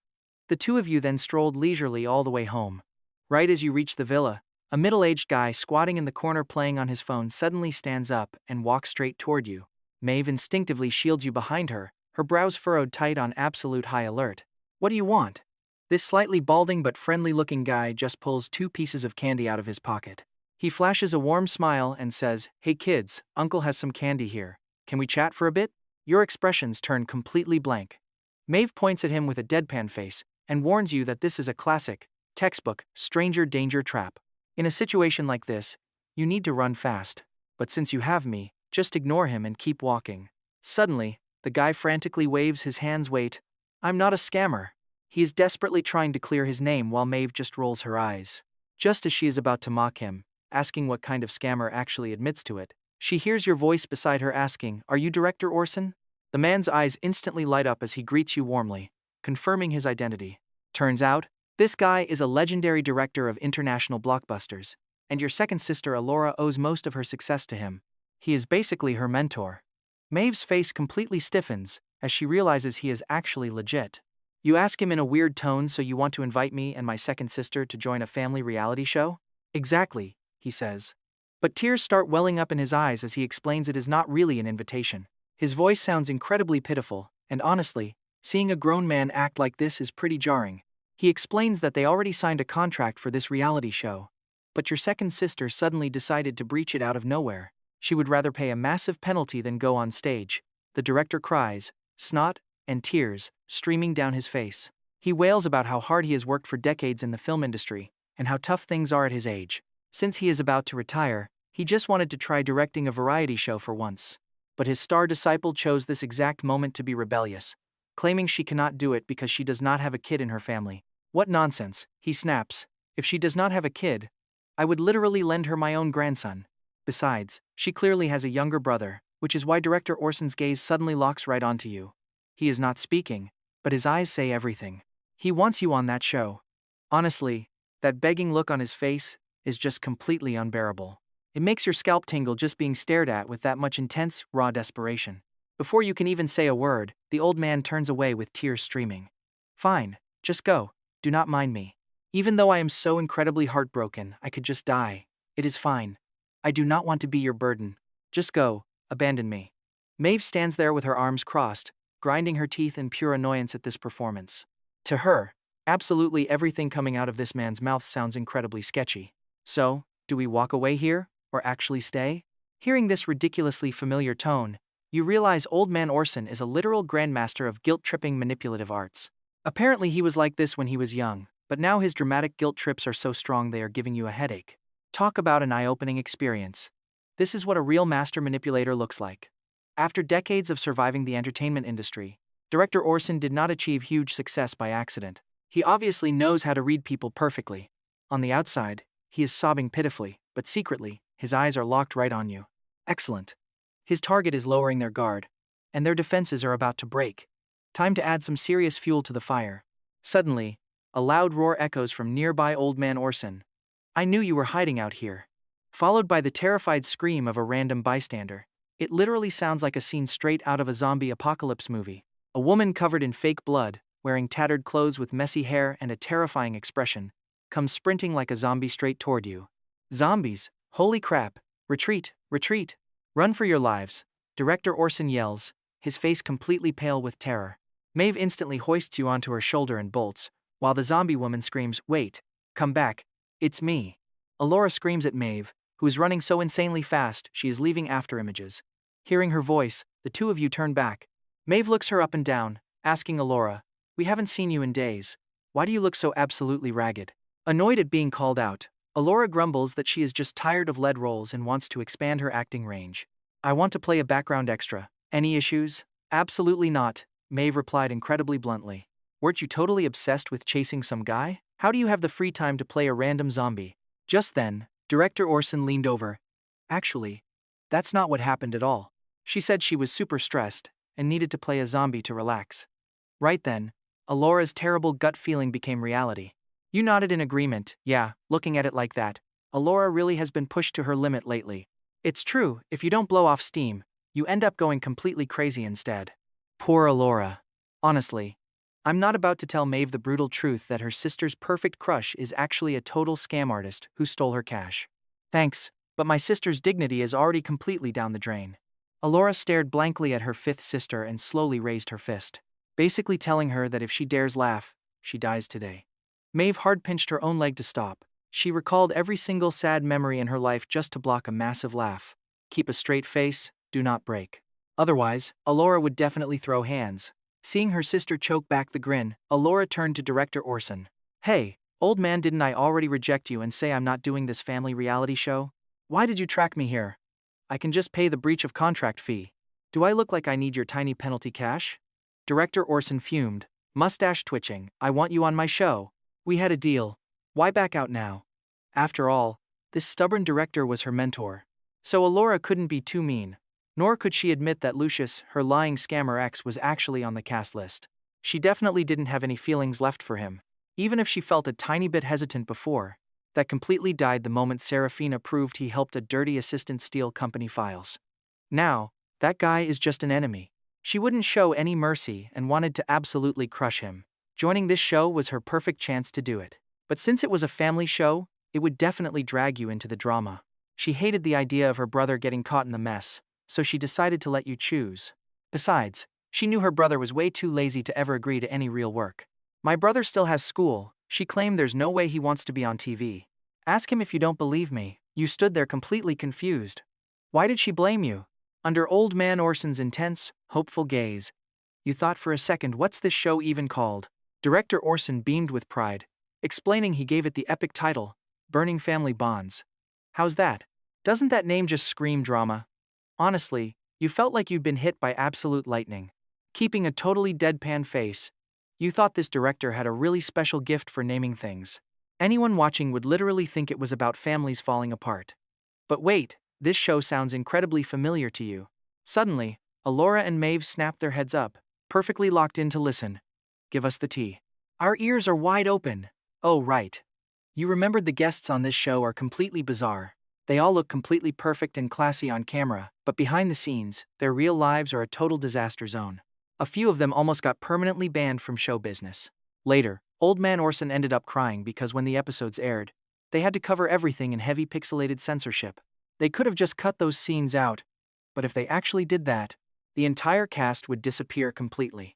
The two of you then strolled leisurely all the way home. Right as you reach the villa, a middle-aged guy squatting in the corner playing on his phone suddenly stands up and walks straight toward you. Maeve instinctively shields you behind her, her brows furrowed tight on absolute high alert. What do you want? This slightly balding but friendly-looking guy just pulls 2 pieces of candy out of his pocket. He flashes a warm smile and says, "Hey kids, Uncle has some candy here. Can we chat for a bit?" Your expressions turn completely blank. Maeve points at him with a deadpan face and warns you that this is a classic, textbook, stranger danger trap. In a situation like this, you need to run fast. But since you have me, just ignore him and keep walking. Suddenly, the guy frantically waves his hands. Wait, I'm not a scammer. He is desperately trying to clear his name while Maeve just rolls her eyes. Just as she is about to mock him, asking what kind of scammer actually admits to it, she hears your voice beside her asking, "Are you Director Orson?" The man's eyes instantly light up as he greets you warmly, confirming his identity. Turns out, this guy is a legendary director of international blockbusters, and your second sister Alora owes most of her success to him. He is basically her mentor. Maeve's face completely stiffens as she realizes he is actually legit. You ask him in a weird tone, "So you want to invite me and my second sister to join a family reality show?" "Exactly," he says. But tears start welling up in his eyes as he explains it is not really an invitation. His voice sounds incredibly pitiful, and honestly, seeing a grown man act like this is pretty jarring. He explains that they already signed a contract for this reality show. But your second sister suddenly decided to breach it out of nowhere. She would rather pay a massive penalty than go on stage. The director cries, snot and tears streaming down his face. He wails about how hard he has worked for decades in the film industry, and how tough things are at his age. Since he is about to retire, he just wanted to try directing a variety show for once. But his star disciple chose this exact moment to be rebellious, claiming she cannot do it because she does not have a kid in her family. What nonsense, he snaps. If she does not have a kid, I would literally lend her my own grandson. Besides, she clearly has a younger brother, which is why director Orson's gaze suddenly locks right onto you. He is not speaking, but his eyes say everything. He wants you on that show. Honestly, that begging look on his face is just completely unbearable. It makes your scalp tingle just being stared at with that much intense, raw desperation. Before you can even say a word, the old man turns away with tears streaming. Fine, just go, do not mind me. Even though I am so incredibly heartbroken, I could just die. It is fine. I do not want to be your burden. Just go, abandon me. Maeve stands there with her arms crossed, grinding her teeth in pure annoyance at this performance. To her, absolutely everything coming out of this man's mouth sounds incredibly sketchy. So, do we walk away here, or actually stay? Hearing this ridiculously familiar tone, you realize Old Man Orson is a literal grandmaster of guilt-tripping manipulative arts. Apparently he was like this when he was young, but now his dramatic guilt trips are so strong they are giving you a headache. Talk about an eye-opening experience. This is what a real master manipulator looks like. After decades of surviving the entertainment industry, director Orson did not achieve huge success by accident. He obviously knows how to read people perfectly. On the outside, he is sobbing pitifully, but secretly, his eyes are locked right on you. Excellent. His target is lowering their guard, and their defenses are about to break. Time to add some serious fuel to the fire. Suddenly, a loud roar echoes from nearby Old Man Orson. I knew you were hiding out here. Followed by the terrified scream of a random bystander. It literally sounds like a scene straight out of a zombie apocalypse movie. A woman covered in fake blood, wearing tattered clothes with messy hair and a terrifying expression, comes sprinting like a zombie straight toward you. Zombies, holy crap, retreat, retreat. Run for your lives, director Orson yells, his face completely pale with terror. Maeve instantly hoists you onto her shoulder and bolts, while the zombie woman screams, wait, come back, it's me. Alora screams at Maeve, who is running so insanely fast she is leaving after images. Hearing her voice, the two of you turn back. Maeve looks her up and down, asking Alora, we haven't seen you in days. Why do you look so absolutely ragged? Annoyed at being called out, Alora grumbles that she is just tired of lead roles and wants to expand her acting range. I want to play a background extra. Any issues? Absolutely not, Maeve replied incredibly bluntly. Weren't you totally obsessed with chasing some guy? How do you have the free time to play a random zombie? Just then, director Orson leaned over. Actually, that's not what happened at all. She said she was super stressed and needed to play a zombie to relax. Right then, Alora's terrible gut feeling became reality. You nodded in agreement. Yeah, looking at it like that, Alora really has been pushed to her limit lately. It's true, if you don't blow off steam, you end up going completely crazy instead. Poor Alora. Honestly, I'm not about to tell Maeve the brutal truth that her sister's perfect crush is actually a total scam artist who stole her cash. Thanks, but my sister's dignity is already completely down the drain. Alora stared blankly at her fifth sister and slowly raised her fist, basically telling her that if she dares laugh, she dies today. Maeve hard-pinched her own leg to stop. She recalled every single sad memory in her life just to block a massive laugh. Keep a straight face, do not break. Otherwise, Alora would definitely throw hands. Seeing her sister choke back the grin, Alora turned to director Orson. Hey, old man, didn't I already reject you and say I'm not doing this family reality show? Why did you track me here? I can just pay the breach of contract fee. Do I look like I need your tiny penalty cash? Director Orson fumed, mustache twitching. I want you on my show. We had a deal. Why back out now? After all, this stubborn director was her mentor. So Alora couldn't be too mean. Nor could she admit that Lucius, her lying scammer ex, was actually on the cast list. She definitely didn't have any feelings left for him. Even if she felt a tiny bit hesitant before, that completely died the moment Serafina proved he helped a dirty assistant steal company files. Now, that guy is just an enemy. She wouldn't show any mercy and wanted to absolutely crush him. Joining this show was her perfect chance to do it. But since it was a family show, it would definitely drag you into the drama. She hated the idea of her brother getting caught in the mess, so she decided to let you choose. Besides, she knew her brother was way too lazy to ever agree to any real work. My brother still has school, she claimed. There's no way he wants to be on TV. Ask him if you don't believe me. You stood there completely confused. Why did she blame you? Under Old Man Orson's intense, hopeful gaze, you thought for a second, what's this show even called? Director Orson beamed with pride, explaining he gave it the epic title, Burning Family Bonds. How's that? Doesn't that name just scream drama? Honestly, you felt like you'd been hit by absolute lightning. Keeping a totally deadpan face, you thought this director had a really special gift for naming things. Anyone watching would literally think it was about families falling apart. But wait, this show sounds incredibly familiar to you. Suddenly, Alora and Maeve snapped their heads up, perfectly locked in to listen. Give us the tea. Our ears are wide open. Oh, right. You remembered the guests on this show are completely bizarre. They all look completely perfect and classy on camera, but behind the scenes, their real lives are a total disaster zone. A few of them almost got permanently banned from show business. Later, Old Man Orson ended up crying because when the episodes aired, they had to cover everything in heavy pixelated censorship. They could have just cut those scenes out, but if they actually did that, the entire cast would disappear completely.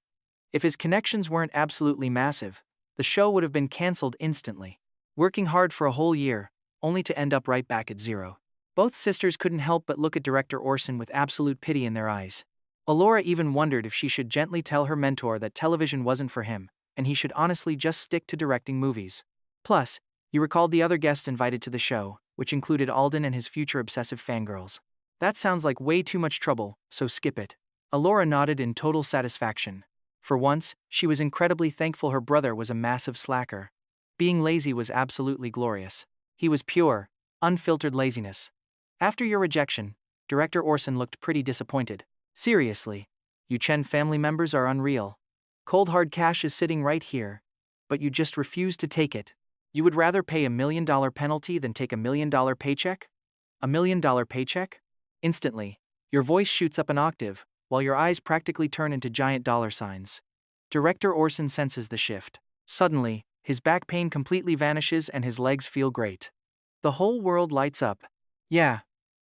If his connections weren't absolutely massive, the show would have been cancelled instantly. Working hard for a whole year, only to end up right back at zero. Both sisters couldn't help but look at Director Orson with absolute pity in their eyes. Alora even wondered if she should gently tell her mentor that television wasn't for him, and he should honestly just stick to directing movies. Plus, you recalled the other guests invited to the show, which included Alden and his future obsessive fangirls. That sounds like way too much trouble, so skip it. Alora nodded in total satisfaction. For once, she was incredibly thankful her brother was a massive slacker. Being lazy was absolutely glorious. He was pure, unfiltered laziness. After your rejection, Director Orson looked pretty disappointed. Seriously, you Chen family members are unreal. Cold hard cash is sitting right here, but you just refuse to take it. You would rather pay $1 million penalty than take $1 million paycheck? $1 million paycheck? Instantly, your voice shoots up an octave, while your eyes practically turn into giant dollar signs. Director Orson senses the shift. Suddenly, his back pain completely vanishes and his legs feel great. The whole world lights up. Yeah,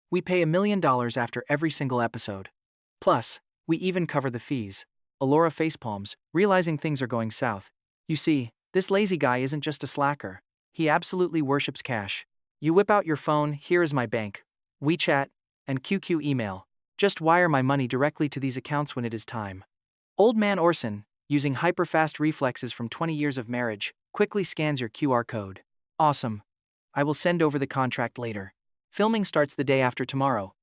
we pay $1 million after every single episode. Plus, we even cover the fees. Alora facepalms, realizing things are going south. You see, this lazy guy isn't just a slacker. He absolutely worships cash. You whip out your phone, here is my bank, WeChat, and QQ email. Just wire my money directly to these accounts when it is time. Old Man Orson, using hyper-fast reflexes from 20 years of marriage, quickly scans your QR code. Awesome. I will send over the contract later. Filming starts the day after tomorrow.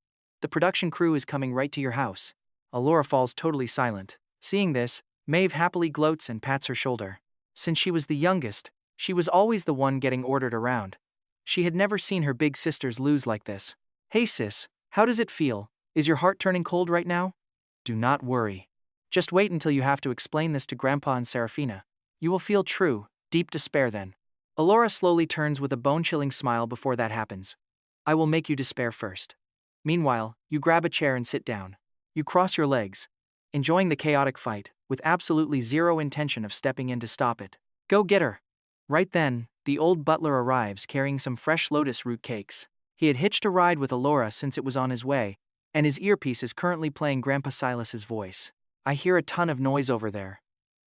The production crew is coming right to your house. Alora falls totally silent. Seeing this, Maeve happily gloats and pats her shoulder. Since she was the youngest, she was always the one getting ordered around. She had never seen her big sisters lose like this. Hey sis, how does it feel? Is your heart turning cold right now? Do not worry. Just wait until you have to explain this to Grandpa and Serafina. You will feel true, deep despair then. Alora slowly turns with a bone-chilling smile before that happens. I will make you despair first. Meanwhile, you grab a chair and sit down. You cross your legs, enjoying the chaotic fight, with absolutely zero intention of stepping in to stop it. Go get her. Right then, the old butler arrives carrying some fresh lotus root cakes. He had hitched a ride with Alora since it was on his way, and his earpiece is currently playing Grandpa Silas's voice. I hear a ton of noise over there.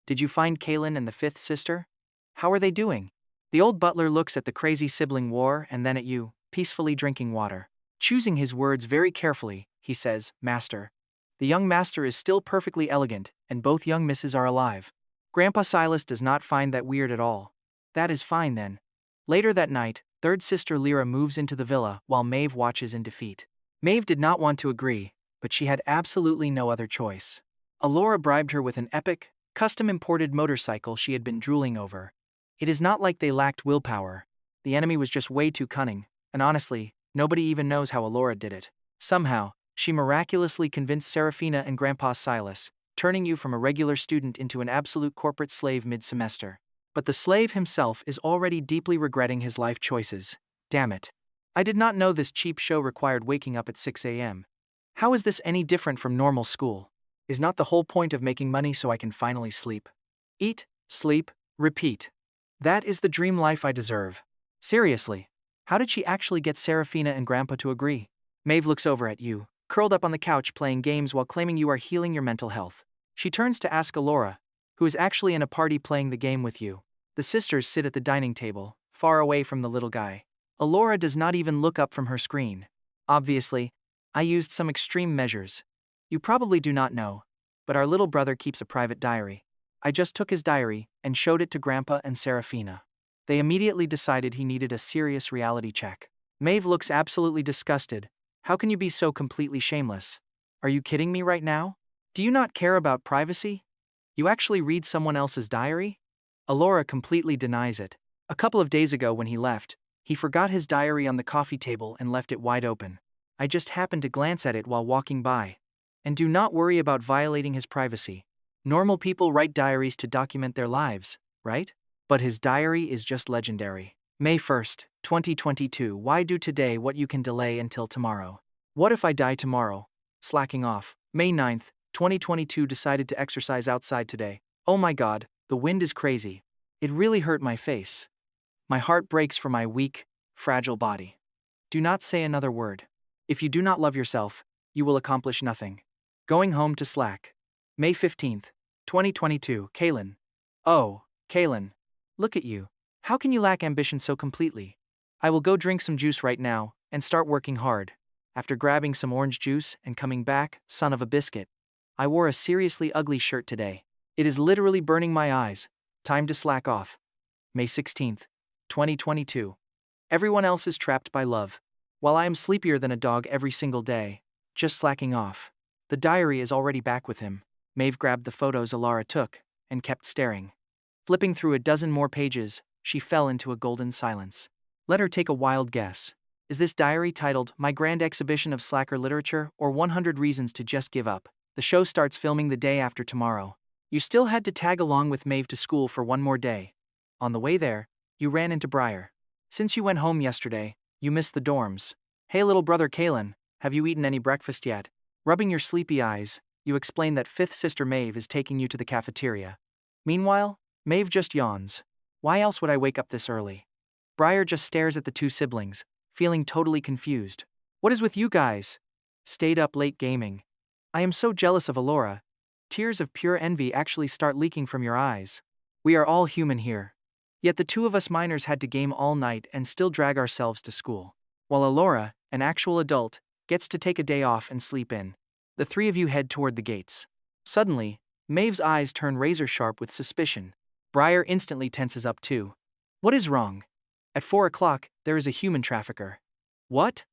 Did you find Kaelen and the fifth sister? How are they doing? The old butler looks at the crazy sibling war and then at you, peacefully drinking water. Choosing his words very carefully, he says, Master. The young master is still perfectly elegant, and both young misses are alive. Grandpa Silas does not find that weird at all. That is fine then. Later that night, third sister Lyra moves into the villa while Maeve watches in defeat. Maeve did not want to agree, but she had absolutely no other choice. Alora bribed her with an epic, custom-imported motorcycle she had been drooling over. It is not like they lacked willpower. The enemy was just way too cunning, and honestly, nobody even knows how Alora did it. Somehow, she miraculously convinced Serafina and Grandpa Silas, turning you from a regular student into an absolute corporate slave mid-semester. But the slave himself is already deeply regretting his life choices. Damn it. I did not know this cheap show required waking up at 6 a.m. How is this any different from normal school? Is not the whole point of making money so I can finally sleep? Eat, sleep, repeat. That is the dream life I deserve. Seriously. How did she actually get Serafina and Grandpa to agree? Maeve looks over at you, curled up on the couch playing games while claiming you are healing your mental health. She turns to ask Alora, who is actually in a party playing the game with you. The sisters sit at the dining table, far away from the little guy. Alora does not even look up from her screen. Obviously, I used some extreme measures. You probably do not know, but our little brother keeps a private diary. I just took his diary and showed it to Grandpa and Serafina. They immediately decided he needed a serious reality check. Maeve looks absolutely disgusted. How can you be so completely shameless? Are you kidding me right now? Do you not care about privacy? You actually read someone else's diary? Alora completely denies it. A couple of days ago when he left, he forgot his diary on the coffee table and left it wide open. I just happened to glance at it while walking by. And do not worry about violating his privacy. Normal people write diaries to document their lives, right? But his diary is just legendary. May 1st, 2022. Why do today what you can delay until tomorrow? What if I die tomorrow? Slacking off. May 9th, 2022. Decided to exercise outside today. Oh my god, the wind is crazy. It really hurt my face. My heart breaks for my weak, fragile body. Do not say another word. If you do not love yourself, you will accomplish nothing. Going home to slack. May 15th, 2022. Kaelen. Oh, Kaelen. Look at you. How can you lack ambition so completely? I will go drink some juice right now and start working hard. After grabbing some orange juice and coming back, son of a biscuit. I wore a seriously ugly shirt today. It is literally burning my eyes. Time to slack off. May 16th, 2022. Everyone else is trapped by love, while I am sleepier than a dog every single day, just slacking off. The diary is already back with him. Maeve grabbed the photos Alara took and kept staring. Flipping through a dozen more pages, she fell into a golden silence. Let her take a wild guess. Is this diary titled My Grand Exhibition of Slacker Literature or 100 Reasons to Just Give Up? The show starts filming the day after tomorrow. You still had to tag along with Maeve to school for one more day. On the way there, you ran into Briar. Since you went home yesterday, you missed the dorms. Hey little brother Kaelen, have you eaten any breakfast yet? Rubbing your sleepy eyes, you explain that fifth sister Maeve is taking you to the cafeteria. Meanwhile, Maeve just yawns. Why else would I wake up this early? Briar just stares at the two siblings, feeling totally confused. What is with you guys? Stayed up late gaming. I am so jealous of Alora. Tears of pure envy actually start leaking from your eyes. We are all human here. Yet the two of us minors had to game all night and still drag ourselves to school. While Alora, an actual adult, gets to take a day off and sleep in. The three of you head toward the gates. Suddenly, Maeve's eyes turn razor sharp with suspicion. Briar instantly tenses up too. What is wrong? At 4 o'clock, there is a human trafficker. What?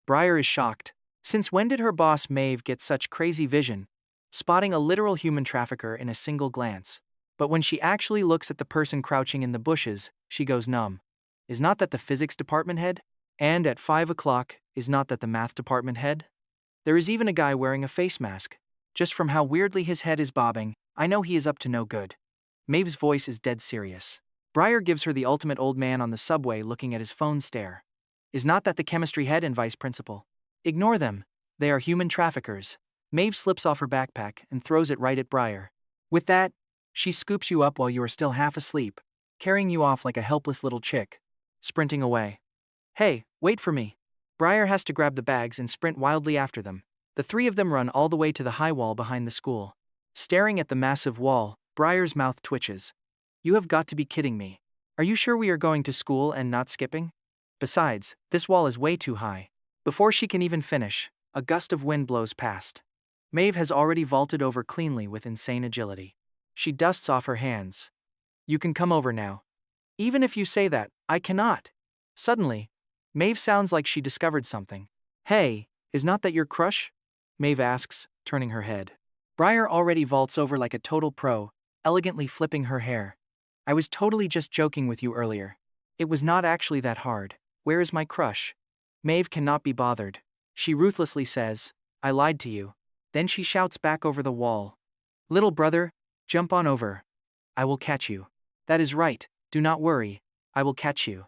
Briar is shocked. Since when did her boss Maeve get such crazy vision, spotting a literal human trafficker in a single glance? But when she actually looks at the person crouching in the bushes, she goes numb. Is not that the physics department head? And at 5 o'clock, is not that the math department head? There is even a guy wearing a face mask. Just from how weirdly his head is bobbing, I know he is up to no good. Maeve's voice is dead serious. Briar gives her the ultimate old man on the subway looking at his phone stare. Is not that the chemistry head and vice principal? Ignore them. They are human traffickers. Maeve slips off her backpack and throws it right at Briar. With that, she scoops you up while you are still half asleep, carrying you off like a helpless little chick, sprinting away. Hey, wait for me. Briar has to grab the bags and sprint wildly after them. The three of them run all the way to the high wall behind the school. Staring at the massive wall, Briar's mouth twitches. You have got to be kidding me. Are you sure we are going to school and not skipping? Besides, this wall is way too high. Before she can even finish, a gust of wind blows past. Maeve has already vaulted over cleanly with insane agility. She dusts off her hands. You can come over now. Even if you say that, I cannot. Suddenly, Maeve sounds like she discovered something. Hey, is not that your crush? Maeve asks, turning her head. Briar already vaults over like a total pro, elegantly flipping her hair. I was totally just joking with you earlier. It was not actually that hard. Where is my crush? Maeve cannot be bothered. She ruthlessly says, I lied to you. Then she shouts back over the wall. Little brother, jump on over. I will catch you. That is right, do not worry, I will catch you.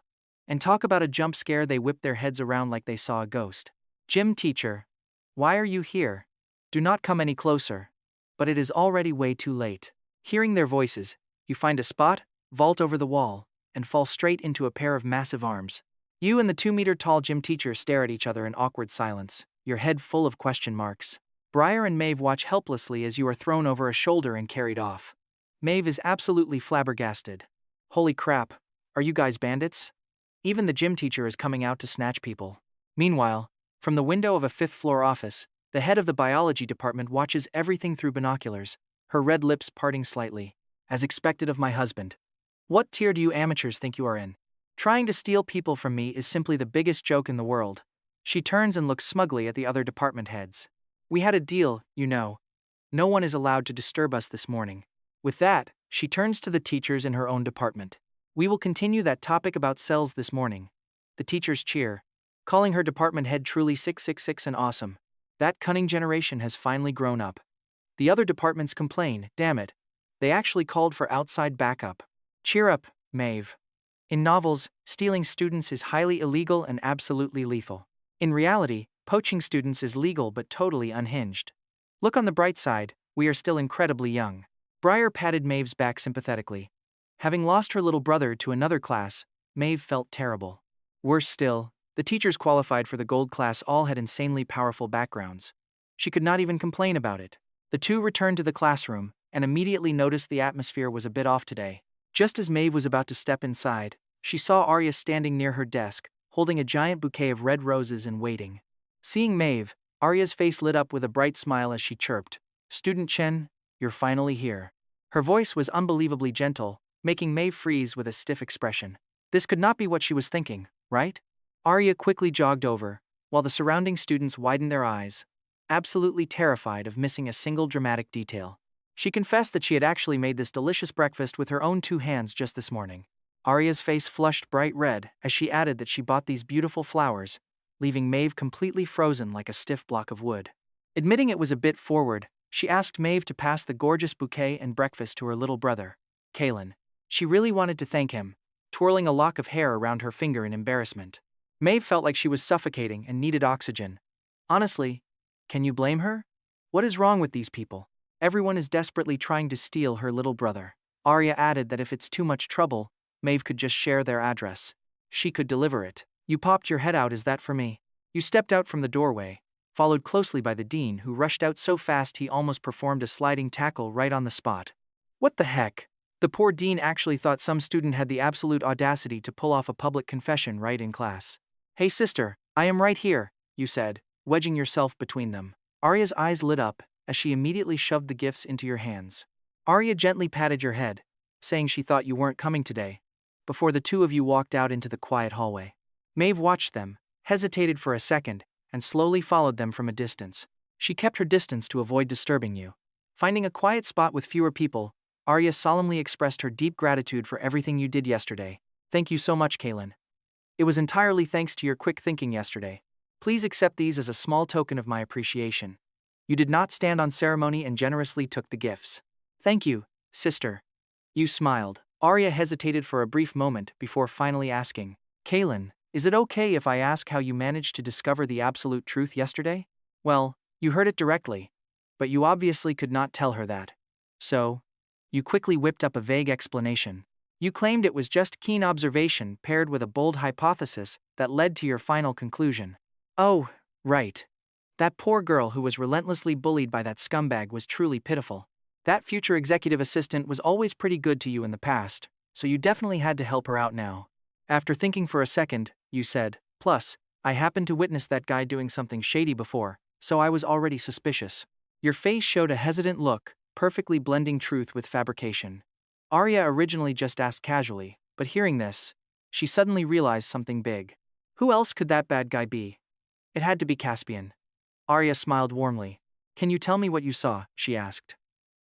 And talk about a jump scare, they whip their heads around like they saw a ghost. Gym teacher. Why are you here? Do not come any closer. But it is already way too late. Hearing their voices, you find a spot, vault over the wall, and fall straight into a pair of massive arms. You and the 2-meter-tall gym teacher stare at each other in awkward silence, your head full of question marks. Briar and Maeve watch helplessly as you are thrown over a shoulder and carried off. Maeve is absolutely flabbergasted. Holy crap, are you guys bandits? Even the gym teacher is coming out to snatch people. Meanwhile, from the window of a fifth-floor office, the head of the biology department watches everything through binoculars, her red lips parting slightly. As expected of my husband. What tier do you amateurs think you are in? Trying to steal people from me is simply the biggest joke in the world. She turns and looks smugly at the other department heads. We had a deal, you know. No one is allowed to disturb us this morning. With that, she turns to the teachers in her own department. We will continue that topic about cells this morning. The teachers cheer, calling her department head truly 666 and awesome. That cunning generation has finally grown up. The other departments complain, damn it. They actually called for outside backup. Cheer up, Maeve. In novels, stealing students is highly illegal and absolutely lethal. In reality, poaching students is legal but totally unhinged. Look on the bright side, we are still incredibly young. Briar patted Maeve's back sympathetically. Having lost her little brother to another class, Maeve felt terrible. Worse still, the teachers qualified for the gold class all had insanely powerful backgrounds. She could not even complain about it. The two returned to the classroom, and immediately noticed the atmosphere was a bit off today. Just as Maeve was about to step inside, she saw Arya standing near her desk, holding a giant bouquet of red roses and waiting. Seeing Maeve, Arya's face lit up with a bright smile as she chirped, "Student Chen, you're finally here." Her voice was unbelievably gentle, making Maeve freeze with a stiff expression. This could not be what she was thinking, right? Arya quickly jogged over, while the surrounding students widened their eyes, absolutely terrified of missing a single dramatic detail. She confessed that she had actually made this delicious breakfast with her own 2 hands just this morning. Arya's face flushed bright red as she added that she bought these beautiful flowers, leaving Maeve completely frozen like a stiff block of wood. Admitting it was a bit forward, she asked Maeve to pass the gorgeous bouquet and breakfast to her little brother, Kaelen. She really wanted to thank him, twirling a lock of hair around her finger in embarrassment. Maeve felt like she was suffocating and needed oxygen. Honestly, can you blame her? What is wrong with these people? Everyone is desperately trying to steal her little brother. Arya added that if it's too much trouble, Maeve could just share their address. She could deliver it. You popped your head out, is that for me? You stepped out from the doorway, followed closely by the dean who rushed out so fast he almost performed a sliding tackle right on the spot. What the heck? The poor dean actually thought some student had the absolute audacity to pull off a public confession right in class. Hey sister, I am right here, you said, wedging yourself between them. Arya's eyes lit up as she immediately shoved the gifts into your hands. Arya gently patted your head, saying she thought you weren't coming today, before the two of you walked out into the quiet hallway. Maeve watched them, hesitated for a second, and slowly followed them from a distance. She kept her distance to avoid disturbing you. Finding a quiet spot with fewer people, Arya solemnly expressed her deep gratitude for everything you did yesterday. Thank you so much, Kaelen. It was entirely thanks to your quick thinking yesterday. Please accept these as a small token of my appreciation. You did not stand on ceremony and generously took the gifts. Thank you, sister. You smiled. Arya hesitated for a brief moment before finally asking, Kaelen, is it okay if I ask how you managed to discover the absolute truth yesterday? Well, you heard it directly, but you obviously could not tell her that. So, you quickly whipped up a vague explanation. You claimed it was just keen observation paired with a bold hypothesis that led to your final conclusion. Oh, right. That poor girl who was relentlessly bullied by that scumbag was truly pitiful. That future executive assistant was always pretty good to you in the past, so you definitely had to help her out now. After thinking for a second, you said, plus, I happened to witness that guy doing something shady before, so I was already suspicious. Your face showed a hesitant look, perfectly blending truth with fabrication. Arya originally just asked casually, but hearing this, she suddenly realized something big. Who else could that bad guy be? It had to be Caspian. Arya smiled warmly. Can you tell me what you saw? She asked.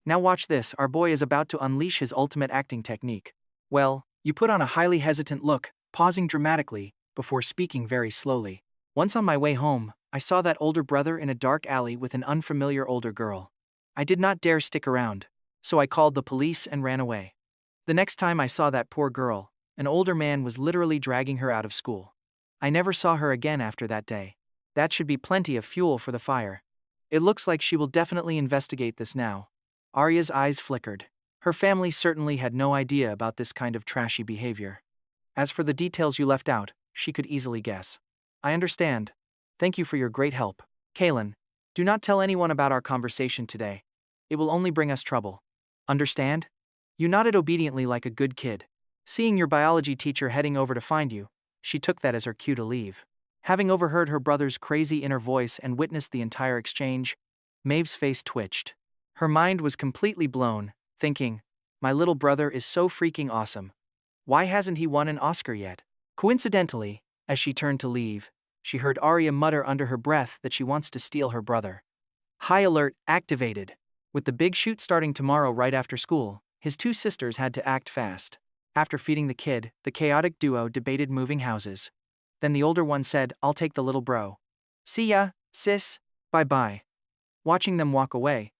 Now watch this, our boy is about to unleash his ultimate acting technique. Well, you put on a highly hesitant look, pausing dramatically, before speaking very slowly. Once on my way home, I saw that older brother in a dark alley with an unfamiliar older girl. I did not dare stick around, so I called the police and ran away. The next time I saw that poor girl, an older man was literally dragging her out of school. I never saw her again after that day. That should be plenty of fuel for the fire. It looks like she will definitely investigate this now. Arya's eyes flickered. Her family certainly had no idea about this kind of trashy behavior. As for the details you left out, she could easily guess. I understand. Thank you for your great help. Kaelen, do not tell anyone about our conversation today. It will only bring us trouble. Understand? You nodded obediently like a good kid. Seeing your biology teacher heading over to find you, she took that as her cue to leave. Having overheard her brother's crazy inner voice and witnessed the entire exchange, Maeve's face twitched. Her mind was completely blown, thinking, my little brother is so freaking awesome. Why hasn't he won an Oscar yet? Coincidentally, as she turned to leave, she heard Arya mutter under her breath that she wants to steal her brother. High alert activated. With the big shoot starting tomorrow right after school, his two sisters had to act fast. After feeding the kid, the chaotic duo debated moving houses. Then the older one said, I'll take the little bro. See ya, sis. Bye-bye. Watching them walk away,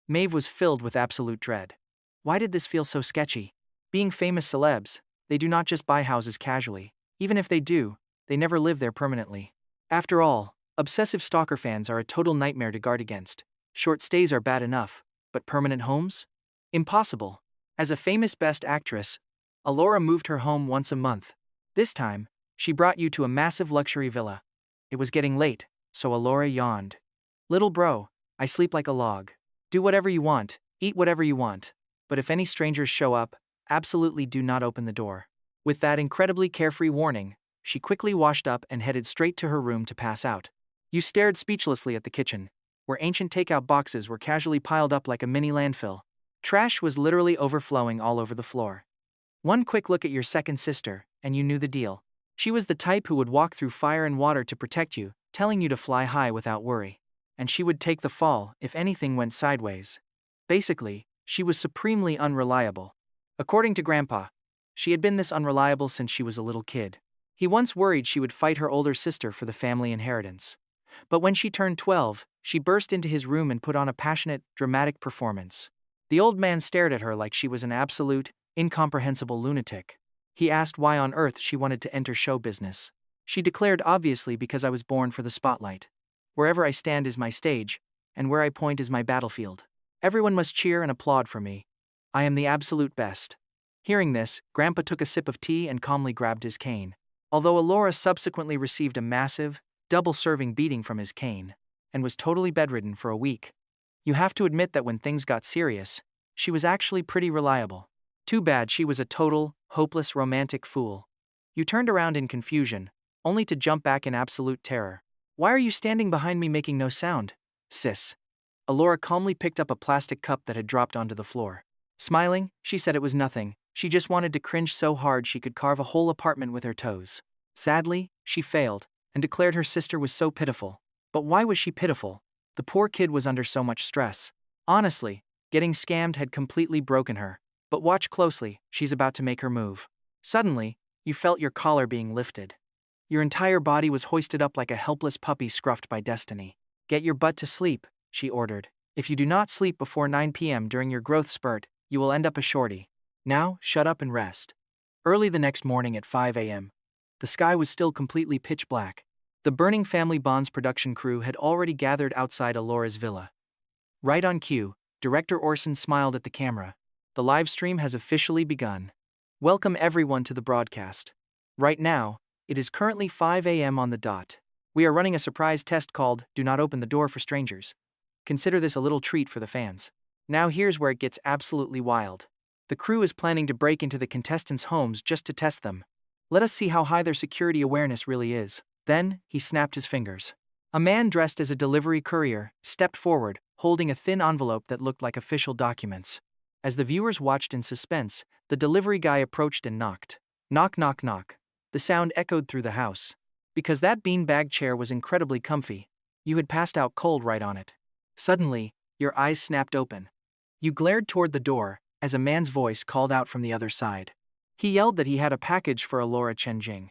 Maeve was filled with absolute dread. Why did this feel so sketchy? Being famous celebs, they do not just buy houses casually. Even if they do, they never live there permanently. After all, obsessive stalker fans are a total nightmare to guard against. Short stays are bad enough, but permanent homes? Impossible. As a famous Best Actress, Alora moved her home once a month. This time, she brought you to a massive luxury villa. It was getting late, so Alora yawned. Little bro, I sleep like a log. Do whatever you want, eat whatever you want. But if any strangers show up, absolutely do not open the door. With that incredibly carefree warning, she quickly washed up and headed straight to her room to pass out. You stared speechlessly at the kitchen, where ancient takeout boxes were casually piled up like a mini landfill. Trash was literally overflowing all over the floor. One quick look at your second sister, and you knew the deal. She was the type who would walk through fire and water to protect you, telling you to fly high without worry. And she would take the fall if anything went sideways. Basically, she was supremely unreliable. According to Grandpa, she had been this unreliable since she was a little kid. He once worried she would fight her older sister for the family inheritance. But when she turned 12, she burst into his room and put on a passionate, dramatic performance. The old man stared at her like she was an absolute, incomprehensible lunatic. He asked why on earth she wanted to enter show business. She declared obviously because I was born for the spotlight. Wherever I stand is my stage, and where I point is my battlefield. Everyone must cheer and applaud for me. I am the absolute best. Hearing this, Grandpa took a sip of tea and calmly grabbed his cane. Although Alora subsequently received a massive, double-serving beating from his cane, and was totally bedridden for a week. You have to admit that when things got serious, she was actually pretty reliable. Too bad she was a total, hopeless romantic fool. You turned around in confusion, only to jump back in absolute terror. Why are you standing behind me making no sound, sis? Alora calmly picked up a plastic cup that had dropped onto the floor. Smiling, she said it was nothing. She just wanted to cringe so hard she could carve a whole apartment with her toes. Sadly, she failed, and declared her sister was so pitiful. But why was she pitiful? The poor kid was under so much stress. Honestly, getting scammed had completely broken her. But watch closely, she's about to make her move. Suddenly, you felt your collar being lifted. Your entire body was hoisted up like a helpless puppy scruffed by destiny. Get your butt to sleep, she ordered. If you do not sleep before 9 p.m. during your growth spurt, you will end up a shorty. Now, shut up and rest. Early the next morning at 5 a.m., the sky was still completely pitch black. The Burning Family Bonds production crew had already gathered outside Alora's villa. Right on cue, Director Orson smiled at the camera. The live stream has officially begun. Welcome everyone to the broadcast. Right now, it is currently 5 a.m. on the dot. We are running a surprise test called Do Not Open the Door for Strangers. Consider this a little treat for the fans. Now here's where it gets absolutely wild. The crew is planning to break into the contestants' homes just to test them. Let us see how high their security awareness really is. Then, he snapped his fingers. A man dressed as a delivery courier stepped forward, holding a thin envelope that looked like official documents. As the viewers watched in suspense, the delivery guy approached and knocked. Knock, knock, knock. The sound echoed through the house. Because that beanbag chair was incredibly comfy, you had passed out cold right on it. Suddenly, your eyes snapped open. You glared toward the door, as a man's voice called out from the other side. He yelled that he had a package for Alora Chenjing.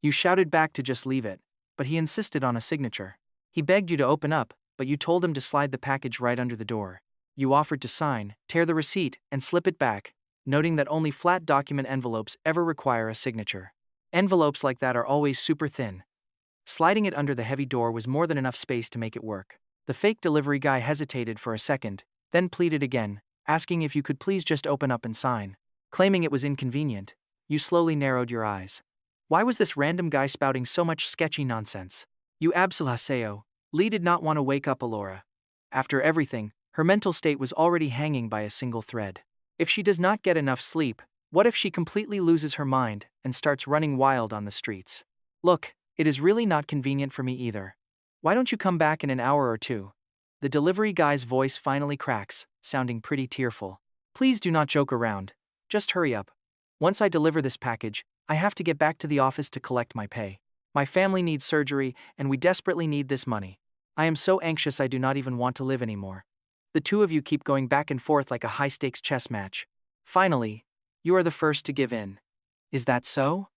You shouted back to just leave it, but he insisted on a signature. He begged you to open up, but you told him to slide the package right under the door. You offered to sign, tear the receipt, and slip it back, noting that only flat document envelopes ever require a signature. Envelopes like that are always super thin. Sliding it under the heavy door was more than enough space to make it work. The fake delivery guy hesitated for a second, then pleaded again, asking if you could please just open up and sign. Claiming it was inconvenient, you slowly narrowed your eyes. Why was this random guy spouting so much sketchy nonsense? You absolutely. Lee did not want to wake up Alora. After everything, her mental state was already hanging by a single thread. If she does not get enough sleep, what if she completely loses her mind and starts running wild on the streets? Look, it is really not convenient for me either. Why don't you come back in an hour or two? The delivery guy's voice finally cracks, sounding pretty tearful. Please do not joke around. Just hurry up. Once I deliver this package, I have to get back to the office to collect my pay. My family needs surgery, and we desperately need this money. I am so anxious I do not even want to live anymore. The two of you keep going back and forth like a high-stakes chess match. Finally, you are the first to give in. Is that so?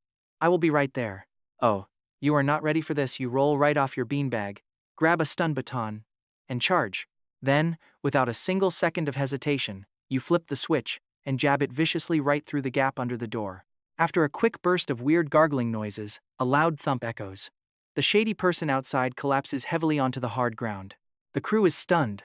I will be right there. Oh, you are not ready for this. You roll right off your beanbag, grab a stun baton, and charge. Then, without a single second of hesitation, you flip the switch and jab it viciously right through the gap under the door. After a quick burst of weird gargling noises, a loud thump echoes. The shady person outside collapses heavily onto the hard ground. The crew is stunned.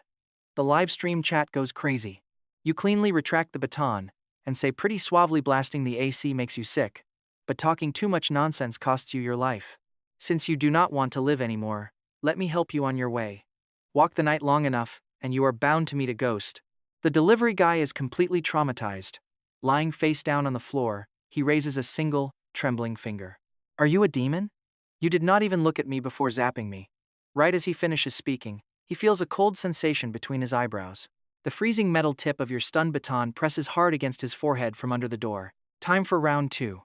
The live stream chat goes crazy. You cleanly retract the baton and say pretty suavely blasting the AC makes you sick, but talking too much nonsense costs you your life. Since you do not want to live anymore, let me help you on your way. Walk the night long enough, and you are bound to meet a ghost. The delivery guy is completely traumatized. Lying face down on the floor, he raises a single, trembling finger. Are you a demon? You did not even look at me before zapping me. Right as he finishes speaking, he feels a cold sensation between his eyebrows. The freezing metal tip of your stun baton presses hard against his forehead from under the door. Time for round 2.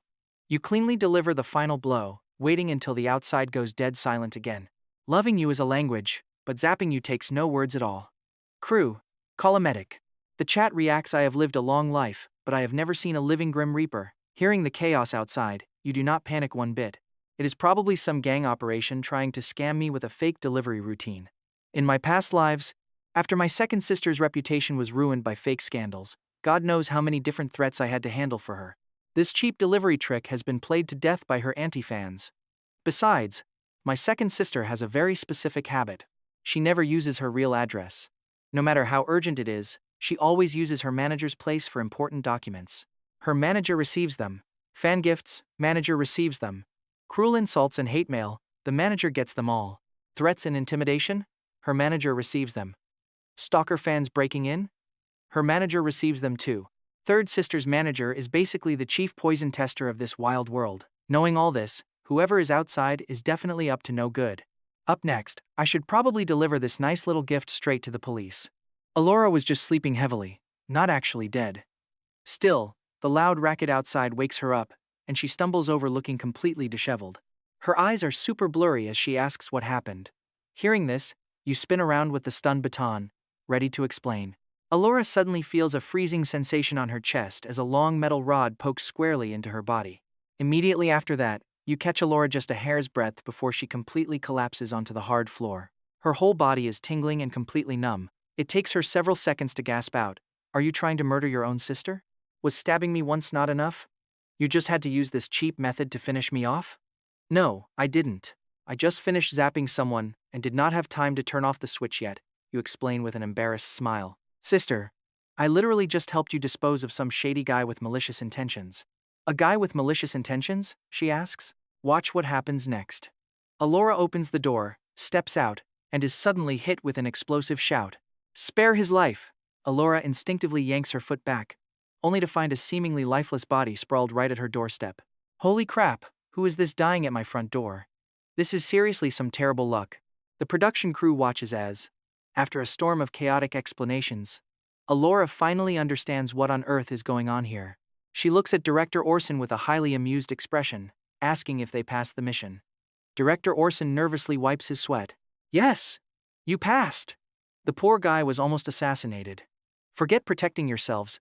You cleanly deliver the final blow, waiting until the outside goes dead silent again. Loving you is a language, but zapping you takes no words at all. Crew, call a medic. The chat reacts. I have lived a long life, but I have never seen a living Grim Reaper. Hearing the chaos outside, you do not panic one bit. It is probably some gang operation trying to scam me with a fake delivery routine. In my past lives, after my second sister's reputation was ruined by fake scandals, God knows how many different threats I had to handle for her. This cheap delivery trick has been played to death by her anti-fans. Besides, my second sister has a very specific habit. She never uses her real address. No matter how urgent it is, she always uses her manager's place for important documents. Her manager receives them. Fan gifts, manager receives them. Cruel insults and hate mail, the manager gets them all. Threats and intimidation, her manager receives them. Stalker fans breaking in? Her manager receives them too. Third sister's manager is basically the chief poison tester of this wild world. Knowing all this, whoever is outside is definitely up to no good. Up next, I should probably deliver this nice little gift straight to the police. Alora was just sleeping heavily, not actually dead. Still, the loud racket outside wakes her up, and she stumbles over looking completely disheveled. Her eyes are super blurry as she asks what happened. Hearing this, you spin around with the stun baton, ready to explain. Alora suddenly feels a freezing sensation on her chest as a long metal rod pokes squarely into her body. Immediately after that, you catch Alora just a hair's breadth before she completely collapses onto the hard floor. Her whole body is tingling and completely numb. It takes her several seconds to gasp out, "Are you trying to murder your own sister? Was stabbing me once not enough? You just had to use this cheap method to finish me off?" "No, I didn't. I just finished zapping someone and did not have time to turn off the switch yet," you explain with an embarrassed smile. "Sister, I literally just helped you dispose of some shady guy with malicious intentions." "A guy with malicious intentions?" she asks. Watch what happens next. Alora opens the door, steps out, and is suddenly hit with an explosive shout. "Spare his life!" Alora instinctively yanks her foot back, only to find a seemingly lifeless body sprawled right at her doorstep. Holy crap, who is this dying at my front door? This is seriously some terrible luck. The production crew watches as, after a storm of chaotic explanations, Alora finally understands what on earth is going on here. She looks at Director Orson with a highly amused expression, asking if they passed the mission. Director Orson nervously wipes his sweat. "Yes, you passed." The poor guy was almost assassinated. "Forget protecting yourselves.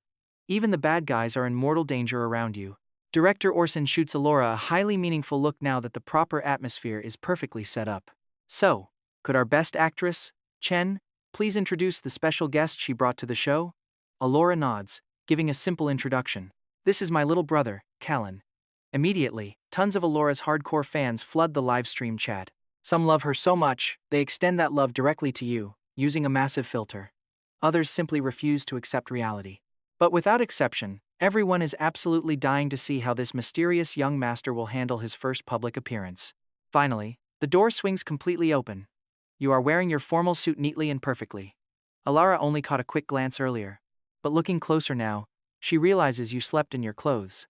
Even the bad guys are in mortal danger around you." Director Orson shoots Alora a highly meaningful look now that the proper atmosphere is perfectly set up. "So, could our best actress, Chen, please introduce the special guest she brought to the show?" Alora nods, giving a simple introduction. "This is my little brother, Kaelen." Immediately, tons of Alora's hardcore fans flood the live stream chat. Some love her so much, they extend that love directly to you, using a massive filter. Others simply refuse to accept reality. But without exception, Everyone is absolutely dying to see how this mysterious young master will handle his first public appearance. Finally, the door swings completely open. You are wearing your formal suit neatly and perfectly. Alara only caught a quick glance earlier, but looking closer now, she realizes you slept in your clothes.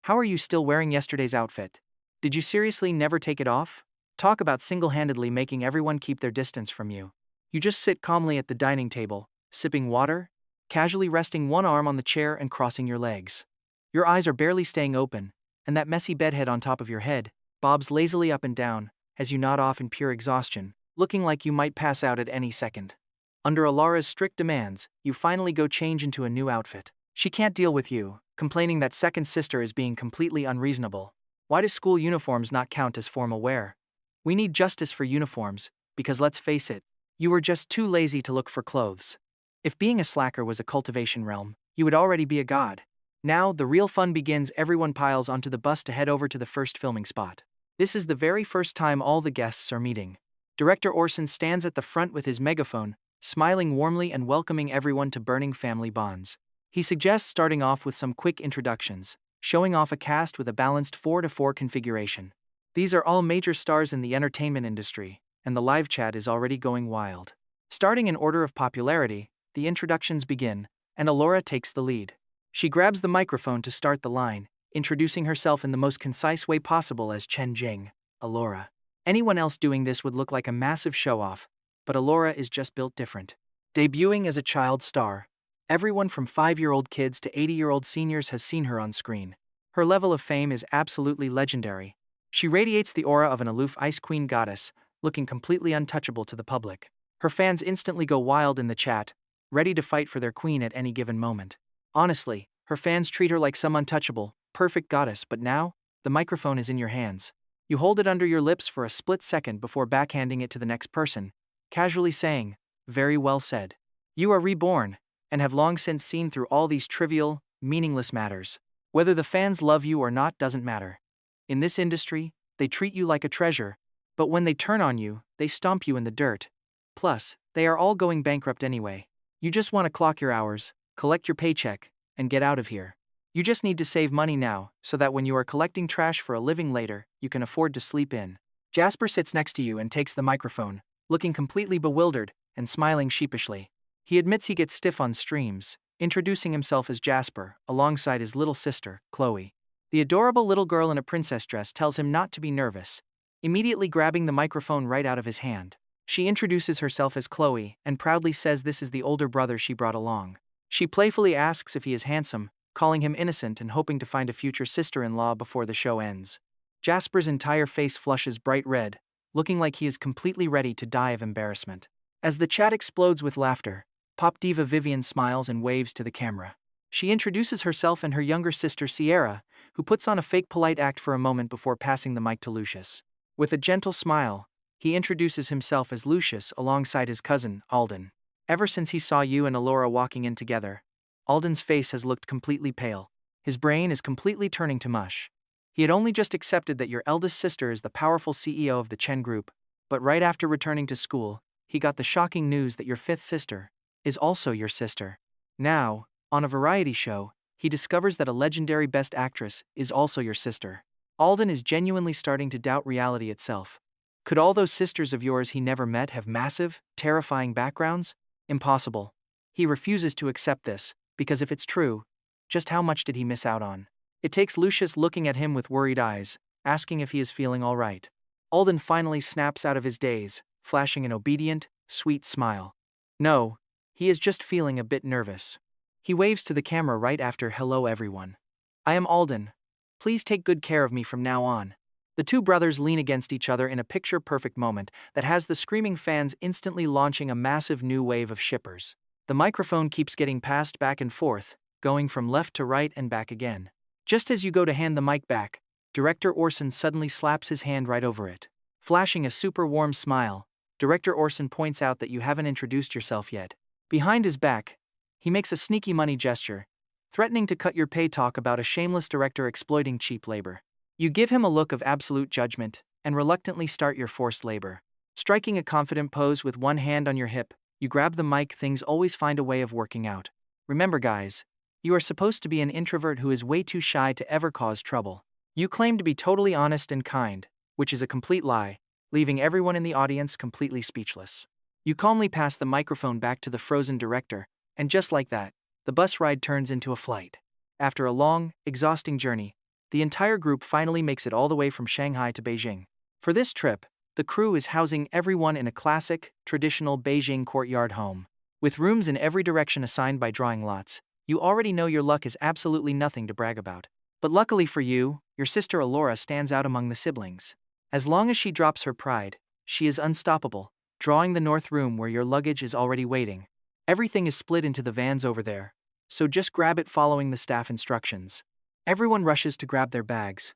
How are you still wearing yesterday's outfit? Did you seriously never take it off? Talk about single-handedly making everyone keep their distance from you. You just sit calmly at the dining table, sipping water, casually resting one arm on the chair and crossing your legs. Your eyes are barely staying open, and that messy bedhead on top of your head bobs lazily up and down as you nod off in pure exhaustion, looking like you might pass out at any second. Under Alara's strict demands, you finally go change into a new outfit. She can't deal with you, complaining that second sister is being completely unreasonable. Why do school uniforms not count as formal wear? We need justice for uniforms, because let's face it, you were just too lazy to look for clothes. If being a slacker was a cultivation realm, you would already be a god. Now, the real fun begins. Everyone piles onto the bus to head over to the first filming spot. This is the very first time all the guests are meeting. Director Orson stands at the front with his megaphone, smiling warmly and welcoming everyone to Burning Family Bonds. He suggests starting off with some quick introductions, showing off a cast with a balanced 4-to-4 configuration. These are all major stars in the entertainment industry, and the live chat is already going wild. Starting in order of popularity, the introductions begin, and Alora takes the lead. She grabs the microphone to start the line, introducing herself in the most concise way possible as Chen Jing, Alora. Anyone else doing this would look like a massive show-off, but Alora is just built different. Debuting as a child star, everyone from 5-year-old kids to 80-year-old seniors has seen her on screen. Her level of fame is absolutely legendary. She radiates the aura of an aloof ice queen goddess, looking completely untouchable to the public. Her fans instantly go wild in the chat, ready to fight for their queen at any given moment. Honestly, her fans treat her like some untouchable, perfect goddess, but now, the microphone is in your hands. You hold it under your lips for a split second before backhanding it to the next person, casually saying, "Very well said. You are reborn, and have long since seen through all these trivial, meaningless matters. Whether the fans love you or not doesn't matter. In this industry, they treat you like a treasure, but when they turn on you, they stomp you in the dirt. Plus, they are all going bankrupt anyway. You just want to clock your hours, collect your paycheck, and get out of here. You just need to save money now, so that when you are collecting trash for a living later, you can afford to sleep in." Jasper sits next to you and takes the microphone, looking completely bewildered and smiling sheepishly. He admits he gets stiff on streams, introducing himself as Jasper, alongside his little sister, Chloe. The adorable little girl in a princess dress tells him not to be nervous, immediately grabbing the microphone right out of his hand. She introduces herself as Chloe and proudly says this is the older brother she brought along. She playfully asks if he is handsome, calling him innocent and hoping to find a future sister-in-law before the show ends. Jasper's entire face flushes bright red, looking like he is completely ready to die of embarrassment. As the chat explodes with laughter, pop diva Vivian smiles and waves to the camera. She introduces herself and her younger sister Sierra, who puts on a fake polite act for a moment before passing the mic to Lucius. With a gentle smile, he introduces himself as Lucius alongside his cousin, Alden. Ever since he saw you and Alora walking in together, Alden's face has looked completely pale. His brain is completely turning to mush. He had only just accepted that your eldest sister is the powerful CEO of the Chen Group, but right after returning to school, he got the shocking news that your fifth sister is also your sister. Now, on a variety show, he discovers that a legendary best actress is also your sister. Alden is genuinely starting to doubt reality itself. Could all those sisters of yours he never met have massive, terrifying backgrounds? Impossible. He refuses to accept this, because if it's true, just how much did he miss out on? It takes Lucius looking at him with worried eyes, asking if he is feeling all right. Alden finally snaps out of his daze, flashing an obedient, sweet smile. No, he is just feeling a bit nervous. He waves to the camera right after "Hello everyone. I am Alden. Please take good care of me from now on." The two brothers lean against each other in a picture-perfect moment that has the screaming fans instantly launching a massive new wave of shippers. The microphone keeps getting passed back and forth, going from left to right and back again. Just as you go to hand the mic back, Director Orson suddenly slaps his hand right over it. Flashing a super warm smile, Director Orson points out that you haven't introduced yourself yet. Behind his back, he makes a sneaky money gesture, threatening to cut your pay. Talk about a shameless director exploiting cheap labor. You give him a look of absolute judgment and reluctantly start your forced labor. Striking a confident pose with one hand on your hip, you grab the mic. Things always find a way of working out. Remember guys, You are supposed to be an introvert who is way too shy to ever cause trouble. You claim to be totally honest and kind, which is a complete lie, leaving everyone in the audience completely speechless. You calmly pass the microphone back to the frozen director, and just like that, the bus ride turns into a flight. After a long, exhausting journey, the entire group finally makes it all the way from Shanghai to Beijing. For this trip, the crew is housing everyone in a classic, traditional Beijing courtyard home. With rooms in every direction assigned by drawing lots, you already know your luck is absolutely nothing to brag about. But luckily for you, your sister Alora stands out among the siblings. As long as she drops her pride, she is unstoppable, drawing the north room where your luggage is already waiting. Everything is split into the vans over there, so just grab it following the staff instructions. Everyone rushes to grab their bags,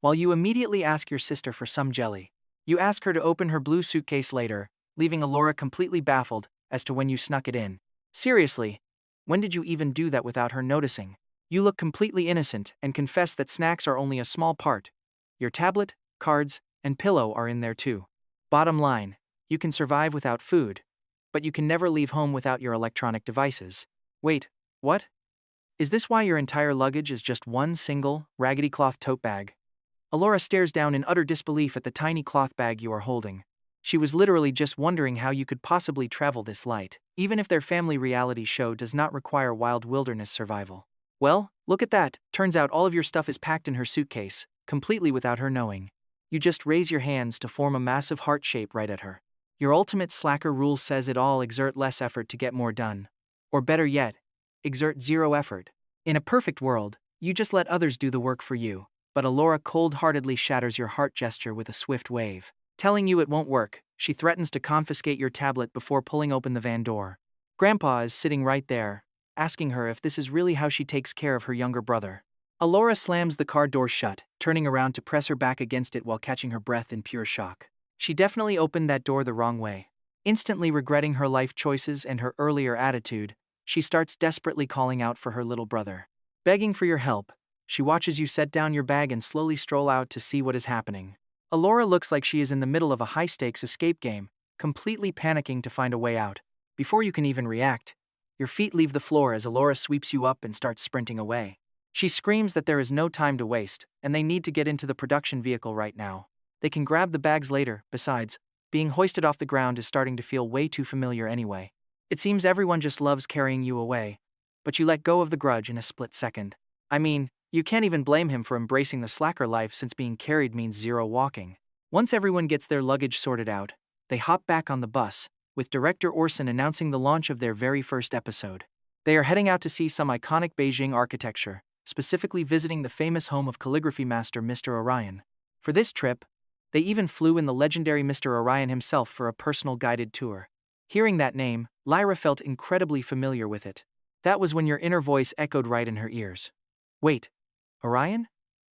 while you immediately ask your sister for some jelly. You ask her to open her blue suitcase later, leaving Alora completely baffled as to when you snuck it in. Seriously, when did you even do that without her noticing? You look completely innocent and confess that snacks are only a small part. Your tablet, cards, and pillow are in there too. Bottom line, you can survive without food, but you can never leave home without your electronic devices. Wait, what? Is this why your entire luggage is just one single, raggedy cloth tote bag? Alora stares down in utter disbelief at the tiny cloth bag you are holding. She was literally just wondering how you could possibly travel this light, even if their family reality show does not require wild wilderness survival. Well, look at that, turns out all of your stuff is packed in her suitcase, completely without her knowing. You just raise your hands to form a massive heart shape right at her. Your ultimate slacker rule says it all: exert less effort to get more done. Or better yet, exert zero effort. In a perfect world, you just let others do the work for you, but Alora cold-heartedly shatters your heart gesture with a swift wave. Telling you it won't work, she threatens to confiscate your tablet before pulling open the van door. Grandpa is sitting right there, asking her if this is really how she takes care of her younger brother. Alora slams the car door shut, turning around to press her back against it while catching her breath in pure shock. She definitely opened that door the wrong way. Instantly regretting her life choices and her earlier attitude, she starts desperately calling out for her little brother. Begging for your help, she watches you set down your bag and slowly stroll out to see what is happening. Alora looks like she is in the middle of a high-stakes escape game, completely panicking to find a way out. Before you can even react, your feet leave the floor as Alora sweeps you up and starts sprinting away. She screams that there is no time to waste, and they need to get into the production vehicle right now. They can grab the bags later. Besides, being hoisted off the ground is starting to feel way too familiar anyway. It seems everyone just loves carrying you away, but you let go of the grudge in a split second. I mean, you can't even blame him for embracing the slacker life since being carried means zero walking. Once everyone gets their luggage sorted out, they hop back on the bus, with director Orson announcing the launch of their very first episode. They are heading out to see some iconic Beijing architecture, specifically visiting the famous home of calligraphy master Mr. Orion. For this trip, they even flew in the legendary Mr. Orion himself for a personal guided tour. Hearing that name, Lyra felt incredibly familiar with it. That was when your inner voice echoed right in her ears. Wait, Orion?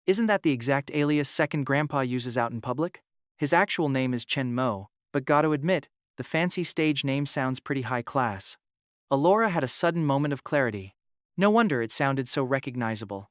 Isn't that the exact alias second grandpa uses out in public? His actual name is Chen Mo, but gotta admit, the fancy stage name sounds pretty high class. Alora had a sudden moment of clarity. No wonder it sounded so recognizable.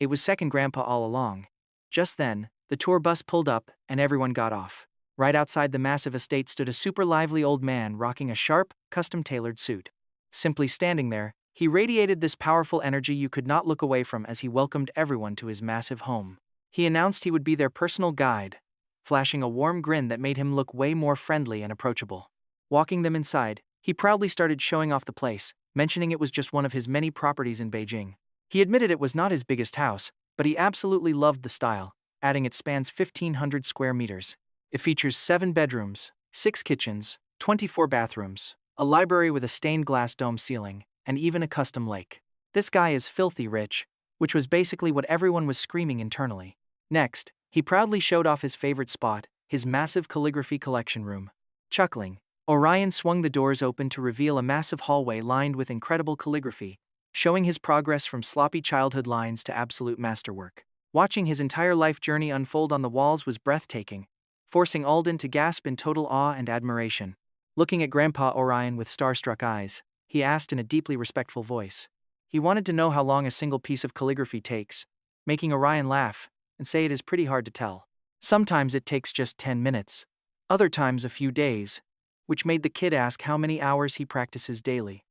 It was second grandpa all along. Just then, the tour bus pulled up and everyone got off. Right outside the massive estate stood a super lively old man rocking a sharp, custom-tailored suit. Simply standing there, he radiated this powerful energy you could not look away from as he welcomed everyone to his massive home. He announced he would be their personal guide, flashing a warm grin that made him look way more friendly and approachable. Walking them inside, he proudly started showing off the place, mentioning it was just one of his many properties in Beijing. He admitted it was not his biggest house, but he absolutely loved the style, adding it spans 1,500 square meters. It features 7 bedrooms, 6 kitchens, 24 bathrooms, a library with a stained glass dome ceiling, and even a custom lake. This guy is filthy rich, which was basically what everyone was screaming internally. Next, he proudly showed off his favorite spot, his massive calligraphy collection room. Chuckling, Orion swung the doors open to reveal a massive hallway lined with incredible calligraphy, showing his progress from sloppy childhood lines to absolute masterwork. Watching his entire life journey unfold on the walls was breathtaking, forcing Alden to gasp in total awe and admiration. Looking at Grandpa Orion with starstruck eyes, he asked in a deeply respectful voice. He wanted to know how long a single piece of calligraphy takes, making Orion laugh and say it is pretty hard to tell. Sometimes it takes just 10 minutes, other times a few days, which made the kid ask how many hours he practices daily.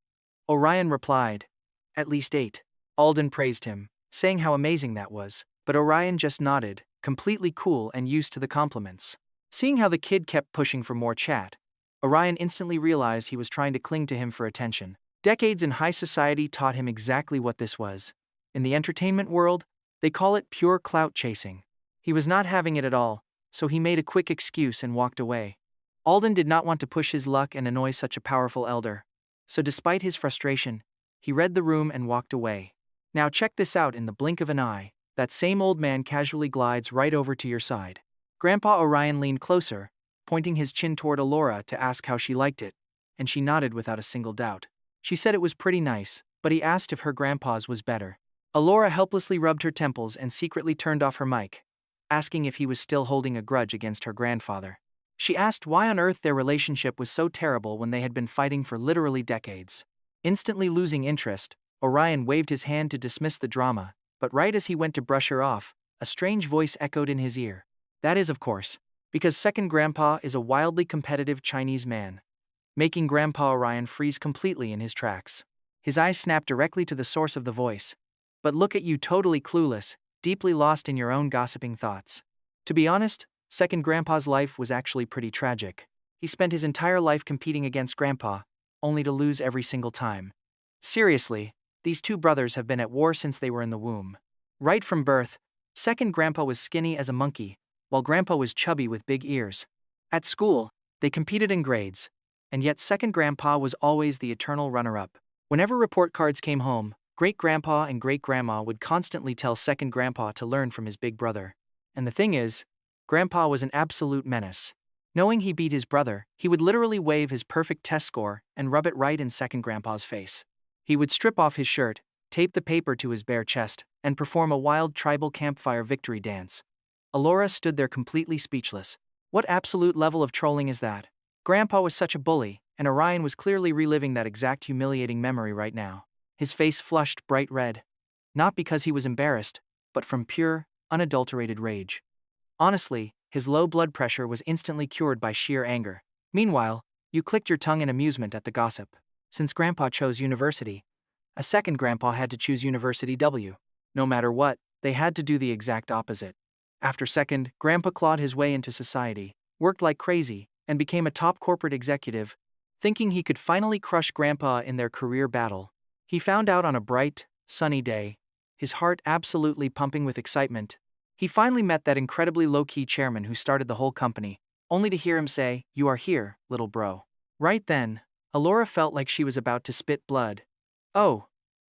Orion replied, at least 8. Alden praised him, saying how amazing that was, but Orion just nodded, completely cool and used to the compliments. Seeing how the kid kept pushing for more chat, Orion instantly realized he was trying to cling to him for attention. Decades in high society taught him exactly what this was. In the entertainment world, they call it pure clout chasing. He was not having it at all, so he made a quick excuse and walked away. Alden did not want to push his luck and annoy such a powerful elder. So despite his frustration, he read the room and walked away. Now check this out. In the blink of an eye, that same old man casually glides right over to your side. Grandpa Orion leaned closer, pointing his chin toward Alora to ask how she liked it, and she nodded without a single doubt. She said it was pretty nice, but he asked if her grandpa's was better. Alora helplessly rubbed her temples and secretly turned off her mic, asking if he was still holding a grudge against her grandfather. She asked why on earth their relationship was so terrible when they had been fighting for literally decades. Instantly losing interest, Orion waved his hand to dismiss the drama, but right as he went to brush her off, a strange voice echoed in his ear. That is, of course, because second grandpa is a wildly competitive Chinese man, making Grandpa Orion freeze completely in his tracks. His eyes snapped directly to the source of the voice. But look at you, totally clueless, deeply lost in your own gossiping thoughts. To be honest, second grandpa's life was actually pretty tragic. He spent his entire life competing against grandpa, only to lose every single time. Seriously, these two brothers have been at war since they were in the womb. Right from birth, second grandpa was skinny as a monkey, while grandpa was chubby with big ears. At school, they competed in grades, and yet second grandpa was always the eternal runner-up. Whenever report cards came home, great-grandpa and great-grandma would constantly tell second grandpa to learn from his big brother. And the thing is, grandpa was an absolute menace. Knowing he beat his brother, he would literally wave his perfect test score and rub it right in second grandpa's face. He would strip off his shirt, tape the paper to his bare chest, and perform a wild tribal campfire victory dance. Alora stood there completely speechless. What absolute level of trolling is that? Grandpa was such a bully, and Orion was clearly reliving that exact humiliating memory right now. His face flushed bright red. Not because he was embarrassed, but from pure, unadulterated rage. Honestly, his low blood pressure was instantly cured by sheer anger. Meanwhile, you clicked your tongue in amusement at the gossip. Since Grandpa chose university, a second grandpa had to choose University W. No matter what, they had to do the exact opposite. After second, Grandpa clawed his way into society, worked like crazy, and became a top corporate executive, thinking he could finally crush Grandpa in their career battle. He found out on a bright, sunny day, his heart absolutely pumping with excitement. He finally met that incredibly low-key chairman who started the whole company, only to hear him say, "You are here, little bro." Right then, Alora felt like she was about to spit blood. Oh,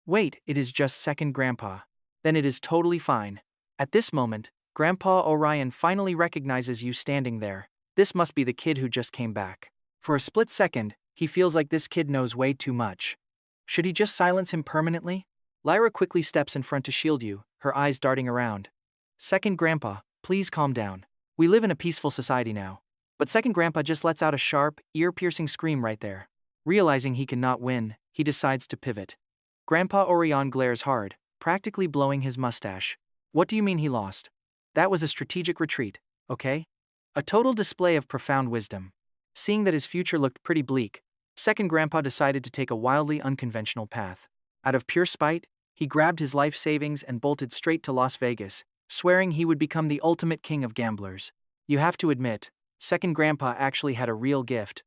wait, it is just second grandpa. Then it is totally fine. At this moment, Grandpa Orion finally recognizes you standing there. This must be the kid who just came back. For a split second, he feels like this kid knows way too much. Should he just silence him permanently? Lyra quickly steps in front to shield you, her eyes darting around. Second grandpa, please calm down. We live in a peaceful society now. But second grandpa just lets out a sharp, ear-piercing scream right there. Realizing he cannot win, he decides to pivot. Grandpa Orion glares hard, practically blowing his mustache. What do you mean he lost? That was a strategic retreat, okay? A total display of profound wisdom. Seeing that his future looked pretty bleak, second grandpa decided to take a wildly unconventional path. Out of pure spite, he grabbed his life savings and bolted straight to Las Vegas, swearing he would become the ultimate king of gamblers. You have to admit, second grandpa actually had a real gift.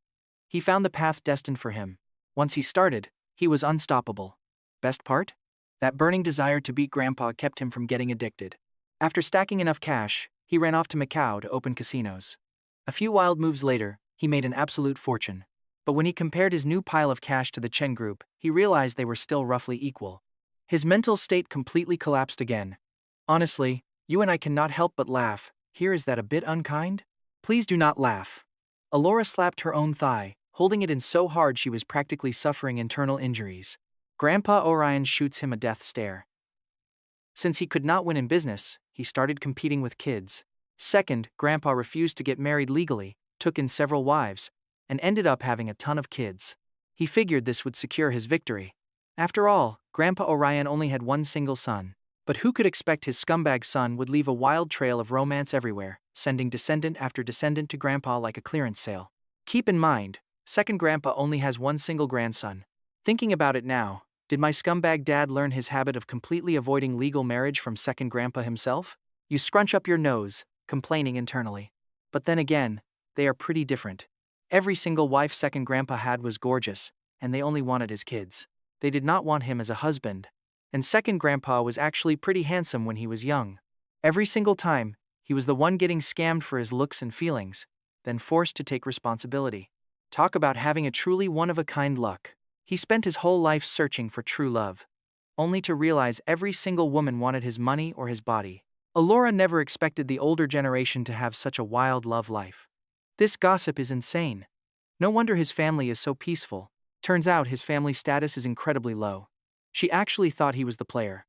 He found the path destined for him. Once he started, he was unstoppable. Best part? That burning desire to beat grandpa kept him from getting addicted. After stacking enough cash, he ran off to Macau to open casinos. A few wild moves later, he made an absolute fortune. But when he compared his new pile of cash to the Chen group, he realized they were still roughly equal. His mental state completely collapsed again. Honestly, you and I cannot help but laugh. Here, is that a bit unkind? Please do not laugh. Alora slapped her own thigh, holding it in so hard she was practically suffering internal injuries. Grandpa Orion shoots him a death stare. Since he could not win in business, he started competing with kids. Second, Grandpa refused to get married legally, took in several wives, and ended up having a ton of kids. He figured this would secure his victory. After all, Grandpa Orion only had one single son. But who could expect his scumbag son would leave a wild trail of romance everywhere, sending descendant after descendant to Grandpa like a clearance sale? Keep in mind, second Grandpa only has one single grandson. Thinking about it now, Did my scumbag dad learn his habit of completely avoiding legal marriage from second grandpa himself? You scrunch up your nose, complaining internally. But then again, they are pretty different. Every single wife second grandpa had was gorgeous, and they only wanted his kids. They did not want him as a husband. And second grandpa was actually pretty handsome when he was young. Every single time, he was the one getting scammed for his looks and feelings, then forced to take responsibility. Talk about having a truly one-of-a-kind luck. He spent his whole life searching for true love, only to realize every single woman wanted his money or his body. Alora never expected the older generation to have such a wild love life. This gossip is insane. No wonder his family is so peaceful. Turns out his family status is incredibly low. She actually thought he was the player.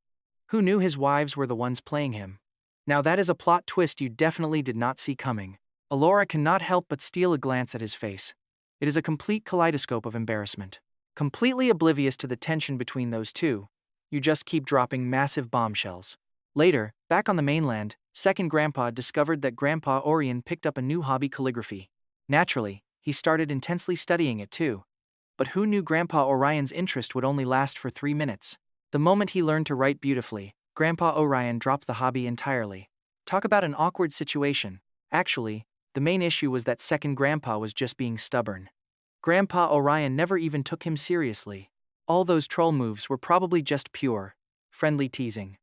Who knew his wives were the ones playing him? Now that is a plot twist you definitely did not see coming. Alora cannot help but steal a glance at his face. It is a complete kaleidoscope of embarrassment. Completely oblivious to the tension between those two, you just keep dropping massive bombshells. Later, back on the mainland, second grandpa discovered that Grandpa Orion picked up a new hobby: calligraphy. Naturally, he started intensely studying it too. But who knew Grandpa Orion's interest would only last for 3 minutes? The moment he learned to write beautifully, Grandpa Orion dropped the hobby entirely. Talk about an awkward situation. Actually, the main issue was that second grandpa was just being stubborn. Grandpa Orion never even took him seriously. All those troll moves were probably just pure, friendly teasing.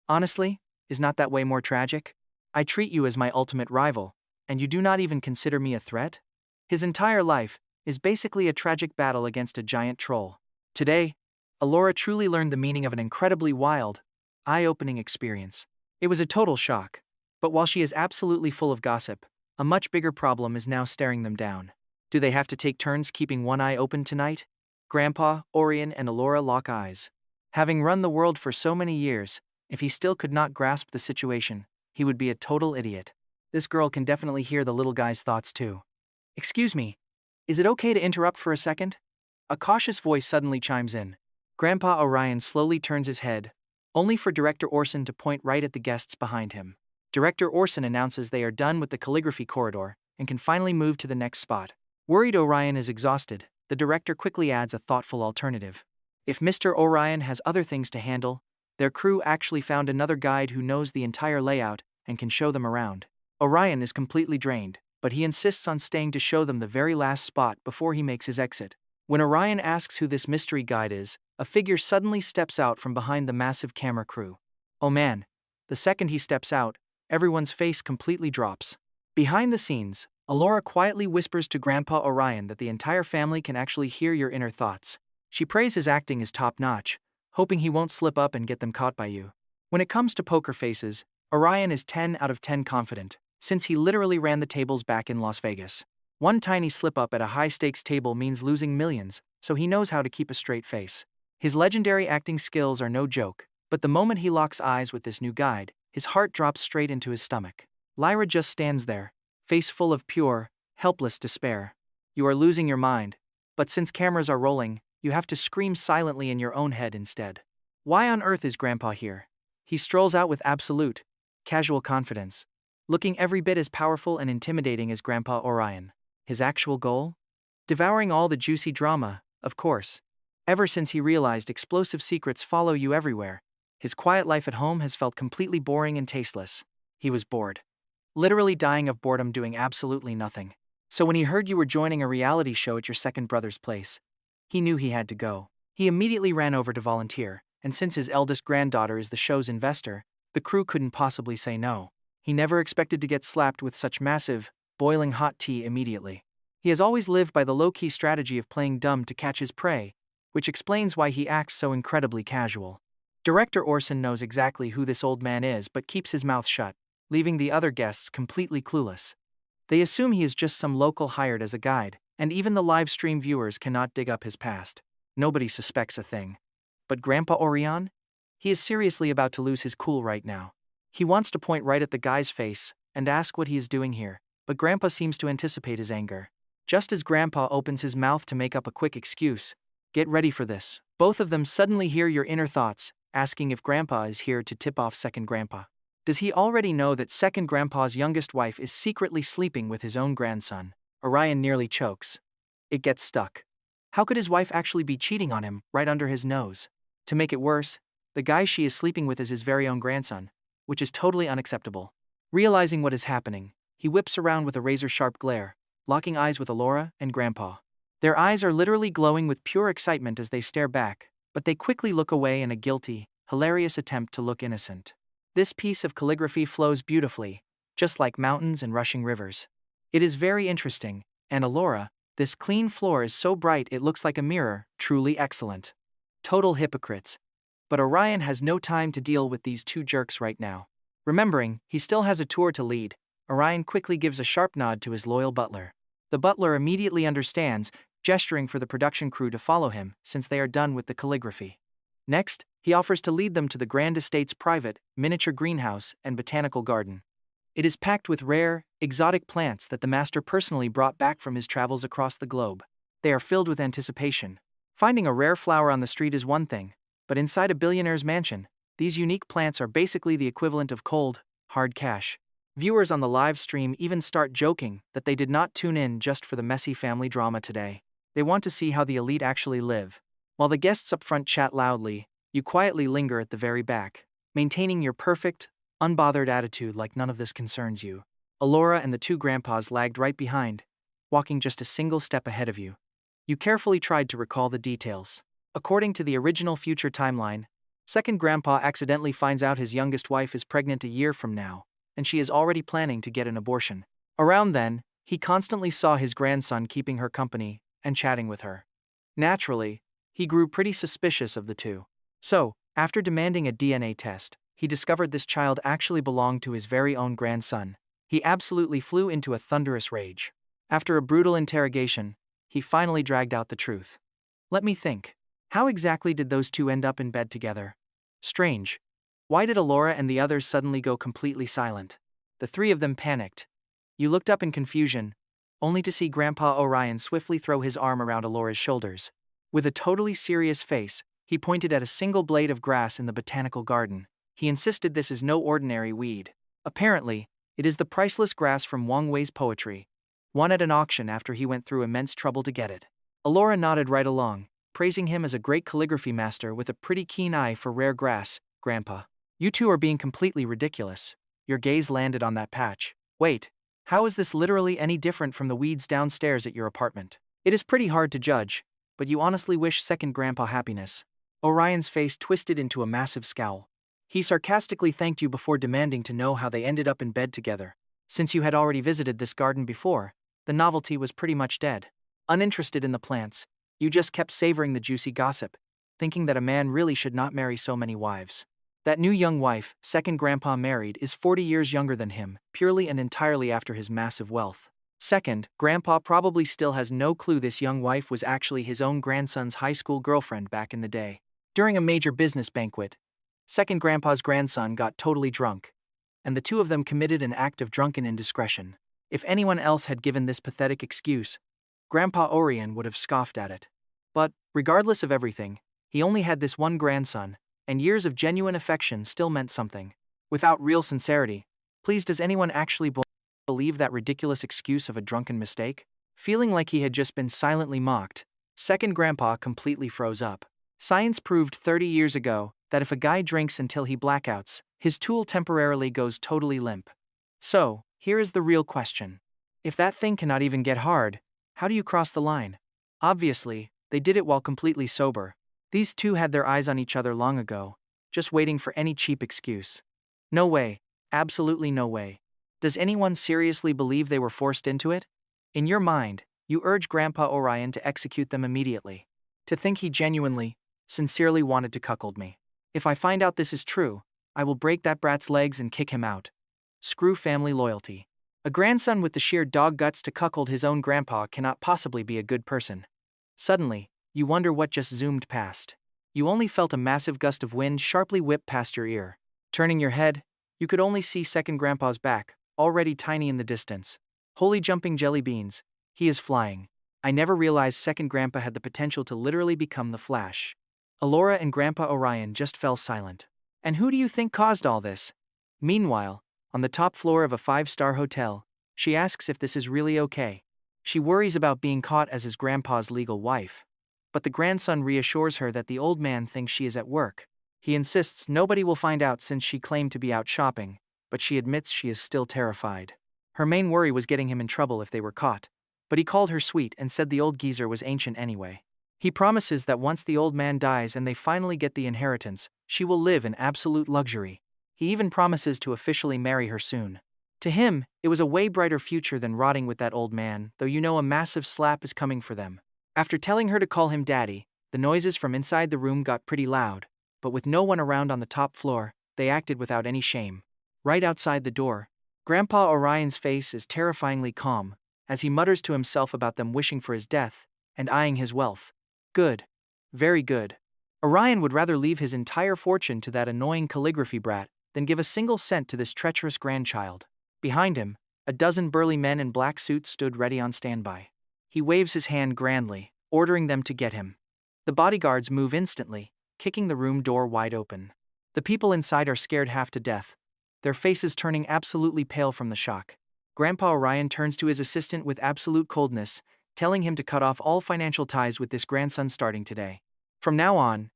Honestly, is not that way more tragic? I treat you as my ultimate rival, and you do not even consider me a threat? His entire life is basically a tragic battle against a giant troll. Today, Alora truly learned the meaning of an incredibly wild, eye-opening experience. It was a total shock. But while she is absolutely full of gossip, a much bigger problem is now staring them down. Do they have to take turns keeping one eye open tonight? Grandpa, Orion, and Alora lock eyes. Having run the world for so many years, if he still could not grasp the situation, he would be a total idiot. This girl can definitely hear the little guy's thoughts too. Excuse me, is it okay to interrupt for a second? A cautious voice suddenly chimes in. Grandpa Orion slowly turns his head, only for Director Orson to point right at the guests behind him. Director Orson announces they are done with the calligraphy corridor and can finally move to the next spot. Worried Orion is exhausted, the director quickly adds a thoughtful alternative. If Mr. Orion has other things to handle, their crew actually found another guide who knows the entire layout and can show them around. Orion is completely drained, but he insists on staying to show them the very last spot before he makes his exit. When Orion asks who this mystery guide is, a figure suddenly steps out from behind the massive camera crew. Oh man, the second he steps out, everyone's face completely drops. Behind the scenes, Alora quietly whispers to Grandpa Orion that the entire family can actually hear your inner thoughts. She prays his acting is top-notch, hoping he won't slip up and get them caught by you. When it comes to poker faces, Orion is 10 out of 10 confident, since he literally ran the tables back in Las Vegas. One tiny slip-up at a high-stakes table means losing millions, so he knows how to keep a straight face. His legendary acting skills are no joke, but the moment he locks eyes with this new guide, his heart drops straight into his stomach. Lyra just stands there, face full of pure, helpless despair. You are losing your mind, but since cameras are rolling, you have to scream silently in your own head instead. Why on earth is Grandpa here? He strolls out with absolute, casual confidence, looking every bit as powerful and intimidating as Grandpa Orion. His actual goal? Devouring all the juicy drama, of course. Ever since he realized explosive secrets follow you everywhere, his quiet life at home has felt completely boring and tasteless. He was bored. Literally dying of boredom doing absolutely nothing. So when he heard you were joining a reality show at your second brother's place, he knew he had to go. He immediately ran over to volunteer, and since his eldest granddaughter is the show's investor, the crew couldn't possibly say no. He never expected to get slapped with such massive, boiling hot tea immediately. He has always lived by the low-key strategy of playing dumb to catch his prey, which explains why he acts so incredibly casual. Director Orson knows exactly who this old man is but keeps his mouth shut, leaving the other guests completely clueless. They assume he is just some local hired as a guide, and even the live stream viewers cannot dig up his past. Nobody suspects a thing. But Grandpa Orion? He is seriously about to lose his cool right now. He wants to point right at the guy's face and ask what he is doing here, but Grandpa seems to anticipate his anger. Just as Grandpa opens his mouth to make up a quick excuse, get ready for this. Both of them suddenly hear your inner thoughts, asking if Grandpa is here to tip off second grandpa. Does he already know that second grandpa's youngest wife is secretly sleeping with his own grandson? Orion nearly chokes. It gets stuck. How could his wife actually be cheating on him right under his nose? To make it worse, the guy she is sleeping with is his very own grandson, which is totally unacceptable. Realizing what is happening, he whips around with a razor-sharp glare, locking eyes with Alora and Grandpa. Their eyes are literally glowing with pure excitement as they stare back, but they quickly look away in a guilty, hilarious attempt to look innocent. This piece of calligraphy flows beautifully, just like mountains and rushing rivers. It is very interesting, and Alora, this clean floor is so bright it looks like a mirror, truly excellent. Total hypocrites. But Orion has no time to deal with these two jerks right now. Remembering, he still has a tour to lead, Orion quickly gives a sharp nod to his loyal butler. The butler immediately understands, gesturing for the production crew to follow him since they are done with the calligraphy. Next, he offers to lead them to the Grand Estate's private, miniature greenhouse and botanical garden. It is packed with rare, exotic plants that the master personally brought back from his travels across the globe. They are filled with anticipation. Finding a rare flower on the street is one thing, but inside a billionaire's mansion, these unique plants are basically the equivalent of cold, hard cash. Viewers on the live stream even start joking that they did not tune in just for the messy family drama today. They want to see how the elite actually live. While the guests up front chat loudly, you quietly linger at the very back, maintaining your perfect, unbothered attitude like none of this concerns you. Alora and the two grandpas lagged right behind, walking just a single step ahead of you. You carefully tried to recall the details. According to the original future timeline, second grandpa accidentally finds out his youngest wife is pregnant a year from now, and she is already planning to get an abortion. Around then, he constantly saw his grandson keeping her company and chatting with her. Naturally, he grew pretty suspicious of the two. So, after demanding a DNA test, he discovered this child actually belonged to his very own grandson. He absolutely flew into a thunderous rage. After a brutal interrogation, he finally dragged out the truth. Let me think. How exactly did those two end up in bed together? Strange. Why did Alora and the others suddenly go completely silent? The three of them panicked. You looked up in confusion, only to see Grandpa Orion swiftly throw his arm around Alora's shoulders. With a totally serious face, he pointed at a single blade of grass in the botanical garden. He insisted this is no ordinary weed. Apparently, it is the priceless grass from Wang Wei's poetry, won at an auction after he went through immense trouble to get it. Alora nodded right along, praising him as a great calligraphy master with a pretty keen eye for rare grass. Grandpa, you two are being completely ridiculous. Your gaze landed on that patch. Wait, how is this literally any different from the weeds downstairs at your apartment? It is pretty hard to judge, but you honestly wish second grandpa happiness. Orion's face twisted into a massive scowl. He sarcastically thanked you before demanding to know how they ended up in bed together. Since you had already visited this garden before, the novelty was pretty much dead. Uninterested in the plants, you just kept savoring the juicy gossip, thinking that a man really should not marry so many wives. That new young wife, second grandpa married, is 40 years younger than him, purely and entirely after his massive wealth. Second, grandpa probably still has no clue this young wife was actually his own grandson's high school girlfriend back in the day. During a major business banquet, second grandpa's grandson got totally drunk, and the two of them committed an act of drunken indiscretion. If anyone else had given this pathetic excuse, Grandpa Orion would have scoffed at it. But, regardless of everything, he only had this one grandson, and years of genuine affection still meant something. Without real sincerity, please, does anyone actually believe that ridiculous excuse of a drunken mistake? Feeling like he had just been silently mocked, second grandpa completely froze up. Science proved 30 years ago that if a guy drinks until he blackouts, his tool temporarily goes totally limp. So, here is the real question. If that thing cannot even get hard, how do you cross the line? Obviously, they did it while completely sober. These two had their eyes on each other long ago, just waiting for any cheap excuse. No way, absolutely no way. Does anyone seriously believe they were forced into it? In your mind, you urge Grandpa Orion to execute them immediately. To think he genuinely, sincerely wanted to cuckold me. If I find out this is true, I will break that brat's legs and kick him out. Screw family loyalty. A grandson with the sheer dog guts to cuckold his own grandpa cannot possibly be a good person. Suddenly, you wonder what just zoomed past. You only felt a massive gust of wind sharply whip past your ear. Turning your head, you could only see second grandpa's back, already tiny in the distance. Holy jumping jelly beans, he is flying. I never realized second grandpa had the potential to literally become the Flash. Alora and Grandpa Orion just fell silent. And who do you think caused all this? Meanwhile, on the top floor of a 5-star hotel, she asks if this is really okay. She worries about being caught as his grandpa's legal wife. but the grandson reassures her that the old man thinks she is at work. He insists nobody will find out since she claimed to be out shopping, but she admits she is still terrified. Her main worry was getting him in trouble if they were caught, but he called her sweet and said the old geezer was ancient anyway. He promises that once the old man dies and they finally get the inheritance, she will live in absolute luxury. He even promises to officially marry her soon. To him, it was a way brighter future than rotting with that old man, though you know a massive slap is coming for them. After telling her to call him daddy, the noises from inside the room got pretty loud, but with no one around on the top floor, they acted without any shame. Right outside the door, Grandpa Orion's face is terrifyingly calm, as he mutters to himself about them wishing for his death, and eyeing his wealth. Good. Very good. Orion would rather leave his entire fortune to that annoying calligraphy brat than give a single cent to this treacherous grandchild. Behind him, a dozen burly men in black suits stood ready on standby. He waves his hand grandly, ordering them to get him. The bodyguards move instantly, kicking the room door wide open. The people inside are scared half to death, their faces turning absolutely pale from the shock. Grandpa Orion turns to his assistant with absolute coldness, telling him to cut off all financial ties with this grandson starting today. From now on,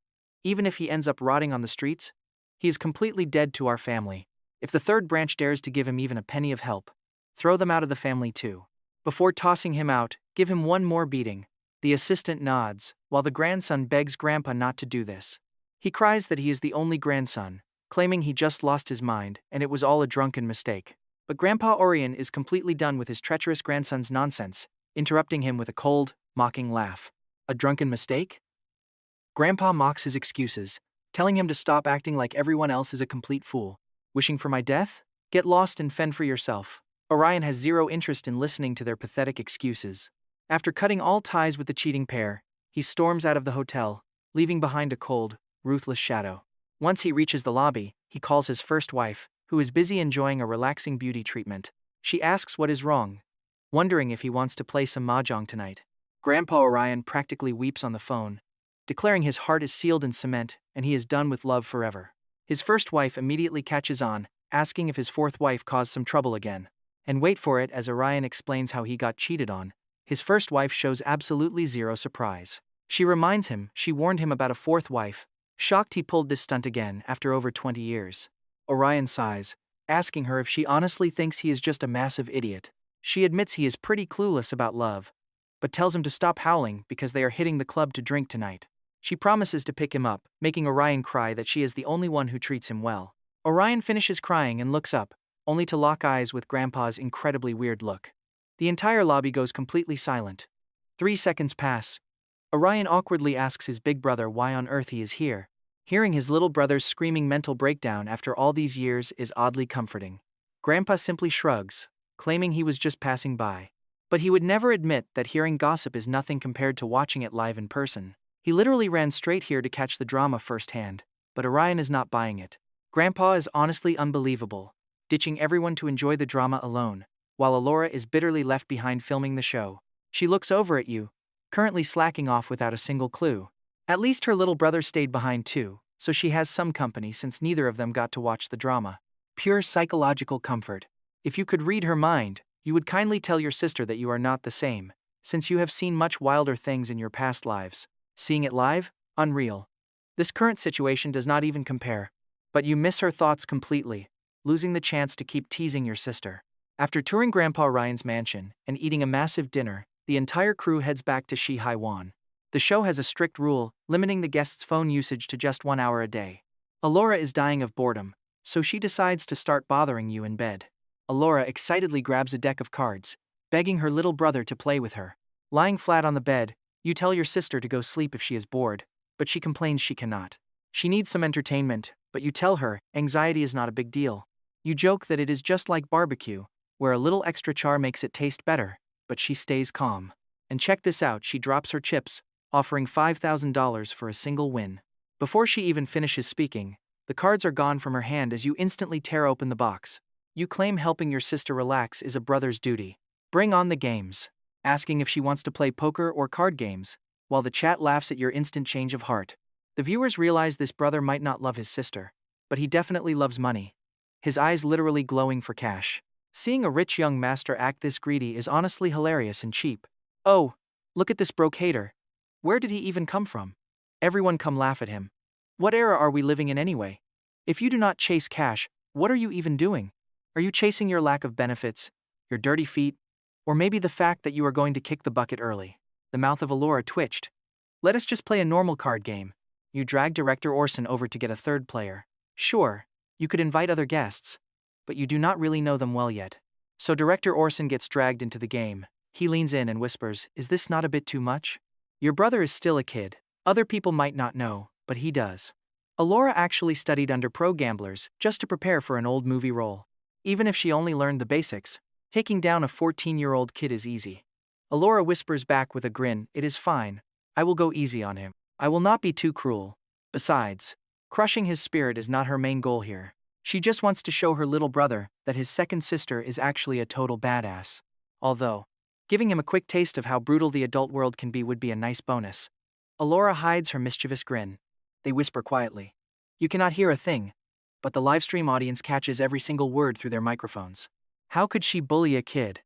even if he ends up rotting on the streets, he is completely dead to our family. If the third branch dares to give him even a penny of help, throw them out of the family too. Before tossing him out, give him one more beating. The assistant nods, while the grandson begs Grandpa not to do this. He cries that he is the only grandson, claiming he just lost his mind and it was all a drunken mistake. But Grandpa Orion is completely done with his treacherous grandson's nonsense, interrupting him with a cold, mocking laugh. A drunken mistake? Grandpa mocks his excuses, telling him to stop acting like everyone else is a complete fool. Wishing for my death? Get lost and fend for yourself. Orion has zero interest in listening to their pathetic excuses. After cutting all ties with the cheating pair, he storms out of the hotel, leaving behind a cold, ruthless shadow. Once he reaches the lobby, he calls his first wife, who is busy enjoying a relaxing beauty treatment. She asks what is wrong, wondering if he wants to play some mahjong tonight. Grandpa Orion practically weeps on the phone, declaring his heart is sealed in cement and he is done with love forever. His first wife immediately catches on, asking if his fourth wife caused some trouble again. And wait for it as Orion explains how he got cheated on. His first wife shows absolutely zero surprise. She reminds him she warned him about a fourth wife, shocked he pulled this stunt again after over 20 years. Orion sighs, asking her if she honestly thinks he is just a massive idiot. She admits he is pretty clueless about love, but tells him to stop howling because they are hitting the club to drink tonight. She promises to pick him up, making Orion cry that she is the only one who treats him well. Orion finishes crying and looks up, only to lock eyes with Grandpa's incredibly weird look. The entire lobby goes completely silent. 3 seconds pass. Orion awkwardly asks his big brother why on earth he is here. Hearing his little brother's screaming mental breakdown after all these years is oddly comforting. Grandpa simply shrugs, claiming he was just passing by. But he would never admit that hearing gossip is nothing compared to watching it live in person. He literally ran straight here to catch the drama firsthand, but Orion is not buying it. Grandpa is honestly unbelievable, ditching everyone to enjoy the drama alone, while Alora is bitterly left behind filming the show. She looks over at you, currently slacking off without a single clue. At least her little brother stayed behind too, so she has some company since neither of them got to watch the drama. Pure psychological comfort. If you could read her mind, you would kindly tell your sister that you are not the same, since you have seen much wilder things in your past lives. Seeing it live? Unreal. This current situation does not even compare. But you miss her thoughts completely, losing the chance to keep teasing your sister. After touring Grandpa Ryan's mansion and eating a massive dinner, the entire crew heads back to Shi-Hai-Wan. The show has a strict rule, limiting the guests' phone usage to just 1 hour a day. Alora is dying of boredom, so she decides to start bothering you in bed. Alora excitedly grabs a deck of cards, begging her little brother to play with her. Lying flat on the bed, you tell your sister to go sleep if she is bored, but she complains she cannot. She needs some entertainment, but you tell her anxiety is not a big deal. You joke that it is just like barbecue, where a little extra char makes it taste better, but she stays calm. And check this out, she drops her chips, offering $5,000 for a single win. Before she even finishes speaking, the cards are gone from her hand as you instantly tear open the box. You claim helping your sister relax is a brother's duty. Bring on the games. Asking if she wants to play poker or card games, while the chat laughs at your instant change of heart. The viewers realize this brother might not love his sister, but he definitely loves money. His eyes literally glowing for cash. Seeing a rich young master act this greedy is honestly hilarious and cheap. Oh, look at this broke hater. Where did he even come from? Everyone come laugh at him. What era are we living in anyway? If you do not chase cash, what are you even doing? Are you chasing your lack of benefits, your dirty feet, or maybe the fact that you are going to kick the bucket early? The mouth of Allura twitched. Let us just play a normal card game. You drag Director Orson over to get a third player. Sure, you could invite other guests, but you do not really know them well yet. So Director Orson gets dragged into the game. He leans in and whispers, "Is this not a bit too much? Your brother is still a kid. Other people might not know, but he does." Allura actually studied under pro gamblers just to prepare for an old movie role. Even if she only learned the basics, taking down a 14-year-old kid is easy. Allura whispers back with a grin, "It is fine. I will go easy on him. I will not be too cruel. Besides, crushing his spirit is not her main goal here. She just wants to show her little brother that his second sister is actually a total badass. Although, giving him a quick taste of how brutal the adult world can be would be a nice bonus." Allura hides her mischievous grin. They whisper quietly. You cannot hear a thing, but the livestream audience catches every single word through their microphones. How could she bully a kid?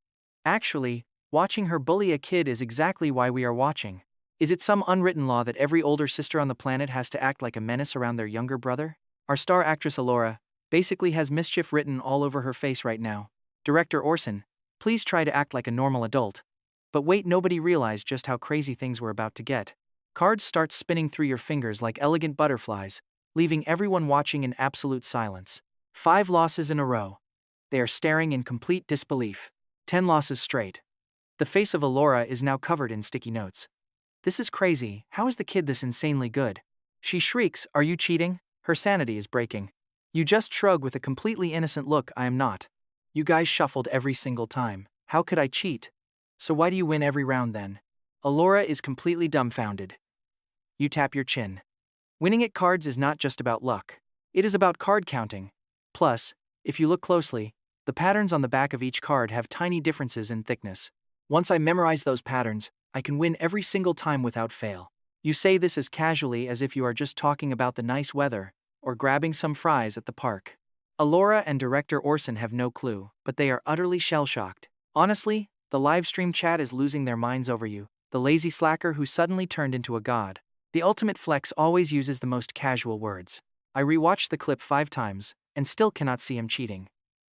Actually, watching her bully a kid is exactly why we are watching. Is it some unwritten law that every older sister on the planet has to act like a menace around their younger brother? Our star actress Allura basically has mischief written all over her face right now. Director Orson, please try to act like a normal adult. But wait, nobody realized just how crazy things were about to get. Cards start spinning through your fingers like elegant butterflies, leaving everyone watching in absolute silence. 5 losses in a row. They are staring in complete disbelief. 10 losses straight. The face of Allura is now covered in sticky notes. This is crazy. How is the kid this insanely good? She shrieks, "Are you cheating?" Her sanity is breaking. You just shrug with a completely innocent look, "I am not. You guys shuffled every single time. How could I cheat? So why do you win every round then?" Allura is completely dumbfounded. You tap your chin. Winning at cards is not just about luck. It is about card counting. Plus, if you look closely, the patterns on the back of each card have tiny differences in thickness. Once I memorize those patterns, I can win every single time without fail. You say this as casually as if you are just talking about the nice weather or grabbing some fries at the park. Allura and Director Orson have no clue, but they are utterly shell-shocked. Honestly, the livestream chat is losing their minds over you, the lazy slacker who suddenly turned into a god. The ultimate flex always uses the most casual words. I rewatched the clip 5 times, and still cannot see him cheating.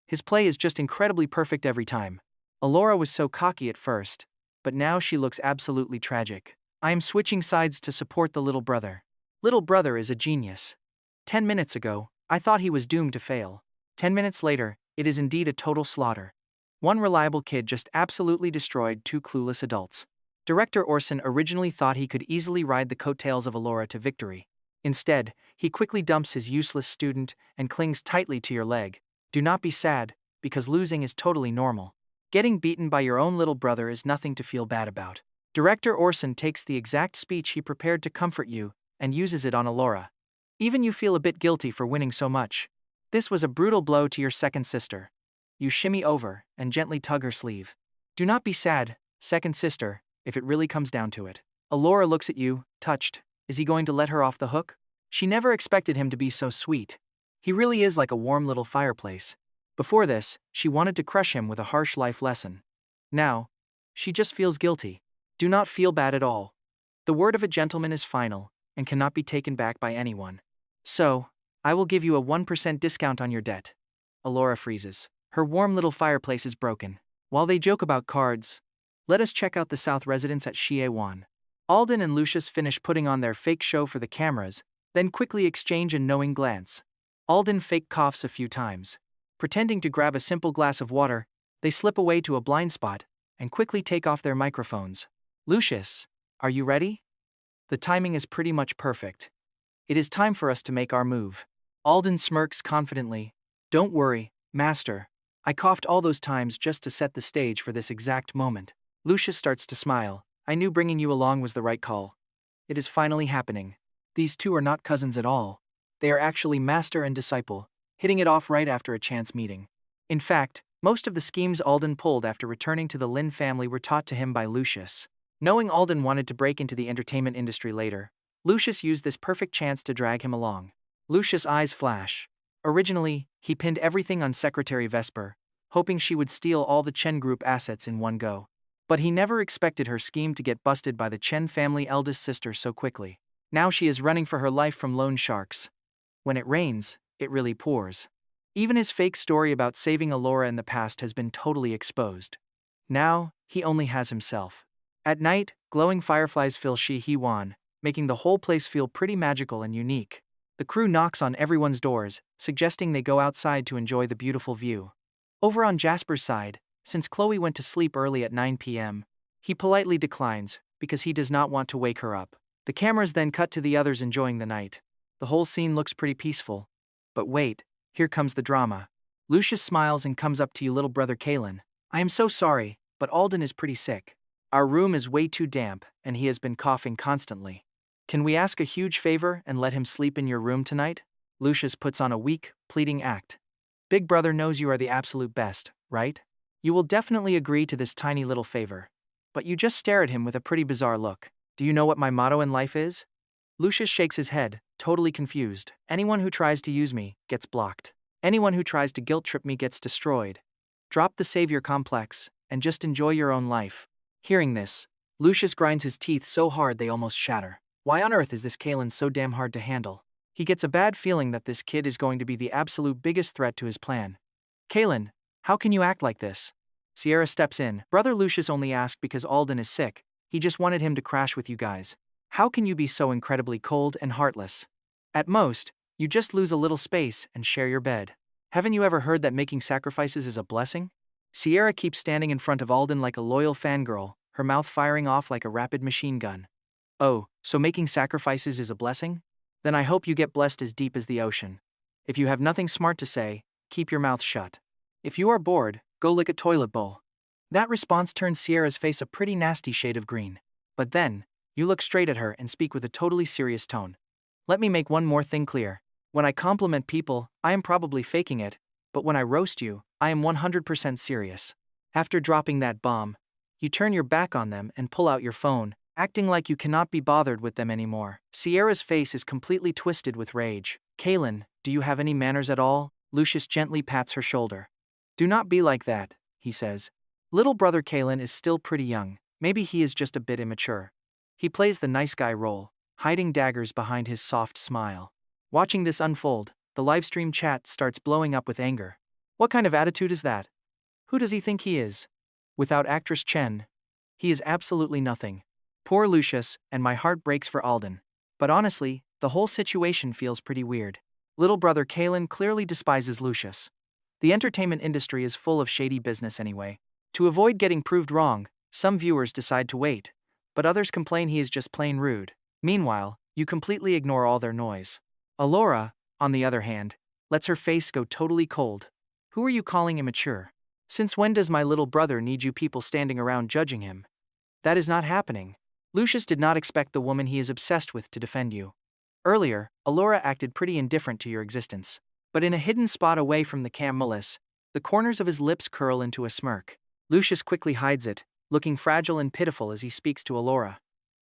His play is just incredibly perfect every time. Allura was so cocky at first, but now she looks absolutely tragic. I am switching sides to support the little brother. Little brother is a genius. 10 minutes ago, I thought he was doomed to fail. 10 minutes later, it is indeed a total slaughter. One reliable kid just absolutely destroyed 2 clueless adults. Director Orson originally thought he could easily ride the coattails of Allura to victory. Instead, he quickly dumps his useless student and clings tightly to your leg. Do not be sad, because losing is totally normal. Getting beaten by your own little brother is nothing to feel bad about. Director Orson takes the exact speech he prepared to comfort you and uses it on Allura. Even you feel a bit guilty for winning so much. This was a brutal blow to your second sister. You shimmy over and gently tug her sleeve. Do not be sad, second sister, if it really comes down to it. Allura looks at you, touched. Is he going to let her off the hook? She never expected him to be so sweet. He really is like a warm little fireplace. Before this, she wanted to crush him with a harsh life lesson. Now, she just feels guilty. Do not feel bad at all. The word of a gentleman is final and cannot be taken back by anyone. So, I will give you a 1% discount on your debt. Allura freezes. Her warm little fireplace is broken. While they joke about cards, let us check out the South residence at Shie-wan. Alden and Lucius finish putting on their fake show for the cameras, then quickly exchange a knowing glance. Alden fake coughs a few times. Pretending to grab a simple glass of water, they slip away to a blind spot and quickly take off their microphones. Lucius, are you ready? The timing is pretty much perfect. It is time for us to make our move. Alden smirks confidently. Don't worry, master. I coughed all those times just to set the stage for this exact moment. Lucius starts to smile. I knew bringing you along was the right call. It is finally happening. These two are not cousins at all. They are actually master and disciple, hitting it off right after a chance meeting. In fact, most of the schemes Alden pulled after returning to the Lin family were taught to him by Lucius. Knowing Alden wanted to break into the entertainment industry later, Lucius used this perfect chance to drag him along. Lucius' eyes flash. Originally, he pinned everything on Secretary Vesper, hoping she would steal all the Chen Group assets in one go. But he never expected her scheme to get busted by the Chen family eldest sister so quickly. Now she is running for her life from loan sharks. When it rains, it really pours. Even his fake story about saving Alora in the past has been totally exposed. Now, he only has himself. At night, glowing fireflies fill Shi He Wan, making the whole place feel pretty magical and unique. The crew knocks on everyone's doors, suggesting they go outside to enjoy the beautiful view. Over on Jasper's side, since Chloe went to sleep early at 9 p.m., he politely declines, because he does not want to wake her up. The cameras then cut to the others enjoying the night. The whole scene looks pretty peaceful. But wait, here comes the drama. Lucius smiles and comes up to you, little brother Kaelen. I am so sorry, but Alden is pretty sick. Our room is way too damp, and he has been coughing constantly. Can we ask a huge favor and let him sleep in your room tonight? Lucius puts on a weak, pleading act. Big brother knows you are the absolute best, right? You will definitely agree to this tiny little favor. But you just stare at him with a pretty bizarre look. Do you know what my motto in life is? Lucius shakes his head, totally confused. Anyone who tries to use me gets blocked. Anyone who tries to guilt trip me gets destroyed. Drop the savior complex, and just enjoy your own life. Hearing this, Lucius grinds his teeth so hard they almost shatter. Why on earth is this Kaelen so damn hard to handle? He gets a bad feeling that this kid is going to be the absolute biggest threat to his plan. Kaelen, how can you act like this? Sierra steps in. Brother Lucius only asked because Alden is sick. He just wanted him to crash with you guys. How can you be so incredibly cold and heartless? At most, you just lose a little space and share your bed. Haven't you ever heard that making sacrifices is a blessing? Sierra keeps standing in front of Alden like a loyal fangirl, her mouth firing off like a rapid machine gun. Oh, so making sacrifices is a blessing? Then I hope you get blessed as deep as the ocean. If you have nothing smart to say, keep your mouth shut. If you are bored, go lick a toilet bowl. That response turns Sierra's face a pretty nasty shade of green. But then, you look straight at her and speak with a totally serious tone. Let me make one more thing clear. When I compliment people, I am probably faking it, but when I roast you, I am 100% serious. After dropping that bomb, you turn your back on them and pull out your phone, acting like you cannot be bothered with them anymore. Sierra's face is completely twisted with rage. Kaelen, do you have any manners at all? Lucius gently pats her shoulder. Do not be like that, he says. Little brother Kaelen is still pretty young. Maybe he is just a bit immature. He plays the nice guy role, hiding daggers behind his soft smile. Watching this unfold, the livestream chat starts blowing up with anger. What kind of attitude is that? Who does he think he is? Without actress Chen, he is absolutely nothing. Poor Lucius, and my heart breaks for Alden. But honestly, the whole situation feels pretty weird. Little brother Kaelen clearly despises Lucius. The entertainment industry is full of shady business anyway. To avoid getting proved wrong, some viewers decide to wait, but others complain he is just plain rude. Meanwhile, you completely ignore all their noise. Alora, on the other hand, lets her face go totally cold. Who are you calling immature? Since when does my little brother need you people standing around judging him? That is not happening. Lucius did not expect the woman he is obsessed with to defend you. Earlier, Alora acted pretty indifferent to your existence. But in a hidden spot away from the cameras, the corners of his lips curl into a smirk. Lucius quickly hides it, looking fragile and pitiful as he speaks to Alora.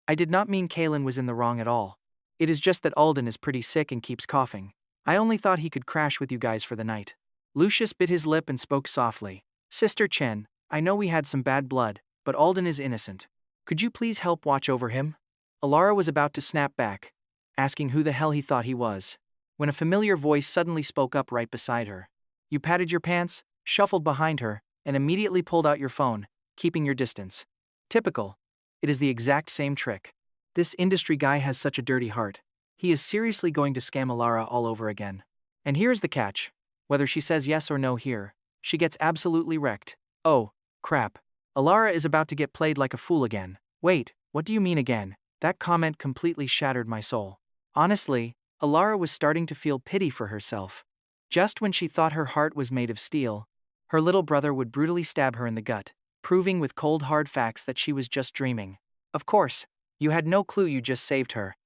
I did not mean Kaelen was in the wrong at all. It is just that Alden is pretty sick and keeps coughing. I only thought he could crash with you guys for the night. Lucius bit his lip and spoke softly. Sister Chen, I know we had some bad blood, but Alden is innocent. Could you please help watch over him? Alara was about to snap back, asking who the hell he thought he was, when a familiar voice suddenly spoke up right beside her. You patted your pants, shuffled behind her, and immediately pulled out your phone, keeping your distance. Typical. It is the exact same trick. This industry guy has such a dirty heart. He is seriously going to scam Alara all over again. And here's the catch. Whether she says yes or no here, she gets absolutely wrecked. Oh, crap. Alara is about to get played like a fool again. Wait, what do you mean again? That comment completely shattered my soul. Honestly, Alara was starting to feel pity for herself. Just when she thought her heart was made of steel, her little brother would brutally stab her in the gut, proving with cold hard facts that she was just dreaming. Of course, you had no clue you just saved her.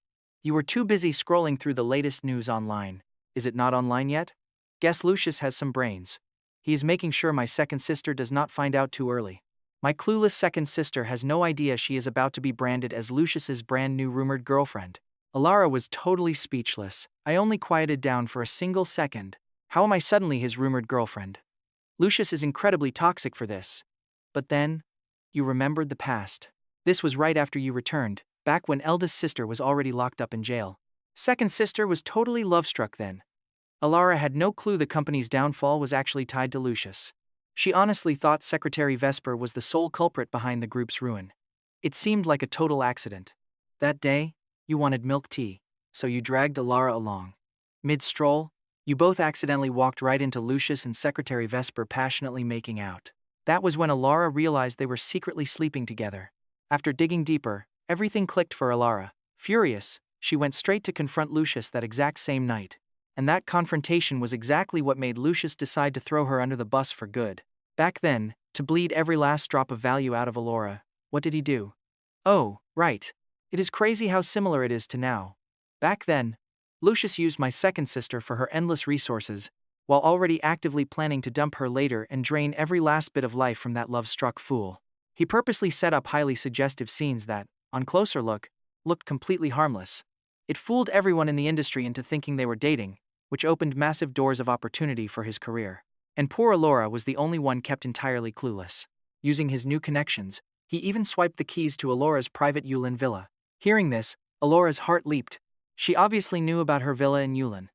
You were too busy scrolling through the latest news online. Is it not online yet? Guess Lucius has some brains. He is making sure my second sister does not find out too early. My clueless second sister has no idea she is about to be branded as Lucius's brand new rumored girlfriend. Alara was totally speechless. I only quieted down for a single second. How am I suddenly his rumored girlfriend? Lucius is incredibly toxic for this. But then, You remembered the past. This was right after you returned, back when eldest sister was already locked up in jail. Second sister was totally love-struck then. Alara had no clue the company's downfall was actually tied to Lucius. She honestly thought Secretary Vesper was the sole culprit behind the group's ruin. It seemed like a total accident. That day, you wanted milk tea, so you dragged Alara along. Mid-stroll, you both accidentally walked right into Lucius and Secretary Vesper passionately making out. That was when Alara realized they were secretly sleeping together. After digging deeper, everything clicked for Alara. Furious, she went straight to confront Lucius that exact same night. And that confrontation was exactly what made Lucius decide to throw her under the bus for good. Back then, to bleed every last drop of value out of Alara, what did he do? Oh, right. It is crazy how similar it is to now. Back then, Lucius used my second sister for her endless resources, while already actively planning to dump her later and drain every last bit of life from that love-struck fool. He purposely set up highly suggestive scenes that, on closer look, looked completely harmless. It fooled everyone in the industry into thinking they were dating, which opened massive doors of opportunity for his career. And poor Alora was the only one kept entirely clueless. Using his new connections, he even swiped the keys to Alora's private Yulin villa. Hearing this, Alora's heart leaped. She obviously knew about her villa in Yulin.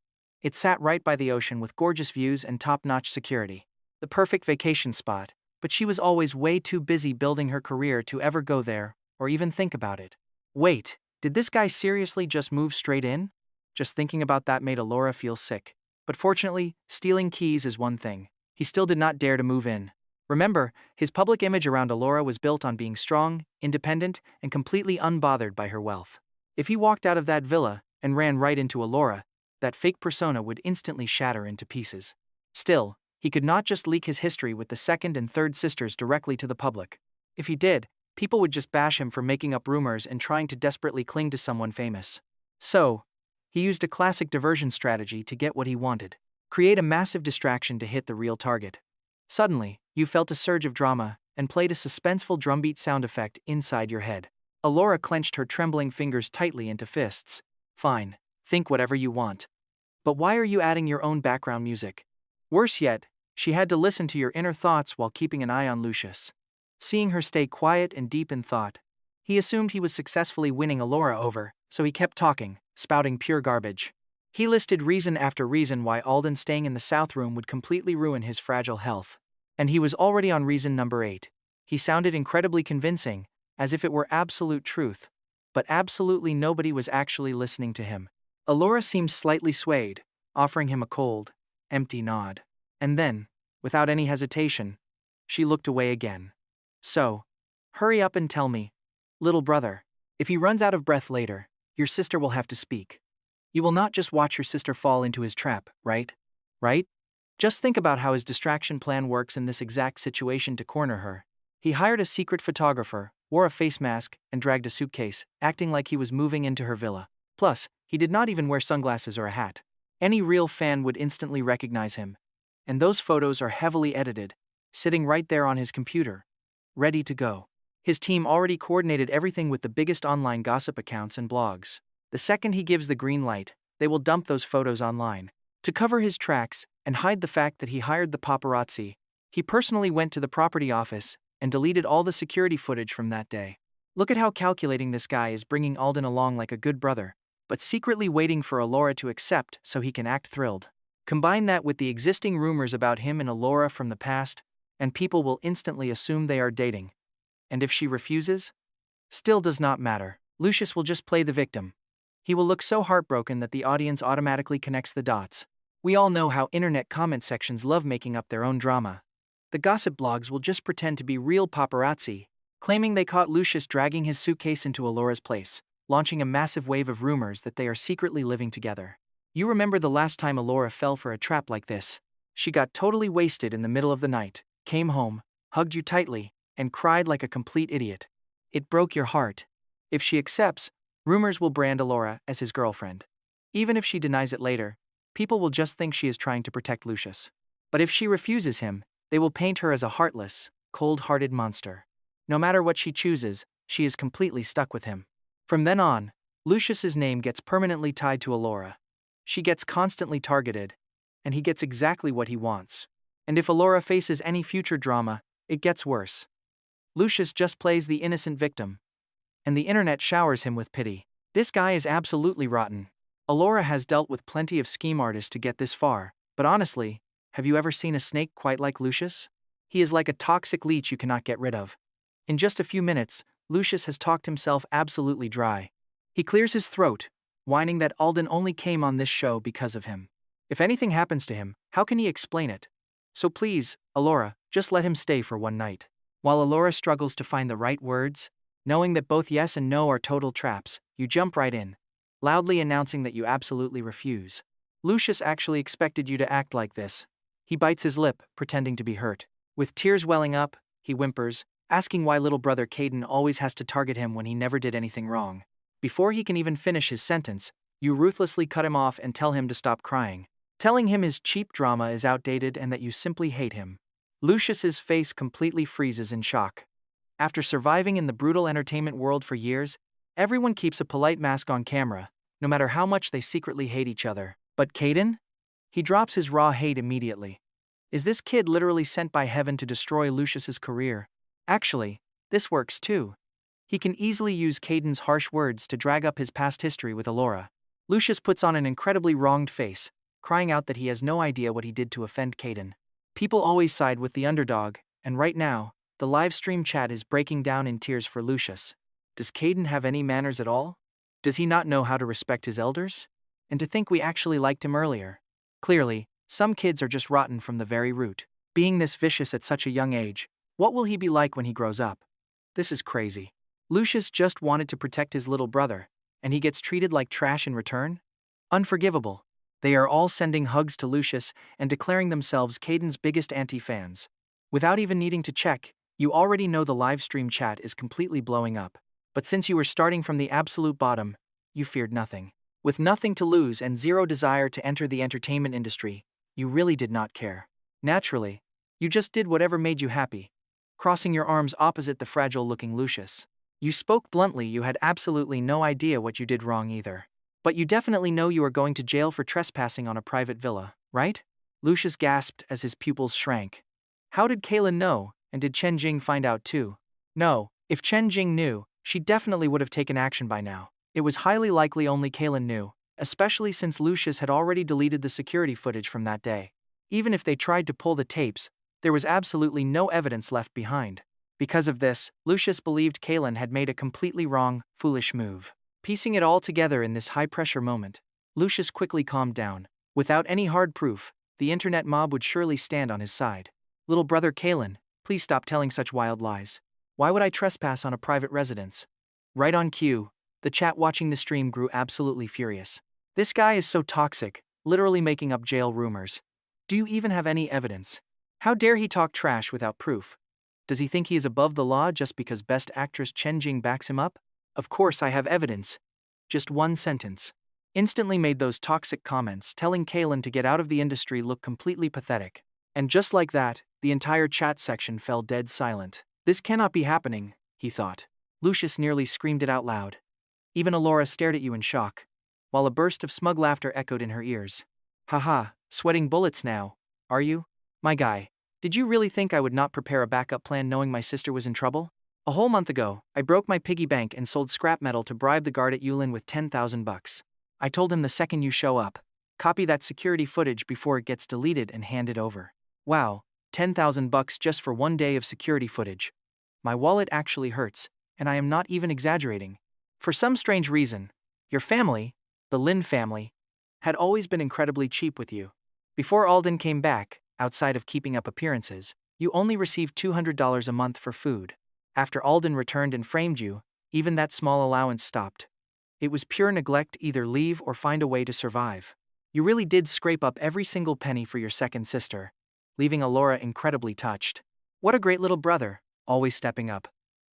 It sat right by the ocean with gorgeous views and top-notch security. The perfect vacation spot, but she was always way too busy building her career to ever go there, or even think about it. Wait, did this guy seriously just move straight in? Just thinking about that made Alora feel sick. But fortunately, stealing keys is one thing. He still did not dare to move in. Remember, his public image around Alora was built on being strong, independent, and completely unbothered by her wealth. If he walked out of that villa and ran right into Alora, that fake persona would instantly shatter into pieces. Still, he could not just leak his history with the second and third sisters directly to the public. If he did, people would just bash him for making up rumors and trying to desperately cling to someone famous. So, he used a classic diversion strategy to get what he wanted. Create a massive distraction to hit the real target. Suddenly, you felt a surge of drama and played a suspenseful drumbeat sound effect inside your head. Alora clenched her trembling fingers tightly into fists. Fine, think whatever you want. But why are you adding your own background music? Worse yet, she had to listen to your inner thoughts while keeping an eye on Lucius. Seeing her stay quiet and deep in thought, he assumed he was successfully winning Alora over, so he kept talking, spouting pure garbage. He listed reason after reason why Alden staying in the South Room would completely ruin his fragile health. And he was already on reason number 8. He sounded incredibly convincing, as if it were absolute truth. But absolutely nobody was actually listening to him. Alora seemed slightly swayed, offering him a cold, empty nod. And then, without any hesitation, she looked away again. So, hurry up and tell me, little brother, if he runs out of breath later, your sister will have to speak. You will not just watch your sister fall into his trap, right? Right? Just think about how his distraction plan works in this exact situation to corner her. He hired a secret photographer, wore a face mask, and dragged a suitcase, acting like he was moving into her villa. Plus, he did not even wear sunglasses or a hat. Any real fan would instantly recognize him. And those photos are heavily edited, sitting right there on his computer, ready to go. His team already coordinated everything with the biggest online gossip accounts and blogs. The second he gives the green light, they will dump those photos online. To cover his tracks and hide the fact that he hired the paparazzi, he personally went to the property office and deleted all the security footage from that day. Look at how calculating this guy is, bringing Alden along like a good brother, but secretly waiting for Alora to accept so he can act thrilled. Combine that with the existing rumors about him and Alora from the past, and people will instantly assume they are dating. And if she refuses? Still does not matter. Lucius will just play the victim. He will look so heartbroken that the audience automatically connects the dots. We all know how internet comment sections love making up their own drama. The gossip blogs will just pretend to be real paparazzi, claiming they caught Lucius dragging his suitcase into Alora's place, launching a massive wave of rumors that they are secretly living together. You remember the last time Alora fell for a trap like this. She got totally wasted in the middle of the night, came home, hugged you tightly, and cried like a complete idiot. It broke your heart. If she accepts, rumors will brand Alora as his girlfriend. Even if she denies it later, people will just think she is trying to protect Lucius. But if she refuses him, they will paint her as a heartless, cold-hearted monster. No matter what she chooses, she is completely stuck with him. From then on, Lucius's name gets permanently tied to Alora. She gets constantly targeted, and he gets exactly what he wants. And if Alora faces any future drama, it gets worse. Lucius just plays the innocent victim, and the internet showers him with pity. This guy is absolutely rotten. Alora has dealt with plenty of scheme artists to get this far, but honestly, have you ever seen a snake quite like Lucius? He is like a toxic leech you cannot get rid of. In just a few minutes, Lucius has talked himself absolutely dry. He clears his throat, whining that Alden only came on this show because of him. If anything happens to him, how can he explain it? So please, Alora, just let him stay for one night. While Alora struggles to find the right words, knowing that both yes and no are total traps, you jump right in, loudly announcing that you absolutely refuse. Lucius actually expected you to act like this. He bites his lip, pretending to be hurt. With tears welling up, he whimpers, asking why little brother Kaelen always has to target him when he never did anything wrong. Before he can even finish his sentence, you ruthlessly cut him off and tell him to stop crying, telling him his cheap drama is outdated and that you simply hate him. Lucius's face completely freezes in shock. After surviving in the brutal entertainment world for years, everyone keeps a polite mask on camera, no matter how much they secretly hate each other. But Kaelen? He drops his raw hate immediately. Is this kid literally sent by heaven to destroy Lucius's career? Actually, this works too. He can easily use Kaeden's harsh words to drag up his past history with Alora. Lucius puts on an incredibly wronged face, crying out that he has no idea what he did to offend Kaelen. People always side with the underdog, and right now, the live stream chat is breaking down in tears for Lucius. Does Kaelen have any manners at all? Does he not know how to respect his elders? And to think we actually liked him earlier. Clearly, some kids are just rotten from the very root. Being this vicious at such a young age, what will he be like when he grows up? This is crazy. Lucius just wanted to protect his little brother, and he gets treated like trash in return? Unforgivable. They are all sending hugs to Lucius and declaring themselves Kaeden's biggest anti-fans. Without even needing to check, you already know the live stream chat is completely blowing up. But since you were starting from the absolute bottom, you feared nothing. With nothing to lose and zero desire to enter the entertainment industry, you really did not care. Naturally, you just did whatever made you happy, crossing your arms opposite the fragile-looking Lucius. You spoke bluntly. You had absolutely no idea what you did wrong either. But you definitely know you are going to jail for trespassing on a private villa, right? Lucius gasped as his pupils shrank. How did Kaelen know, and did Chen Jing find out too? No, if Chen Jing knew, she definitely would have taken action by now. It was highly likely only Kaelen knew, especially since Lucius had already deleted the security footage from that day. Even if they tried to pull the tapes, there was absolutely no evidence left behind. Because of this, Lucius believed Kaelen had made a completely wrong, foolish move. Piecing it all together in this high-pressure moment, Lucius quickly calmed down. Without any hard proof, the internet mob would surely stand on his side. Little brother Kaelen, please stop telling such wild lies. Why would I trespass on a private residence? Right on cue, the chat watching the stream grew absolutely furious. This guy is so toxic, literally making up jail rumors. Do you even have any evidence? How dare he talk trash without proof? Does he think he is above the law just because best actress Chen Jing backs him up? Of course I have evidence. Just one sentence. Instantly made those toxic comments telling Kaelen to get out of the industry look completely pathetic. And just like that, the entire chat section fell dead silent. This cannot be happening, he thought. Lucius nearly screamed it out loud. Even Alora stared at you in shock, while a burst of smug laughter echoed in her ears. Haha, sweating bullets now, are you? My guy, did you really think I would not prepare a backup plan knowing my sister was in trouble? A whole month ago, I broke my piggy bank and sold scrap metal to bribe the guard at Yulin with 10,000 bucks. I told him the second you show up, copy that security footage before it gets deleted and hand it over. Wow, 10,000 bucks just for one day of security footage. My wallet actually hurts, and I am not even exaggerating. For some strange reason, your family, the Lin family, had always been incredibly cheap with you. Before Alden came back, outside of keeping up appearances, you only received $200 a month for food. After Alden returned and framed you, even that small allowance stopped. It was pure neglect, either leave or find a way to survive. You really did scrape up every single penny for your second sister, leaving Alora incredibly touched. What a great little brother, always stepping up.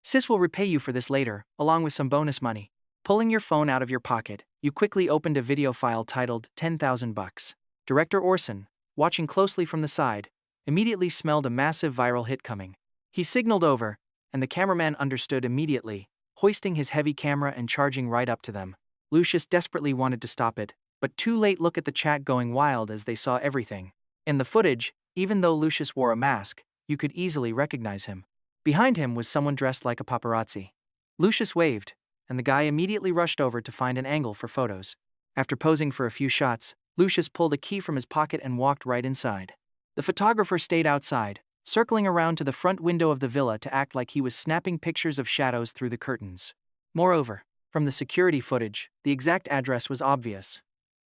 Sis will repay you for this later, along with some bonus money. Pulling your phone out of your pocket, you quickly opened a video file titled 10,000 bucks. Director Orson, watching closely from the side, immediately smelled a massive viral hit coming. He signaled over, and the cameraman understood immediately, hoisting his heavy camera and charging right up to them. Lucius desperately wanted to stop it, but too late. Look at the chat going wild as they saw everything. In the footage, even though Lucius wore a mask, you could easily recognize him. Behind him was someone dressed like a paparazzi. Lucius waved, and the guy immediately rushed over to find an angle for photos. After posing for a few shots, Lucius pulled a key from his pocket and walked right inside. The photographer stayed outside, circling around to the front window of the villa to act like he was snapping pictures of shadows through the curtains. Moreover, from the security footage, the exact address was obvious.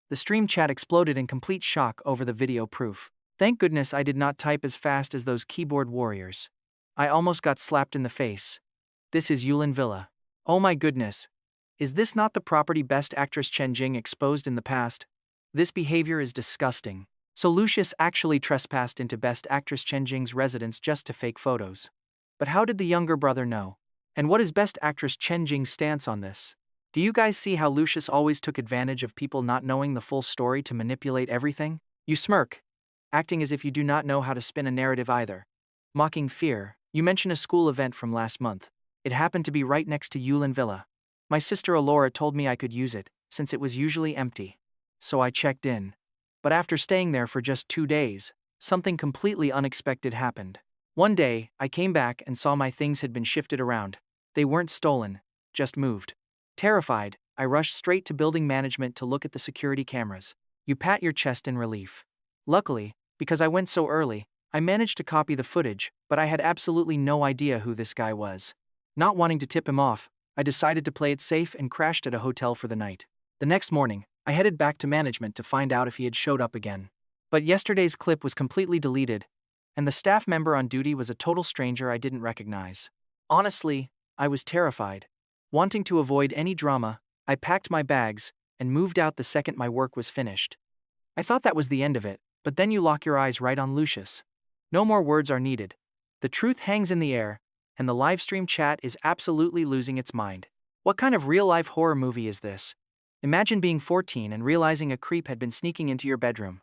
The stream chat exploded in complete shock over the video proof. Thank goodness I did not type as fast as those keyboard warriors. I almost got slapped in the face. This is Yulin Villa. Oh my goodness. Is this not the property Best Actress Chen Jing exposed in the past? This behavior is disgusting. So Lucius actually trespassed into Best Actress Chen Jing's residence just to fake photos. But how did the younger brother know? And what is Best Actress Chen Jing's stance on this? Do you guys see how Lucius always took advantage of people not knowing the full story to manipulate everything? You smirk, acting as if you do not know how to spin a narrative either. Mocking fear, you mention a school event from last month. It happened to be right next to Yulin Villa. My sister Alora told me I could use it, since it was usually empty. So I checked in. But after staying there for just 2 days, something completely unexpected happened. One day, I came back and saw my things had been shifted around. They weren't stolen, just moved. Terrified, I rushed straight to building management to look at the security cameras. You pat your chest in relief. Luckily, because I went so early, I managed to copy the footage, but I had absolutely no idea who this guy was. Not wanting to tip him off, I decided to play it safe and crashed at a hotel for the night. The next morning, I headed back to management to find out if he had showed up again. But yesterday's clip was completely deleted, and the staff member on duty was a total stranger I didn't recognize. Honestly, I was terrified. Wanting to avoid any drama, I packed my bags and moved out the second my work was finished. I thought that was the end of it, but then you lock your eyes right on Lucius. No more words are needed. The truth hangs in the air, and the livestream chat is absolutely losing its mind. What kind of real-life horror movie is this? Imagine being 14 and realizing a creep had been sneaking into your bedroom.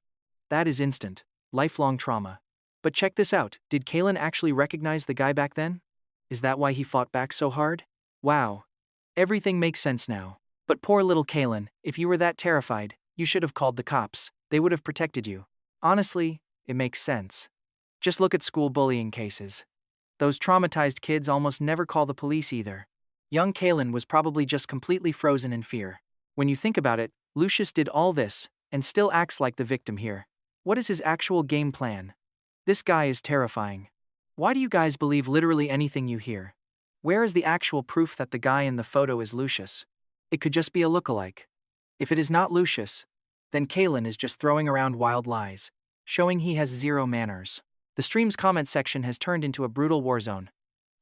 That is instant, lifelong trauma. But check this out, did Kaelen actually recognize the guy back then? Is that why he fought back so hard? Wow. Everything makes sense now. But poor little Kaelen, if you were that terrified, you should have called the cops. They would have protected you. Honestly, it makes sense. Just look at school bullying cases. Those traumatized kids almost never call the police either. Young Kaelen was probably just completely frozen in fear. When you think about it, Lucius did all this, and still acts like the victim here. What is his actual game plan? This guy is terrifying. Why do you guys believe literally anything you hear? Where is the actual proof that the guy in the photo is Lucius? It could just be a lookalike. If it is not Lucius, then Kaelen is just throwing around wild lies, showing he has zero manners. The stream's comment section has turned into a brutal war zone.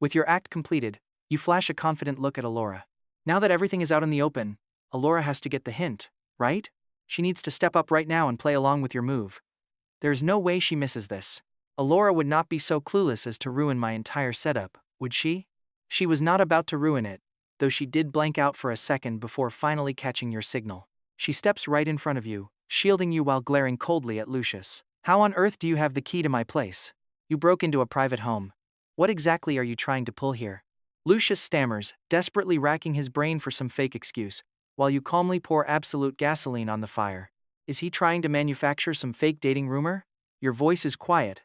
With your act completed, you flash a confident look at Alora. Now that everything is out in the open, Alora has to get the hint, right? She needs to step up right now and play along with your move. There's no way she misses this. Alora would not be so clueless as to ruin my entire setup, would she? She was not about to ruin it, though she did blank out for a second before finally catching your signal. She steps right in front of you, shielding you while glaring coldly at Lucius. How on earth do you have the key to my place? You broke into a private home. What exactly are you trying to pull here? Lucius stammers, desperately racking his brain for some fake excuse, while you calmly pour absolute gasoline on the fire. Is he trying to manufacture some fake dating rumor? Your voice is quiet,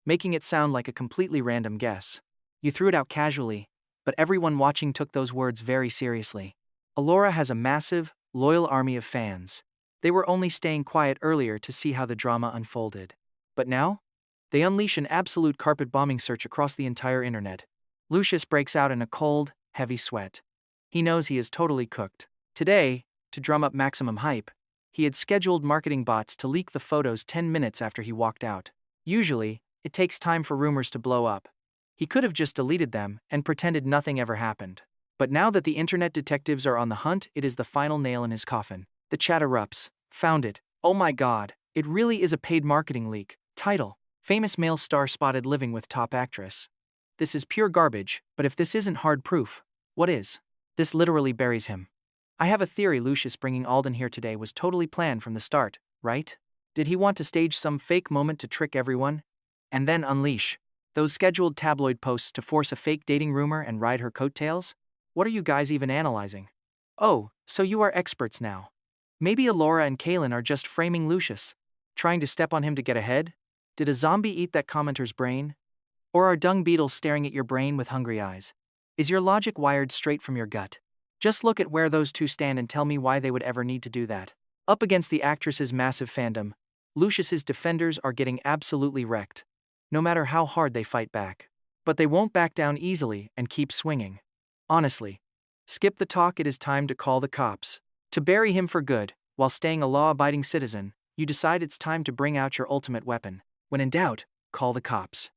making it sound like a completely random guess. You threw it out casually, but everyone watching took those words very seriously. Alora has a massive, loyal army of fans. They were only staying quiet earlier to see how the drama unfolded. But now? They unleash an absolute carpet bombing search across the entire internet. Lucius breaks out in a cold, heavy sweat. He knows he is totally cooked. Today, to drum up maximum hype, he had scheduled marketing bots to leak the photos 10 minutes after he walked out. Usually, it takes time for rumors to blow up. He could have just deleted them and pretended nothing ever happened. But now that the internet detectives are on the hunt, it is the final nail in his coffin. The chat erupts. Found it. Oh my god, it really is a paid marketing leak. Title: Famous male star spotted living with top actress. This is pure garbage, but if this isn't hard proof, what is? This literally buries him. I have a theory Lucius bringing Alden here today was totally planned from the start, right? Did he want to stage some fake moment to trick everyone? And then unleash those scheduled tabloid posts to force a fake dating rumor and ride her coattails? What are you guys even analyzing? Oh, so you are experts now. Maybe Alora and Kaelen are just framing Lucius, trying to step on him to get ahead? Did a zombie eat that commenter's brain? Or are dung beetles staring at your brain with hungry eyes? Is your logic wired straight from your gut? Just look at where those two stand and tell me why they would ever need to do that. Up against the actress's massive fandom, Lucius's defenders are getting absolutely wrecked, no matter how hard they fight back. But they won't back down easily and keep swinging. Honestly, skip the talk, it is time to call the cops. To bury him for good, while staying a law-abiding citizen, you decide it's time to bring out your ultimate weapon. When in doubt, call the cops.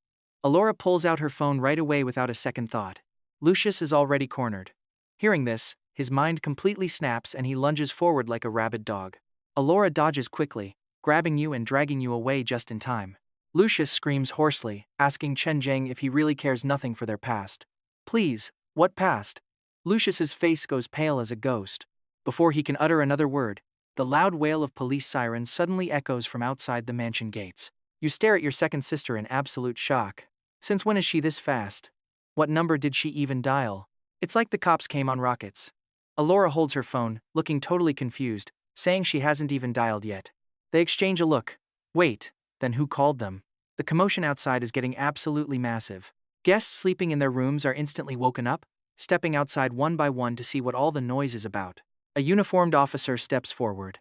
Alora pulls out her phone right away without a second thought. Lucius is already cornered. Hearing this, his mind completely snaps and he lunges forward like a rabid dog. Alora dodges quickly, grabbing you and dragging you away just in time. Lucius screams hoarsely, asking Chen Jing if he really cares nothing for their past. Please, what past? Lucius's face goes pale as a ghost. Before he can utter another word, the loud wail of police sirens suddenly echoes from outside the mansion gates. You stare at your second sister in absolute shock. Since when is she this fast? What number did she even dial? It's like the cops came on rockets. Alora holds her phone, looking totally confused, saying she hasn't even dialed yet. They exchange a look. Wait, then who called them? The commotion outside is getting absolutely massive. Guests sleeping in their rooms are instantly woken up, stepping outside one by one to see what all the noise is about. A uniformed officer steps forward.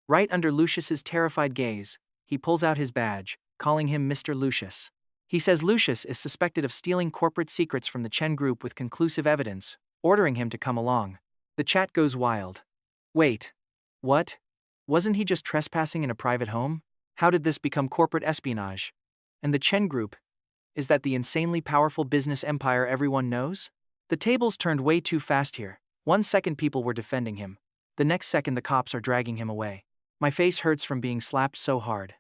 Right under Lucius's terrified gaze, he pulls out his badge, calling him Mr. Lucius. He says Lucius is suspected of stealing corporate secrets from the Chen Group with conclusive evidence, ordering him to come along. The chat goes wild. Wait. What? Wasn't he just trespassing in a private home? How did this become corporate espionage? And the Chen Group? Is that the insanely powerful business empire everyone knows? The tables turned way too fast here. 1 second people were defending him. The next second the cops are dragging him away. My face hurts from being slapped so hard.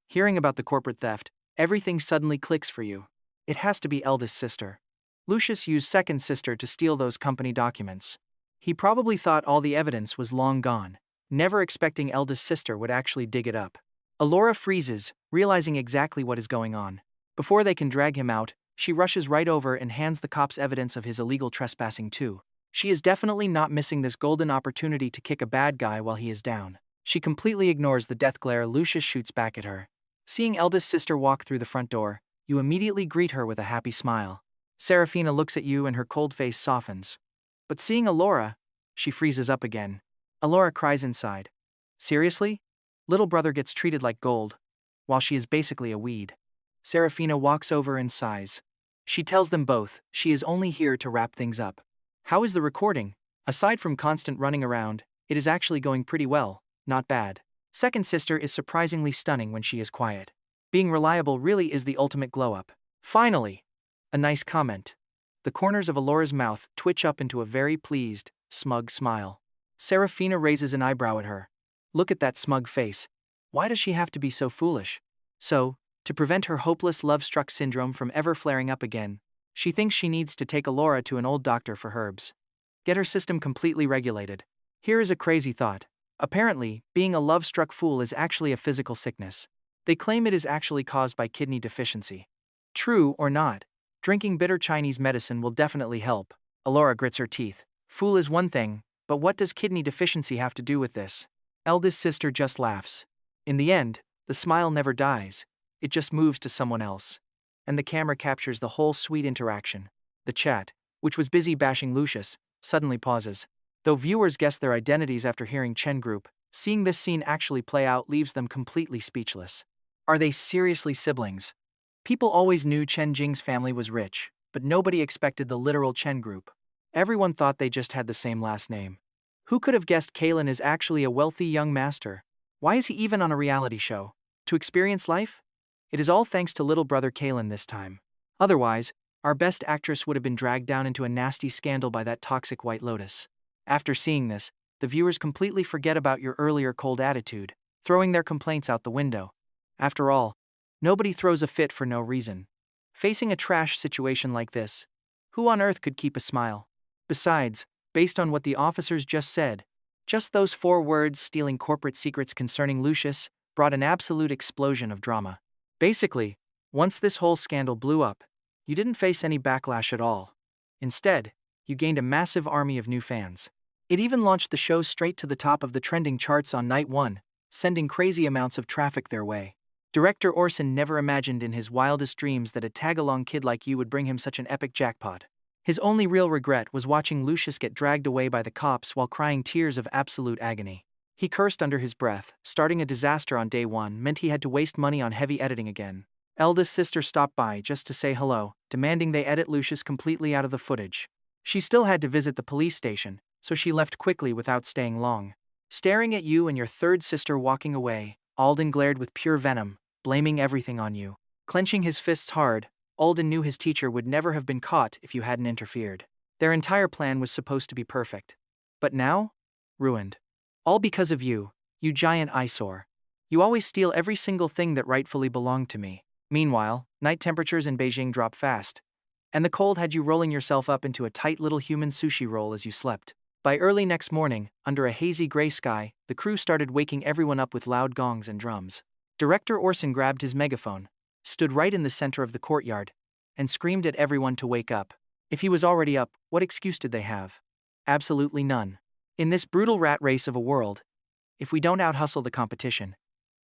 Hearing about the corporate theft, everything suddenly clicks for you. It has to be eldest sister. Lucius used second sister to steal those company documents. He probably thought all the evidence was long gone, never expecting eldest sister would actually dig it up. Alora freezes, realizing exactly what is going on. Before they can drag him out, she rushes right over and hands the cops evidence of his illegal trespassing too. She is definitely not missing this golden opportunity to kick a bad guy while he is down. She completely ignores the death glare Lucius shoots back at her. Seeing eldest sister walk through the front door, you immediately greet her with a happy smile. Serafina looks at you and her cold face softens. But seeing Alora, she freezes up again. Alora cries inside. Seriously? Little brother gets treated like gold, while she is basically a weed. Serafina walks over and sighs. She tells them both she is only here to wrap things up. How is the recording? Aside from constant running around, it is actually going pretty well, not bad. Second sister is surprisingly stunning when she is quiet. Being reliable really is the ultimate glow-up. Finally! A nice comment. The corners of Alora's mouth twitch up into a very pleased, smug smile. Serafina raises an eyebrow at her. Look at that smug face. Why does she have to be so foolish? So, to prevent her hopeless love-struck syndrome from ever flaring up again, she thinks she needs to take Alora to an old doctor for herbs. Get her system completely regulated. Here is a crazy thought. Apparently, being a love-struck fool is actually a physical sickness. They claim it is actually caused by kidney deficiency. True or not, drinking bitter Chinese medicine will definitely help. Alora grits her teeth. Fool is one thing, but what does kidney deficiency have to do with this? Eldest sister just laughs. In the end, the smile never dies. It just moves to someone else. And the camera captures the whole sweet interaction. The chat, which was busy bashing Lucius, suddenly pauses. Though viewers guess their identities after hearing Chen Group, seeing this scene actually play out leaves them completely speechless. Are they seriously siblings? People always knew Chen Jing's family was rich, but nobody expected the literal Chen Group. Everyone thought they just had the same last name. Who could have guessed Kaelen is actually a wealthy young master? Why is he even on a reality show? To experience life? It is all thanks to little brother Kaelen this time. Otherwise, our best actress would have been dragged down into a nasty scandal by that toxic White Lotus. After seeing this, the viewers completely forget about your earlier cold attitude, throwing their complaints out the window. After all, nobody throws a fit for no reason. Facing a trash situation like this, who on earth could keep a smile? Besides, based on what the officers just said, just those 4 words, stealing corporate secrets concerning Lucius, brought an absolute explosion of drama. Basically, once this whole scandal blew up, you didn't face any backlash at all. Instead, you gained a massive army of new fans. It even launched the show straight to the top of the trending charts on night 1, sending crazy amounts of traffic their way. Director Orson never imagined in his wildest dreams that a tag-along kid like you would bring him such an epic jackpot. His only real regret was watching Lucius get dragged away by the cops while crying tears of absolute agony. He cursed under his breath. Starting a disaster on day one meant he had to waste money on heavy editing again. Eldest sister stopped by just to say hello, demanding they edit Lucius completely out of the footage. She still had to visit the police station, so she left quickly without staying long. Staring at you and your third sister walking away, Alden glared with pure venom, blaming everything on you. Clenching his fists hard, Alden knew his teacher would never have been caught if you hadn't interfered. Their entire plan was supposed to be perfect. But now? Ruined. All because of you, you giant eyesore. You always steal every single thing that rightfully belonged to me. Meanwhile, night temperatures in Beijing dropped fast, and the cold had you rolling yourself up into a tight little human sushi roll as you slept. By early next morning, under a hazy gray sky, the crew started waking everyone up with loud gongs and drums. Director Orson grabbed his megaphone, stood right in the center of the courtyard, and screamed at everyone to wake up. If he was already up, what excuse did they have? Absolutely none. In this brutal rat race of a world, if we don't out-hustle the competition,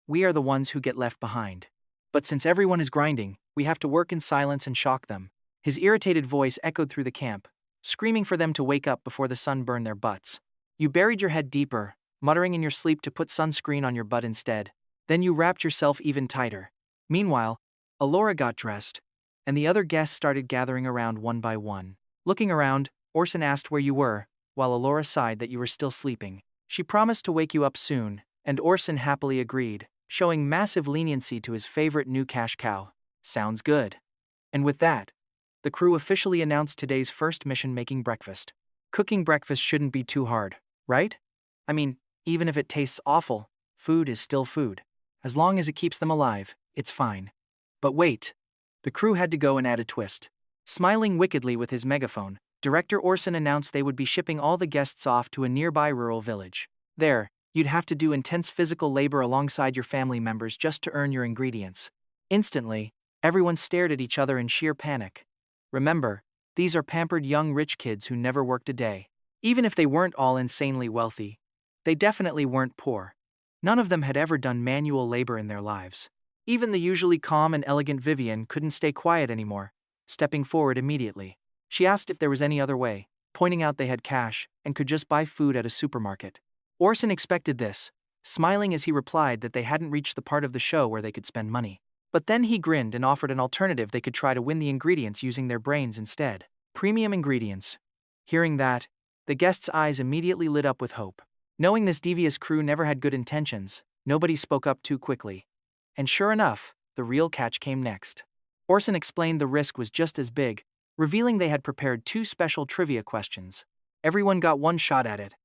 we are the ones who get left behind. But since everyone is grinding, we have to work in silence and shock them. His irritated voice echoed through the camp, screaming for them to wake up before the sun burned their butts. You buried your head deeper, muttering in your sleep to put sunscreen on your butt instead. Then you wrapped yourself even tighter. Meanwhile, Alora got dressed, and the other guests started gathering around one by one. Looking around, Orson asked where you were, while Alora sighed that you were still sleeping. She promised to wake you up soon, and Orson happily agreed, showing massive leniency to his favorite new cash cow. Sounds good. And with that, the crew officially announced today's first mission: making breakfast. Cooking breakfast shouldn't be too hard, right? I mean, even if it tastes awful, food is still food. As long as it keeps them alive, it's fine. But wait. The crew had to go and add a twist. Smiling wickedly with his megaphone, Director Orson announced they would be shipping all the guests off to a nearby rural village. There, you'd have to do intense physical labor alongside your family members just to earn your ingredients. Instantly, everyone stared at each other in sheer panic. Remember, these are pampered young rich kids who never worked a day. Even if they weren't all insanely wealthy, they definitely weren't poor. None of them had ever done manual labor in their lives. Even the usually calm and elegant Vivian couldn't stay quiet anymore, stepping forward immediately. She asked if there was any other way, pointing out they had cash and could just buy food at a supermarket. Orson expected this, smiling as he replied that they hadn't reached the part of the show where they could spend money. But then he grinned and offered an alternative: they could try to win the ingredients using their brains instead. Premium ingredients. Hearing that, the guests' eyes immediately lit up with hope. Knowing this devious crew never had good intentions, nobody spoke up too quickly. And sure enough, the real catch came next. Orson explained the risk was just as big, revealing they had prepared 2 special trivia questions. Everyone got one shot at it,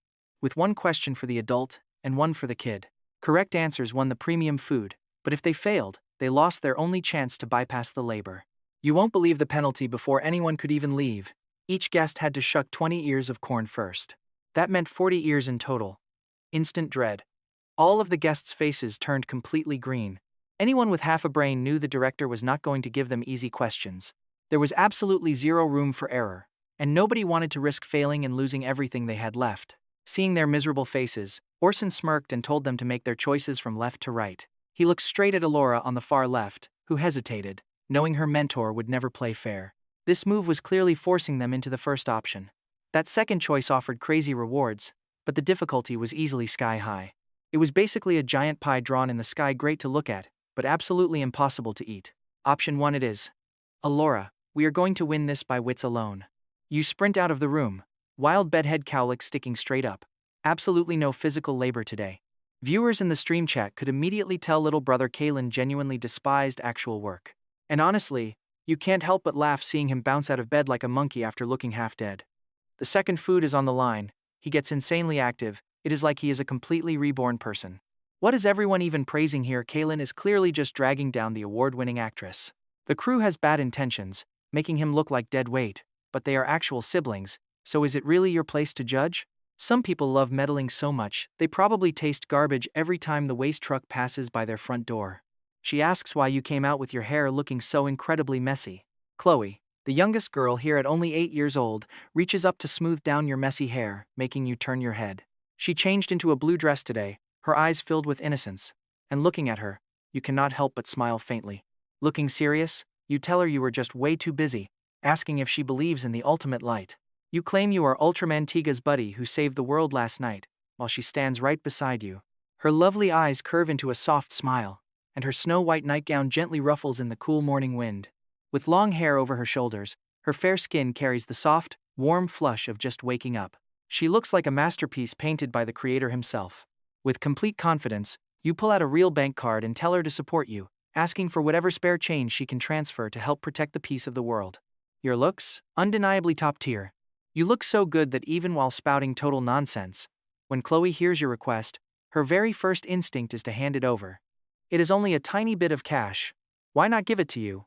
with one question for the adult and one for the kid. Correct answers won the premium food, but if they failed, they lost their only chance to bypass the labor. You won't believe the penalty. Before anyone could even leave, each guest had to shuck 20 ears of corn first. That meant 40 ears in total. Instant dread. All of the guests' faces turned completely green. Anyone with half a brain knew the director was not going to give them easy questions. There was absolutely zero room for error, and nobody wanted to risk failing and losing everything they had left. Seeing their miserable faces, Orson smirked and told them to make their choices from left to right. He looked straight at Alora on the far left, who hesitated, knowing her mentor would never play fair. This move was clearly forcing them into the first option. That second choice offered crazy rewards, but the difficulty was easily sky high. It was basically a giant pie drawn in the sky, great to look at, but absolutely impossible to eat. Option 1 it is. Alora, we are going to win this by wits alone. You sprint out of the room, wild bedhead cowlick sticking straight up. Absolutely no physical labor today. Viewers in the stream chat could immediately tell little brother Kaelen genuinely despised actual work. And honestly, you can't help but laugh seeing him bounce out of bed like a monkey after looking half dead. The second food is on the line. He gets insanely active. It is like he is a completely reborn person. What is everyone even praising here? Kaelen is clearly just dragging down the award-winning actress. The crew has bad intentions, making him look like dead weight, but they are actual siblings, so is it really your place to judge? Some people love meddling so much, they probably taste garbage every time the waste truck passes by their front door. She asks why you came out with your hair looking so incredibly messy. Chloe, the youngest girl here at only 8 years old, reaches up to smooth down your messy hair, making you turn your head. She changed into a blue dress today, her eyes filled with innocence. And looking at her, you cannot help but smile faintly. Looking serious, you tell her you were just way too busy, asking if she believes in the ultimate light. You claim you are Ultramantiga's buddy who saved the world last night, while she stands right beside you. Her lovely eyes curve into a soft smile, and her snow-white nightgown gently ruffles in the cool morning wind. With long hair over her shoulders, her fair skin carries the soft, warm flush of just waking up. She looks like a masterpiece painted by the creator himself. With complete confidence, you pull out a real bank card and tell her to support you, asking for whatever spare change she can transfer to help protect the peace of the world. Your looks? Undeniably top tier. You look so good that even while spouting total nonsense, when Chloe hears your request, her very first instinct is to hand it over. It is only a tiny bit of cash. Why not give it to you?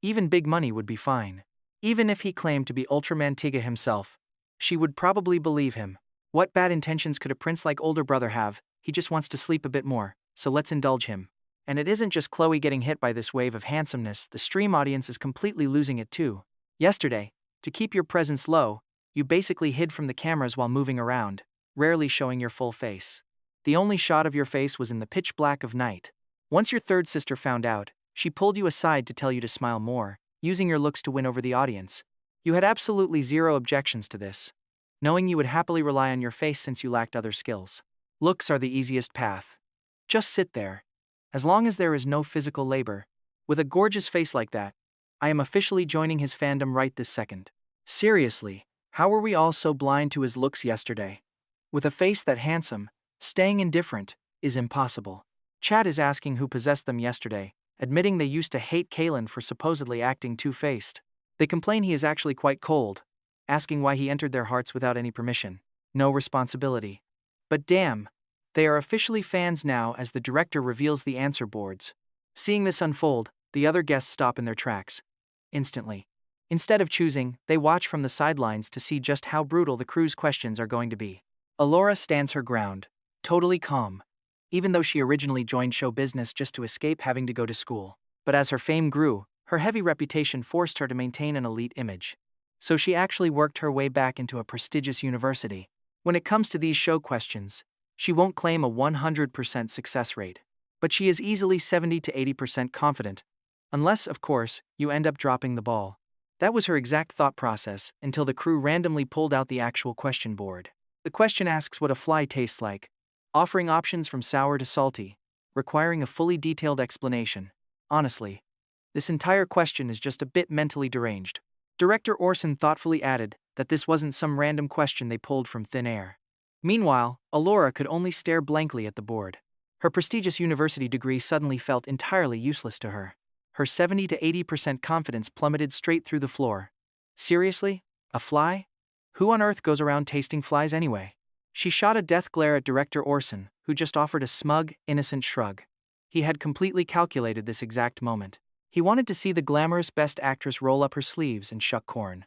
Even big money would be fine. Even if he claimed to be Ultramantiga himself, she would probably believe him. What bad intentions could a prince like older brother have? He just wants to sleep a bit more, so let's indulge him. And it isn't just Chloe getting hit by this wave of handsomeness, the stream audience is completely losing it too. Yesterday, to keep your presence low, you basically hid from the cameras while moving around, rarely showing your full face. The only shot of your face was in the pitch black of night. Once your third sister found out, she pulled you aside to tell you to smile more, using your looks to win over the audience. You had absolutely zero objections to this, knowing you would happily rely on your face since you lacked other skills. Looks are the easiest path. Just sit there. As long as there is no physical labor. With a gorgeous face like that, I am officially joining his fandom right this second. Seriously, how were we all so blind to his looks yesterday? With a face that handsome, staying indifferent is impossible. Chad is asking who possessed them yesterday, admitting they used to hate Kaelen for supposedly acting two-faced. They complain he is actually quite cold, asking why he entered their hearts without any permission. No responsibility. But damn, they are officially fans now as the director reveals the answer boards. Seeing this unfold, the other guests stop in their tracks. Instantly. Instead of choosing, they watch from the sidelines to see just how brutal the crew's questions are going to be. Alora stands her ground, totally calm, even though she originally joined show business just to escape having to go to school. But as her fame grew, her heavy reputation forced her to maintain an elite image. So she actually worked her way back into a prestigious university. When it comes to these show questions, she won't claim a 100% success rate, but she is easily 70 to 80% confident, unless, of course, you end up dropping the ball. That was her exact thought process until the crew randomly pulled out the actual question board. The question asks what a fly tastes like, offering options from sour to salty, requiring a fully detailed explanation. Honestly, this entire question is just a bit mentally deranged. Director Orson thoughtfully added that this wasn't some random question they pulled from thin air. Meanwhile, Alora could only stare blankly at the board. Her prestigious university degree suddenly felt entirely useless to her. Her 70 to 80% confidence plummeted straight through the floor. Seriously? A fly? Who on earth goes around tasting flies anyway? She shot a death glare at Director Orson, who just offered a smug, innocent shrug. He had completely calculated this exact moment. He wanted to see the glamorous best actress roll up her sleeves and shuck corn.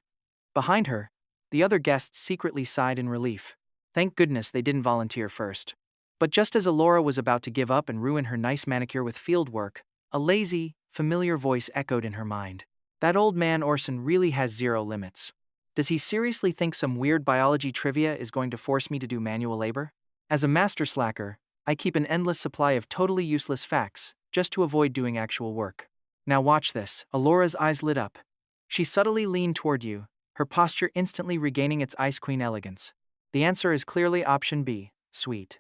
Behind her, the other guests secretly sighed in relief. Thank goodness they didn't volunteer first. But just as Alora was about to give up and ruin her nice manicure with field work, a lazy, familiar voice echoed in her mind. That old man Orson really has zero limits. Does he seriously think some weird biology trivia is going to force me to do manual labor? As a master slacker, I keep an endless supply of totally useless facts, just to avoid doing actual work. Now watch this. Alora's eyes lit up. She subtly leaned toward you, her posture instantly regaining its Ice Queen elegance. The answer is clearly option B, sweet.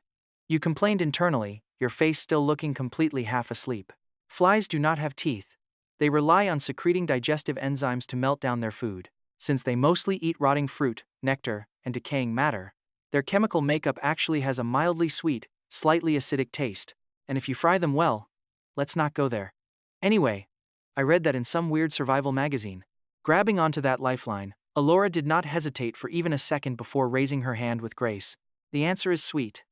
You complained internally, your face still looking completely half asleep. Flies do not have teeth. They rely on secreting digestive enzymes to melt down their food. Since they mostly eat rotting fruit, nectar, and decaying matter, their chemical makeup actually has a mildly sweet, slightly acidic taste. And if you fry them well, let's not go there. Anyway, I read that in some weird survival magazine. Grabbing onto that lifeline, Alora did not hesitate for even a second before raising her hand with grace. The answer is sweet.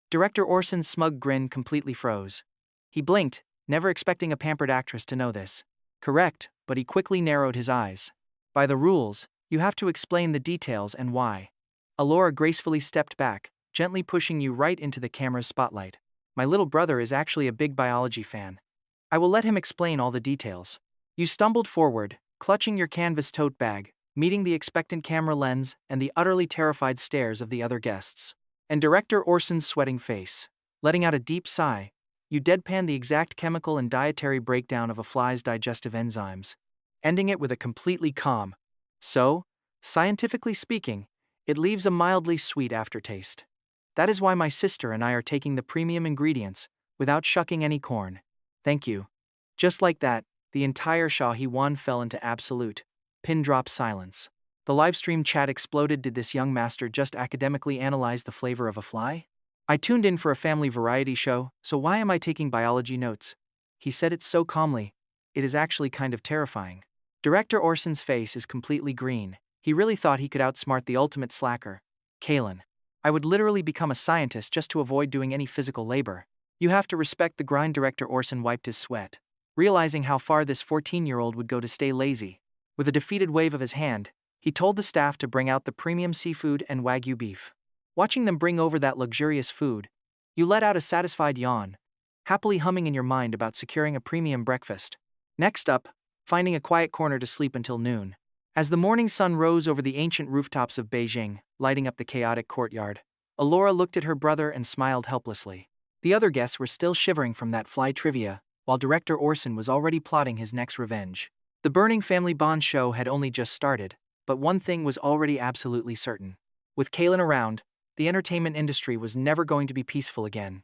Director Orson's smug grin completely froze. He blinked, never expecting a pampered actress to know this. Correct, but he quickly narrowed his eyes. By the rules, you have to explain the details and why. Alora gracefully stepped back, gently pushing you right into the camera's spotlight. My little brother is actually a big biology fan. I will let him explain all the details. You stumbled forward, clutching your canvas tote bag, meeting the expectant camera lens and the utterly terrified stares of the other guests. And Director Orson's sweating face. Letting out a deep sigh, You deadpan the exact chemical and dietary breakdown of a fly's digestive enzymes, ending it with a completely calm. So, scientifically speaking, it leaves a mildly sweet aftertaste. That is why my sister and I are taking the premium ingredients, without shucking any corn. Thank you. Just like that, the entire Shahi-wan fell into absolute, pin-drop silence. The livestream chat exploded. Did this young master just academically analyze the flavor of a fly? I tuned in for a family variety show, so why am I taking biology notes? He said it so calmly. It is actually kind of terrifying. Director Orson's face is completely green. He really thought he could outsmart the ultimate slacker. Kaelen. I would literally become a scientist just to avoid doing any physical labor. You have to respect the grind. Director Orson wiped his sweat, realizing how far this 14-year-old would go to stay lazy. With a defeated wave of his hand, he told the staff to bring out the premium seafood and Wagyu beef. Watching them bring over that luxurious food, you let out a satisfied yawn, happily humming in your mind about securing a premium breakfast. Next up, finding a quiet corner to sleep until noon. As the morning sun rose over the ancient rooftops of Beijing, lighting up the chaotic courtyard, Alora looked at her brother and smiled helplessly. The other guests were still shivering from that fly trivia, while Director Orson was already plotting his next revenge. The burning family bond show had only just started, but one thing was already absolutely certain. With Kaelen around, the entertainment industry was never going to be peaceful again.